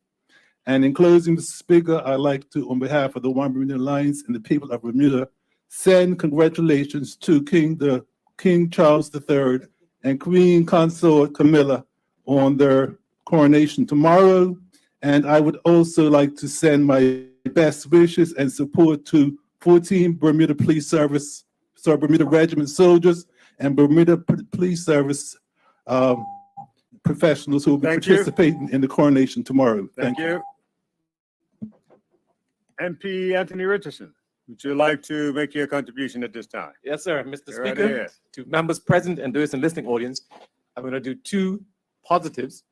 L: And in closing, Mr. Speaker, I'd like to, on behalf of the One Bermuda Alliance and the people of Bermuda, send congratulations to King Charles III and Queen Consort Camilla on their coronation tomorrow. And I would also like to send my best wishes and support to 14 Bermuda Police Service, Bermuda Regiment soldiers and Bermuda Police Service professionals who will be participating in the coronation tomorrow.
A: Thank you. MP Anthony Richardson, would you like to make your contribution at this time?
U: Yes, sir. Mr.
A: Go right
U: Speaker,
A: ahead.
U: to members present and those in listening audience, I'm going to do two positives.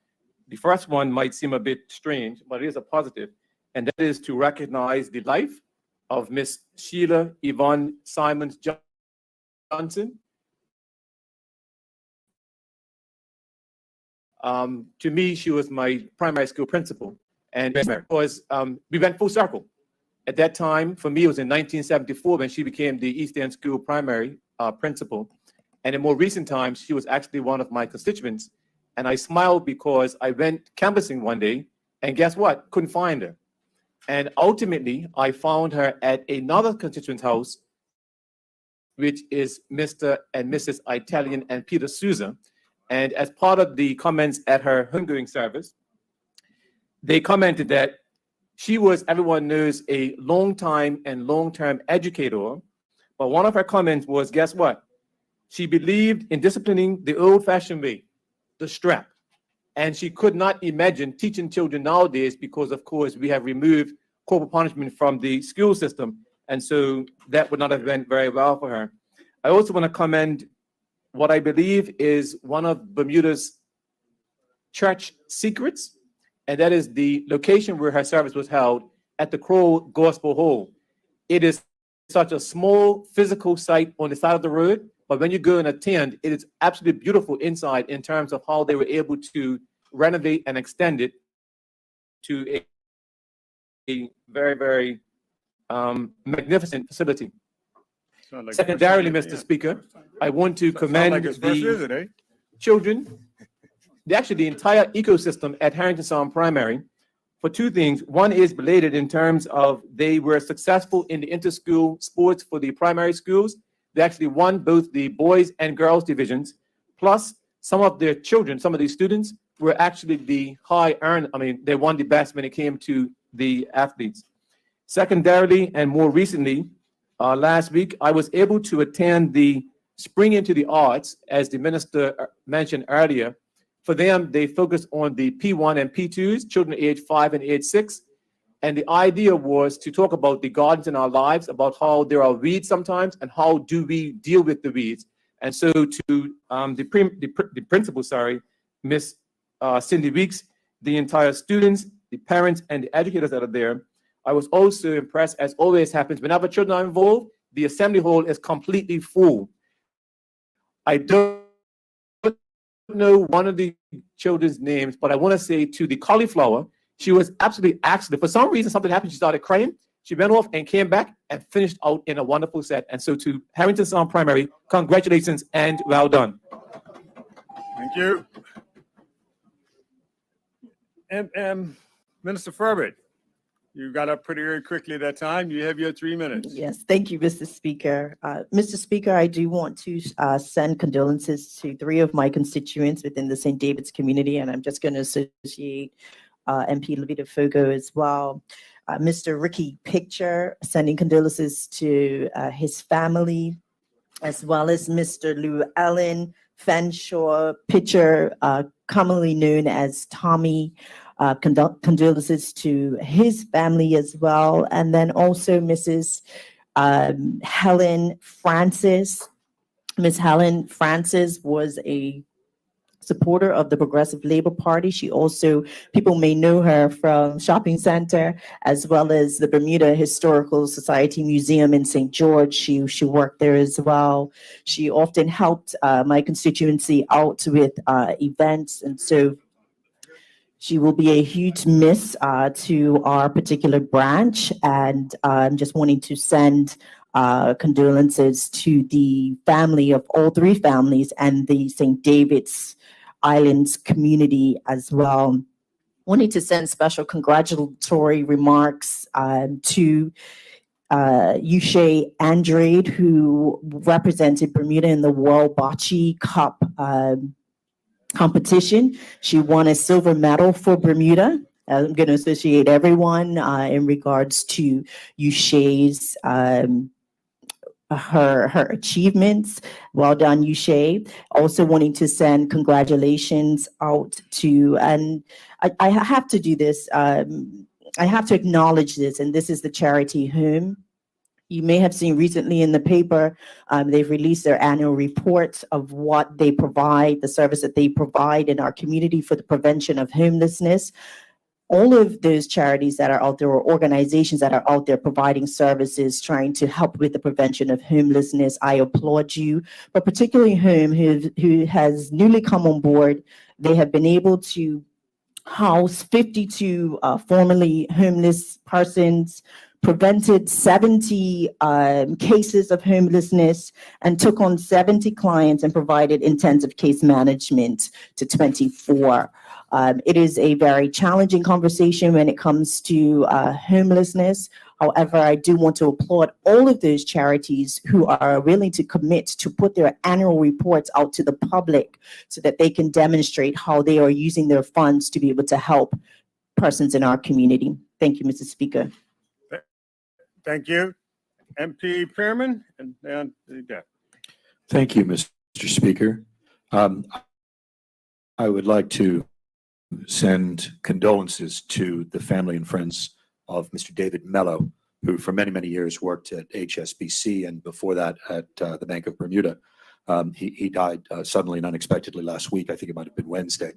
U: The first one might seem a bit strange, but it is a positive, and that is to recognize the life of Miss Sheila Yvonne Simons Johnson. To me, she was my primary school principal, And because we went full circle. At that time, for me, it was in 1974 when she became the East End School primary principal. And in more recent times, she was actually one of my constituents. And I smiled because I went canvassing one day, and guess what? Couldn't find her. And ultimately, I found her at another constituent's house, which is Mr. and Mrs. Italian and Peter Souza. And as part of the comments at her homegoing service, they commented that she was, everyone knows, a long-time and long-term educator. But one of her comments was, guess what? She believed in disciplining the old-fashioned way, the strap. And she could not imagine teaching children nowadays because, of course, we have removed corporal punishment from the school system. And so that would not have went very well for her. I also want to commend what I believe is one of Bermuda's church secrets, and that is the location where her service was held at the Crow Gospel Hall. It is such a small physical site on the side of the road, but when you go and attend, it is absolutely beautiful inside in terms of how they were able to renovate and extend it to a very, very magnificent facility.
A: Sound like
U: Secondarily,
A: first
U: Mr.
A: visit,
U: Speaker, I want to
A: Sound
U: commend
A: like his first visit,
U: the
A: eh?
U: children, the entire ecosystem at Harrington Sound Primary for two things. One is belated in terms of they were successful in the inter-school sports for the primary schools. They actually won both the boys and girls divisions, plus some of their children, some of these students were actually the they won the best when it came to the athletes. Secondarily, and more recently, last week, I was able to attend the Spring into the Arts, as the minister mentioned earlier. For them, they focused on the P1 and P2s, children age 5 and age 6. And the idea was to talk about the gardens in our lives, about how there are weeds sometimes, and how do we deal with the weeds. And so to the principal, Miss Cindy Weeks, the entire students, the parents, and the educators that are there, I was also impressed, as always happens, whenever children are involved, the assembly hall is completely full. I don't know one of the children's names, but I want to say to the cauliflower, she was absolutely excellent. For some reason, something happened. She started crying. She went off and came back and finished out in a wonderful set. And so to Harrington Sound Primary, congratulations and well done.
A: Thank you. And Minister Furbert, you got up pretty very quickly that time. You have your 3 minutes.
C: Yes, thank you, Mr. Speaker. Mr. Speaker, I do want to send condolences to 3 of my constituents within the St. David's community, and I'm just going to associate MP Levita Fogo as well. Mr. Ricky Picture, sending condolences to his family, as well as Mr. Lou Allen Fanshawe Picture, commonly known as Tommy. Condolences to his family as well. And then also Mrs. Helen Francis. Ms. Helen Francis was a supporter of the Progressive Labor Party. She also, people may know her from Shopping Center, as well as the Bermuda Historical Society Museum in St. George. She worked there as well. She often helped my constituency out with events. And so she will be a huge miss to our particular branch. And I'm just wanting to send condolences to the family of all 3 families and the St. David's Islands community as well. Wanting to send special congratulatory remarks to Yushay Andrade, who represented Bermuda in the World Bocce Cup competition. She won a silver medal for Bermuda. I'm going to associate everyone in regards to Yushay's her achievements. Well done, Yushay. Also wanting to send congratulations out to, and I have to do this. I have to acknowledge this, and this is the charity home. You may have seen recently in the paper, they've released their annual report of what they provide, the service that they provide in our community for the prevention of homelessness. All of those charities that are out there, or organizations that are out there providing services, trying to help with the prevention of homelessness, I applaud you. But particularly Home, who has newly come on board, they have been able to housed 52 formerly homeless persons, prevented 70 cases of homelessness, and took on 70 clients and provided intensive case management to 24. It is a very challenging conversation when it comes to homelessness. However, I do want to applaud all of those charities who are willing to commit to put their annual reports out to the public so that they can demonstrate how they are using their funds to be able to help persons in our community. Thank you, Mr. Speaker.
A: Thank you. MP Pearman and then Deb.
M: Thank you, Mr. Speaker. I would like to send condolences to the family and friends of Mr. David Mello, who for many, many years worked at HSBC and before that at the Bank of Bermuda. He died suddenly and unexpectedly last week. I think it might have been Wednesday.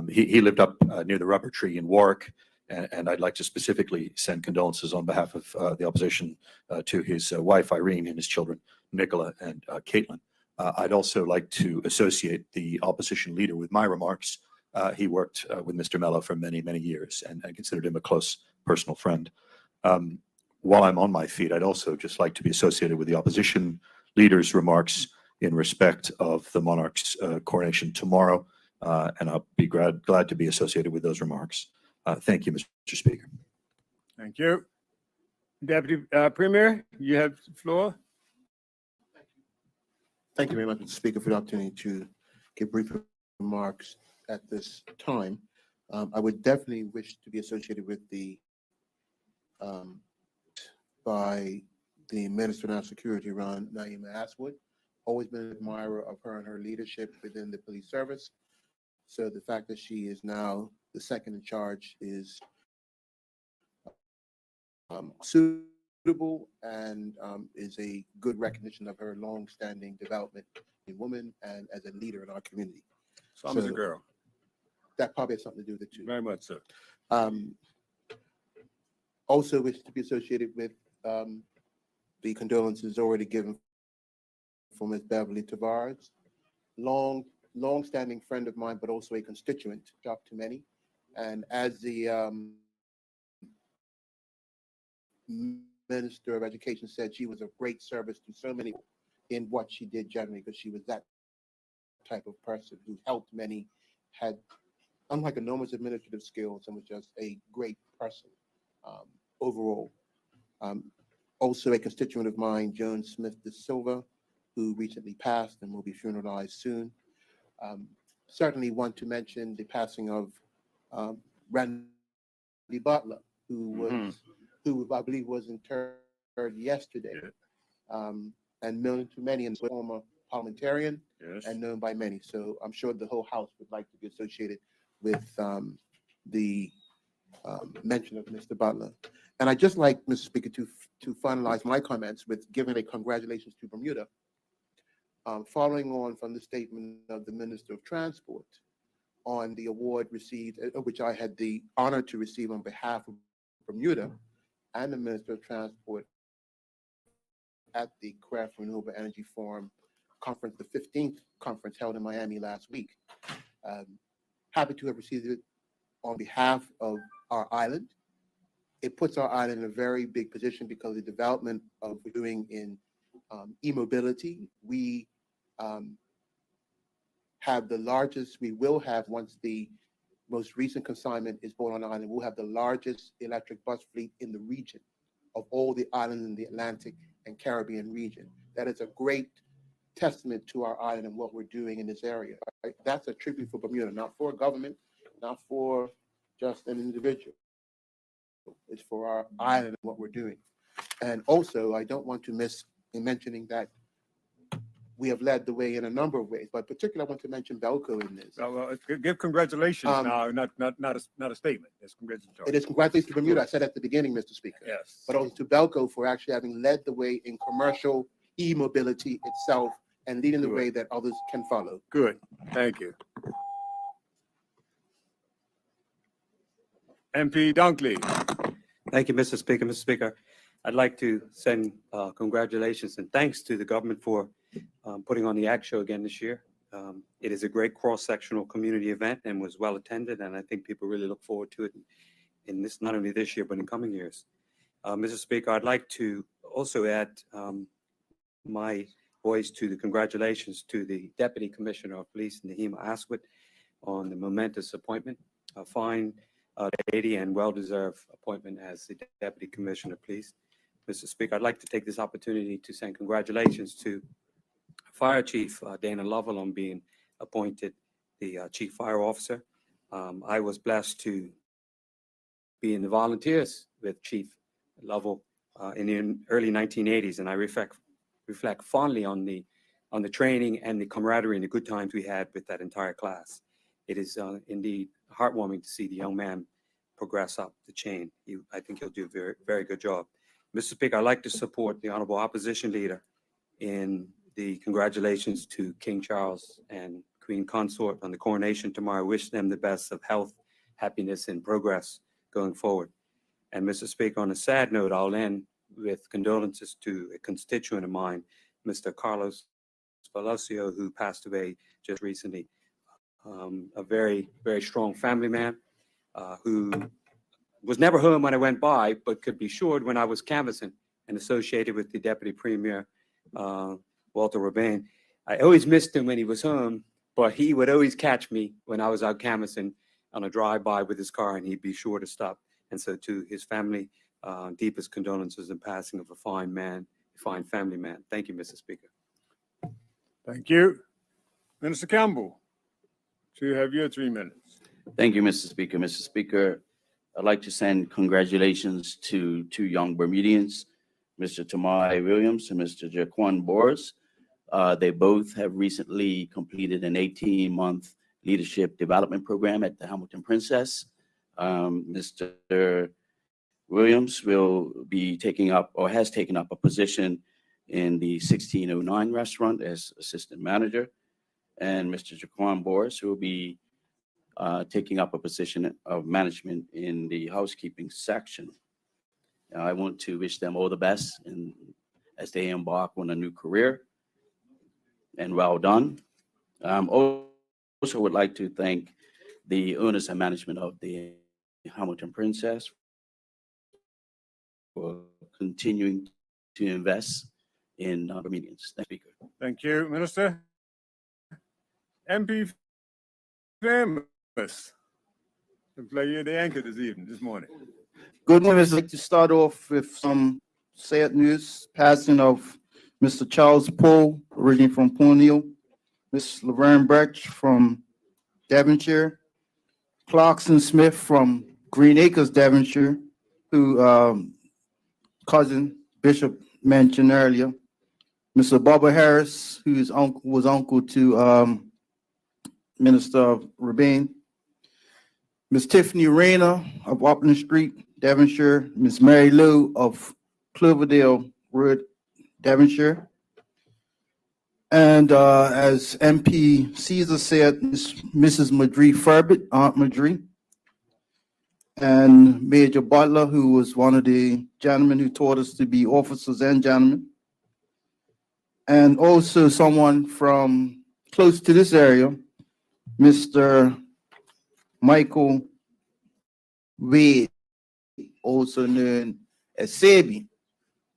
M: He lived up near the Rubber Tree in Warwick, and I'd like to specifically send condolences on behalf of the opposition to his wife, Irene, and his children, Nicola and Caitlin. I'd also like to associate the opposition leader with my remarks. He worked with Mr. Mello for many, many years, and I considered him a close personal friend. While I'm on my feet, I'd also just like to be associated with the opposition leader's remarks in respect of the monarch's coronation tomorrow, and I'll be glad to be associated with those remarks. Thank you, Mr. Speaker.
A: Thank you. Deputy Premier, you have the floor.
H: Thank you very much, Mr. Speaker, for the opportunity to give brief remarks at this time. I would definitely wish to be associated with the by the Minister of National Security, Ron Naima Aswood. Always been an admirer of her and her leadership within the police service. So the fact that she is now the second in charge is suitable and is a good recognition of her long-standing development in woman and as a leader in our community.
A: Some is a girl.
H: That probably has something to do with it too.
A: Very much so.
H: Also wish to be associated with the condolences already given for Ms. Beverly Tavares, long-standing friend of mine, but also a constituent, shock to many. And as the Minister of Education said, she was of great service to so many in what she did generally, because she was that type of person who helped many, had unlike enormous administrative skills, and was just a great person overall. Also a constituent of mine, Joan Smith de Silva, who recently passed and will be funeralized soon. Certainly want to mention the passing of Randy Butler, who I believe was interred yesterday, and known to many and former parliamentarian, and known by many. So I'm sure the whole House would like to be associated with the mention of Mr. Butler. And I'd just like, Mr. Speaker, to finalize my comments with giving a congratulations to Bermuda, following on from the statement of the Minister of Transport on the award received, which I had the honor to receive on behalf of Bermuda and the Minister of Transport at the Craft Renewable Energy Forum conference, the 15th conference held in Miami last week. Happy to have received it on behalf of our island. It puts our island in a very big position because of the development of we're doing in e-mobility. We have the largest, we will have, once the most recent consignment is bought on the island, we'll have the largest electric bus fleet in the region of all the islands in the Atlantic and Caribbean region. That is a great testament to our island and what we're doing in this area. Right? That's a tribute for Bermuda, not for a government, not for just an individual. It's for our island and what we're doing. And also, I don't want to miss in mentioning that we have led the way in a number of ways, but particularly I want to mention Belco in this.
A: Well, give congratulations now, not a statement. It's congratulations.
H: It is congratulations to Bermuda. I said at the beginning, Mr. Speaker.
A: Yes.
H: But also to Belco for actually having led the way in commercial e-mobility itself and leading the way that others can follow.
A: Good. Thank you. MP Dunkley.
K: Thank you, Mr. Speaker. Mr. Speaker, I'd like to send congratulations and thanks to the government for putting on the Act Show again this year. It is a great cross-sectional community event and was well attended, and I think people really look forward to it in this, not only this year, but in coming years. Mr. Speaker, I'd like to also add my voice to the congratulations to the Deputy Commissioner of Police, Nahima Asquith, on the momentous appointment, a fine lady and well-deserved appointment as the Deputy Commissioner of Police. Mr. Speaker, I'd like to take this opportunity to send congratulations to Fire Chief Dana Lovell on being appointed the Chief Fire Officer. I was blessed to be in the volunteers with Chief Lovell in the early 1980s, and I reflect fondly on the training and the camaraderie and the good times we had with that entire class. It is indeed heartwarming to see the young man progress up the chain. I think he'll do a very, very good job. Mr. Speaker, I'd like to support the Honorable Opposition Leader in the congratulations to King Charles and Queen Consort on the coronation tomorrow. I wish them the best of health, happiness, and progress going forward. And Mr. Speaker, on a sad note, I'll end with condolences to a constituent of mine, Mr. Carlos Palacio, who passed away just recently. A very, very strong family man who was never home when I went by, but could be assured when I was canvassing and associated with the Deputy Premier, Walter Rabin. I always missed him when he was home, but he would always catch me when I was out canvassing on a drive-by with his car, and he'd be sure to stop. And so to his family, deepest condolences in passing of a fine man, a fine family man. Thank you, Mr. Speaker.
A: Thank you. Minister Campbell, you have your 3 minutes.
E: Thank you, Mr. Speaker. Mr. Speaker, I'd like to send congratulations to two young Bermudians, Mr. Tamai Williams and Mr. Jaquan Boris. They both have recently completed an 18-month leadership development program at the Hamilton Princess. Mr. Williams will be taking up or has taken up a position in the 1609 restaurant as assistant manager. And Mr. Jaquan Boris will be taking up a position of management in the housekeeping section. I want to wish them all the best as they embark on a new career, and well done. Also would like to thank the owners and management of the Hamilton Princess for continuing to invest in Bermudians. Thank you, Speaker.
A: Thank you, Minister. MP Famous, to play you the anchor this morning.
T: Good morning. I'd like to start off with some sad news. Passing of Mr. Charles Poole, originally from Ponyville, Miss Laverne Birch from Devonshire, Clarkson Smith from Green Acres, Devonshire, who cousin Bishop mentioned earlier, Mr. Bubba Harris, who was uncle to Minister Rabin, Miss Tiffany Rayner of Upland Street, Devonshire, Miss Mary Lou of Cloverdale Road, Devonshire. And as MP Caesar said, Mrs. Madrie Furbett, Aunt Madrie, and Major Butler, who was one of the gentlemen who taught us to be officers and gentlemen. And also someone from close to this area, Mr. Michael Wade, also known as Sabi.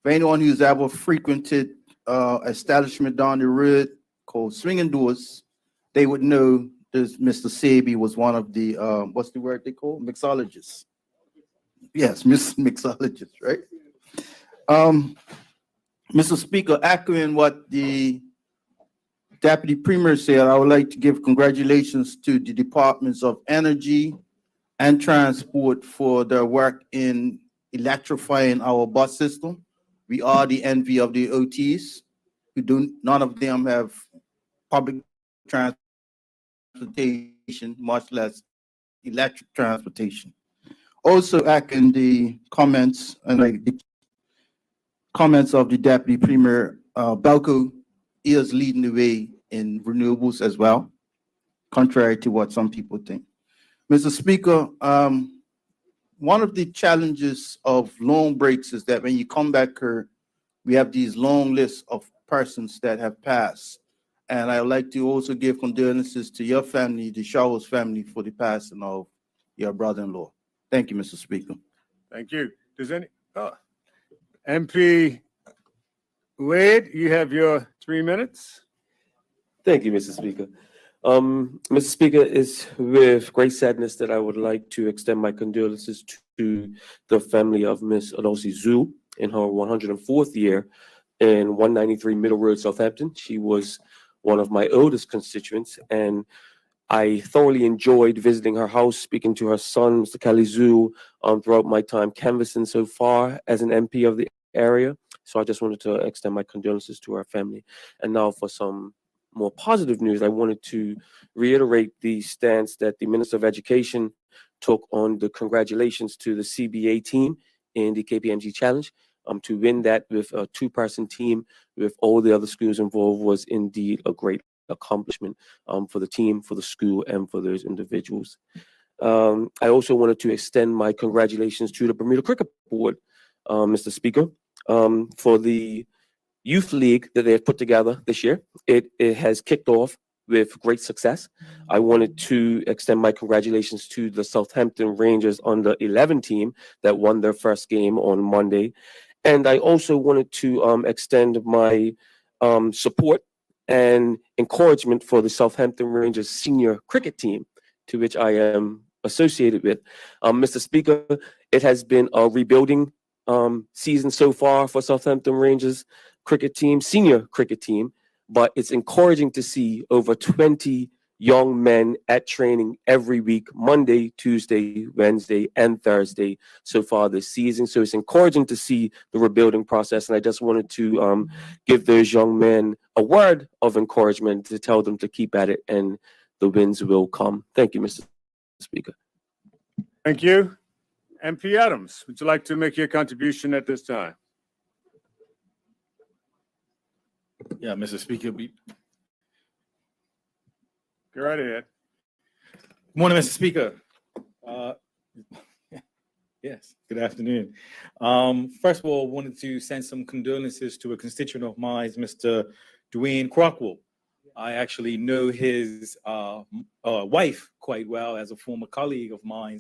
T: For anyone who's ever frequented establishment down the road called Swinging Doors, they would know this Mr. Sabi was one of the, what's the word they call? Mixologists. Yes, mixologists, right? Mr. Speaker, echoing what the Deputy Premier said, I would like to give congratulations to the Departments of Energy and Transport for their work in electrifying our bus system. We are the envy of the OTs, none of them have public transportation, much less electric transportation. Also echoing the comments and the comments of the Deputy Premier, Belco is leading the way in renewables as well, contrary to what some people think. Mr. Speaker, one of the challenges of loan breaks is that when you come back here, we have these long lists of persons that have passed. And I would like to also give condolences to your family, the Showers family, for the passing of your brother-in-law. Thank you, Mr. Speaker.
A: Thank you. Does any, MP Wade, you have your 3 minutes.
D: Thank you, Mr. Speaker. Mr. Speaker, it's with great sadness that I would like to extend my condolences to the family of Miss Alosi Zhu in her 104th year in 193 Middle Road, Southampton. She was one of my oldest constituents, and I thoroughly enjoyed visiting her house, speaking to her son, Mr. Kali Zhu, throughout my time canvassing so far as an MP of the area. So I just wanted to extend my condolences to her family. And now for some more positive news, I wanted to reiterate the stance that the Minister of Education took on the congratulations to the CBA team in the KPMG Challenge. To win that with a two-person team with all the other schools involved was indeed a great accomplishment for the team, for the school, and for those individuals. I also wanted to extend my congratulations to the Bermuda Cricket Board, Mr. Speaker, for the youth league that they have put together this year. It has kicked off with great success. I wanted to extend my congratulations to the Southampton Rangers under 11 team that won their first game on Monday. And I also wanted to extend my support and encouragement for the Southampton Rangers senior cricket team, to which I am associated with. Mr. Speaker, it has been a rebuilding season so far for Southampton Rangers cricket team, senior cricket team, but it's encouraging to see over 20 young men at training every week, Monday, Tuesday, Wednesday, and Thursday so far this season. So it's encouraging to see the rebuilding process. And I just wanted to give those young men a word of encouragement to tell them to keep at it and the wins will come. Thank you, Mr. Speaker.
A: Thank you. MP Adams, would you like to make your contribution at this time?
V: Yeah, Mr. Speaker.
A: Go right ahead.
V: Good morning, Mr. Speaker. Yes, good afternoon. First of all, I wanted to send some condolences to a constituent of mine, Mr. Dwayne Crockwell. I actually know his wife quite well as a former colleague of mine.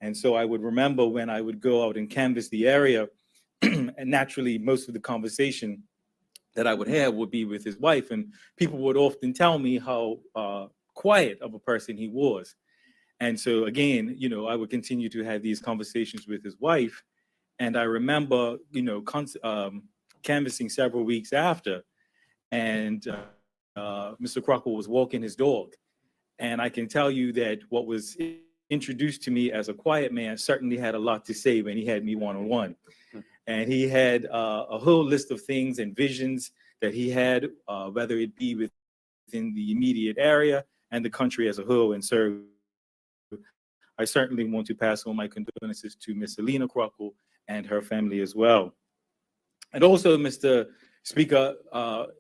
V: And so I would remember when I would go out and canvass the area, and naturally, most of the conversation that I would have would be with his wife. And people would often tell me how quiet of a person he was. And so again, you know, I would continue to have these conversations with his wife. And I remember, you know, canvassing several weeks after, and Mr. Crockwell was walking his dog. And I can tell you that what was introduced to me as a quiet man certainly had a lot to say when he had me one-on-one. And he had a whole list of things and visions that he had, whether it be within the immediate area and the country as a whole. And so I certainly want to pass on my condolences to Miss Alina Crockwell and her family as well. And also, Mr. Speaker,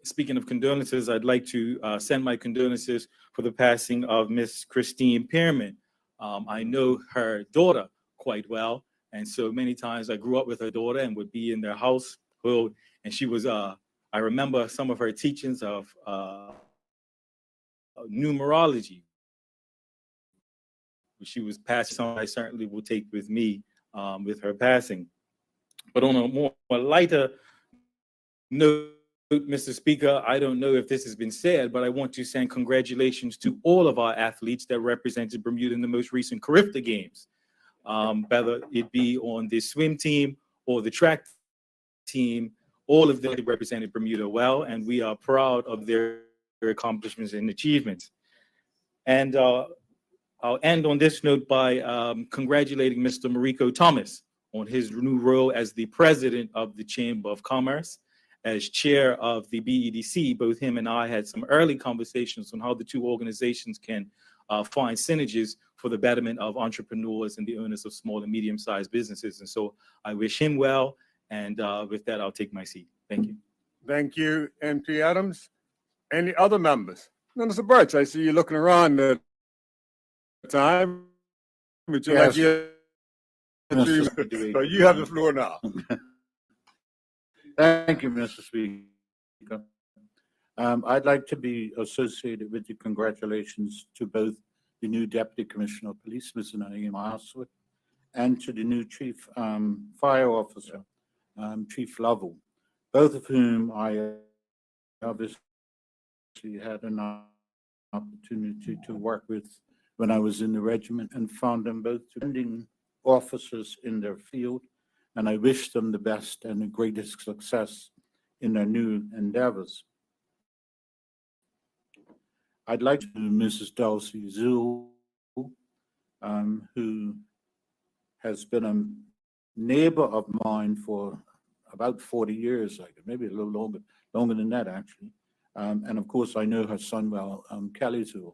V: speaking of condolences, I'd like to send my condolences for the passing of Miss Christine Pearman. I know her daughter quite well. And so many times I grew up with her daughter and would be in their household. And she was, I remember some of her teachings of numerology, which she was passing on. I certainly will take with me with her passing. But on a more lighter note, Mr. Speaker, I don't know if this has been said, but I want to send congratulations to all of our athletes that represented Bermuda in the most recent Carifta Games. Whether it be on the swim team or the track team, all of them represented Bermuda well, and we are proud of their accomplishments and achievements. And I'll end on this note by congratulating Mr. Mariko Thomas on his new role as the president of the Chamber of Commerce. As chair of the BEDC, both him and I had some early conversations on how the two organizations can find synergies for the betterment of entrepreneurs and the owners of small and medium-sized businesses. And so I wish him well. And with that, I'll take my seat. Thank you.
A: Thank you, MP Adams. Any other members? Mr. Birch, I see you looking around the time. Would you like your so you have the floor now.
W: Thank you, Mr. Speaker.
L: I'd like to be associated with the congratulations to both the new Deputy Commissioner of Police, Mr. Naeem Aswad, and to the new Chief Fire Officer, Chief Lovell, both of whom I obviously had an opportunity to work with when I was in the regiment, and found them both tremendous officers in their field, and I wish them the best and the greatest success in their new endeavors. I'd like to Mrs. Dulcie Zhu, who has been a neighbor of mine for about 40 years, maybe a little longer than that, actually. And of course, I know her son well, Kelly Zhu.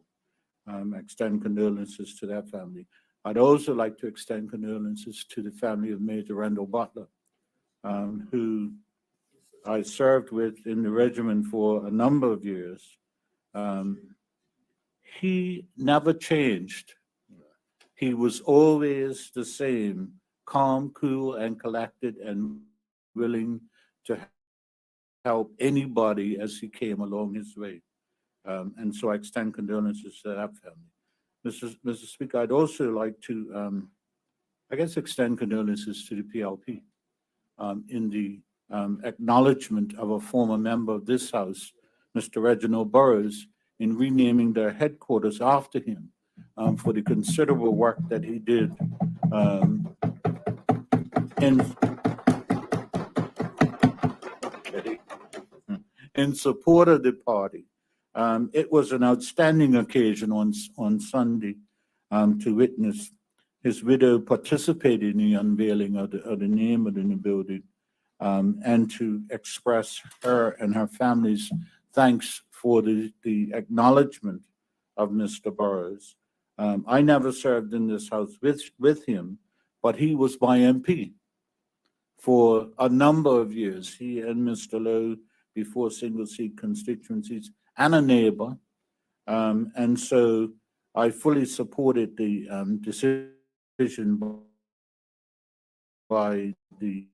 L: Extend condolences to that family. I'd also like to extend condolences to the family of Major Randall Butler, who I served with in the regiment for a number of years. He never changed. He was always the same, calm, cool, and collected, and willing to help anybody as he came along his way. And so I extend condolences to that family. Mr. Speaker, I'd also like to, extend condolences to the PLP in the acknowledgement of a former member of this House, Mr. Reginald Burrows, in renaming their headquarters after him for the considerable work that he did in support of the party. It was an outstanding occasion on Sunday to witness his widow participating in the unveiling of the name of the new building, and to express her and her family's thanks for the acknowledgement of Mr. Burrows. I never served in this House with him, but he was my MP for a number of years. He and Mr. Lowe, before single seat constituencies, and a neighbor. And so I fully supported the decision by the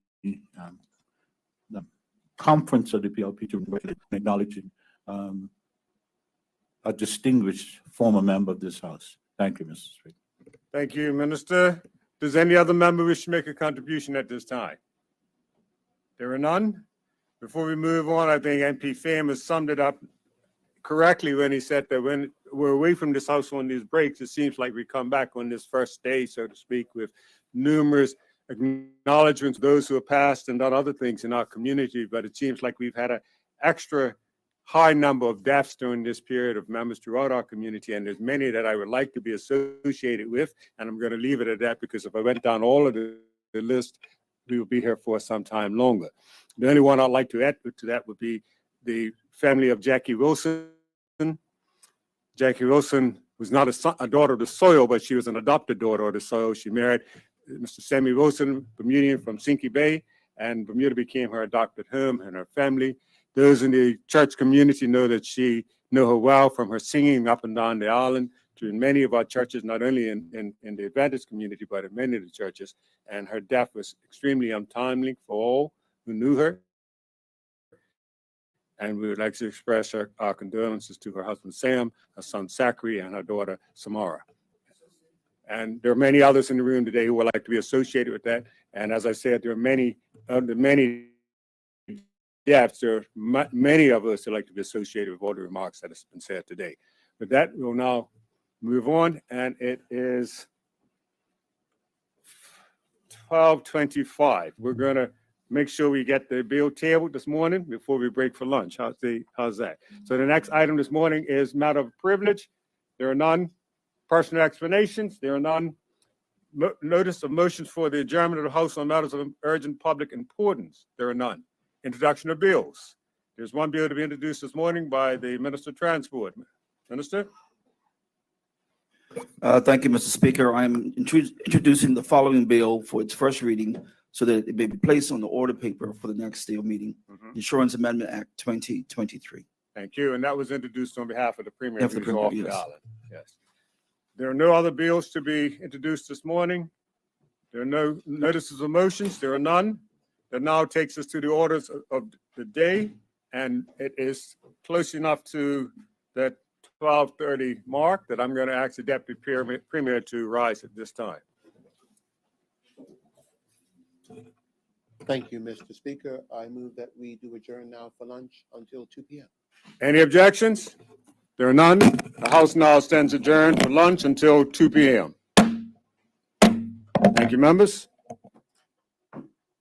L: conference of the PLP to acknowledging a distinguished former member of this House. Thank you, Mr. Speaker.
A: Thank you, Minister. Does any other member wish to make a contribution at this time? There are none. Before we move on, I think MP Pham has summed it up correctly when he said that when we're away from this House on these breaks, it seems like we come back on this first day, so to speak, with numerous acknowledgements of those who have passed and done other things in our community. But it seems like we've had an extra high number of deaths during this period of members throughout our community, and there's many that I would like to be associated with, and I'm going to leave it at that, because if I went down all of the list, we will be here for some time longer. The only one I'd like to add to that would be the family of Jackie Wilson. Jackie Wilson was not a daughter of the soil, but she was an adopted daughter of the soil. She married Mr. Sammy Wilson, Bermudian from Sinky Bay, and Bermuda became her adopted home, and her family. Those in the church community know her well from her singing up and down the island to in many of our churches, not only in the Adventist community, but in many of the churches. And her death was extremely untimely for all who knew her. And we would like to express our condolences to her husband, Sam, her son, Zachary, and her daughter, Samara. And there are many others in the room today who would like to be associated with that. And as I said, there are many deaths. There are many of us who like to be associated with all the remarks that have been said today. With that, we'll now move on, and it is 12:25. We're going to make sure we get the bill tabled this morning before we break for lunch. How's that? So the next item this morning is matter of privilege. There are none. Personal explanations. There are none. Notice of motions for the adjournment of the House on matters of urgent public importance. There are none. Introduction of bills. There's one bill to be introduced this morning by the Minister of Transport. Minister?
B: Thank you, Mr. Speaker. I'm introducing the following bill for its first reading so that it may be placed on the order paper for the next day of meeting. Insurance Amendment Act 2023.
A: Thank you. And that was introduced on behalf of the Premier.
B: Yeah, for the
A: who's
B: Premier,
A: off the
B: yes.
A: island. Yes. There are no other bills to be introduced this morning. There are no notices of motions. There are none. That now takes us to the orders of the day. And it is close enough to that 12:30 mark that I'm going to ask the Deputy Premier to rise at this time.
H: Thank you, Mr. Speaker. I move that we do adjourn now for lunch until 2 p.m.
A: Any objections? There are none. The House now stands adjourned for lunch until 2 p.m. Thank you, members.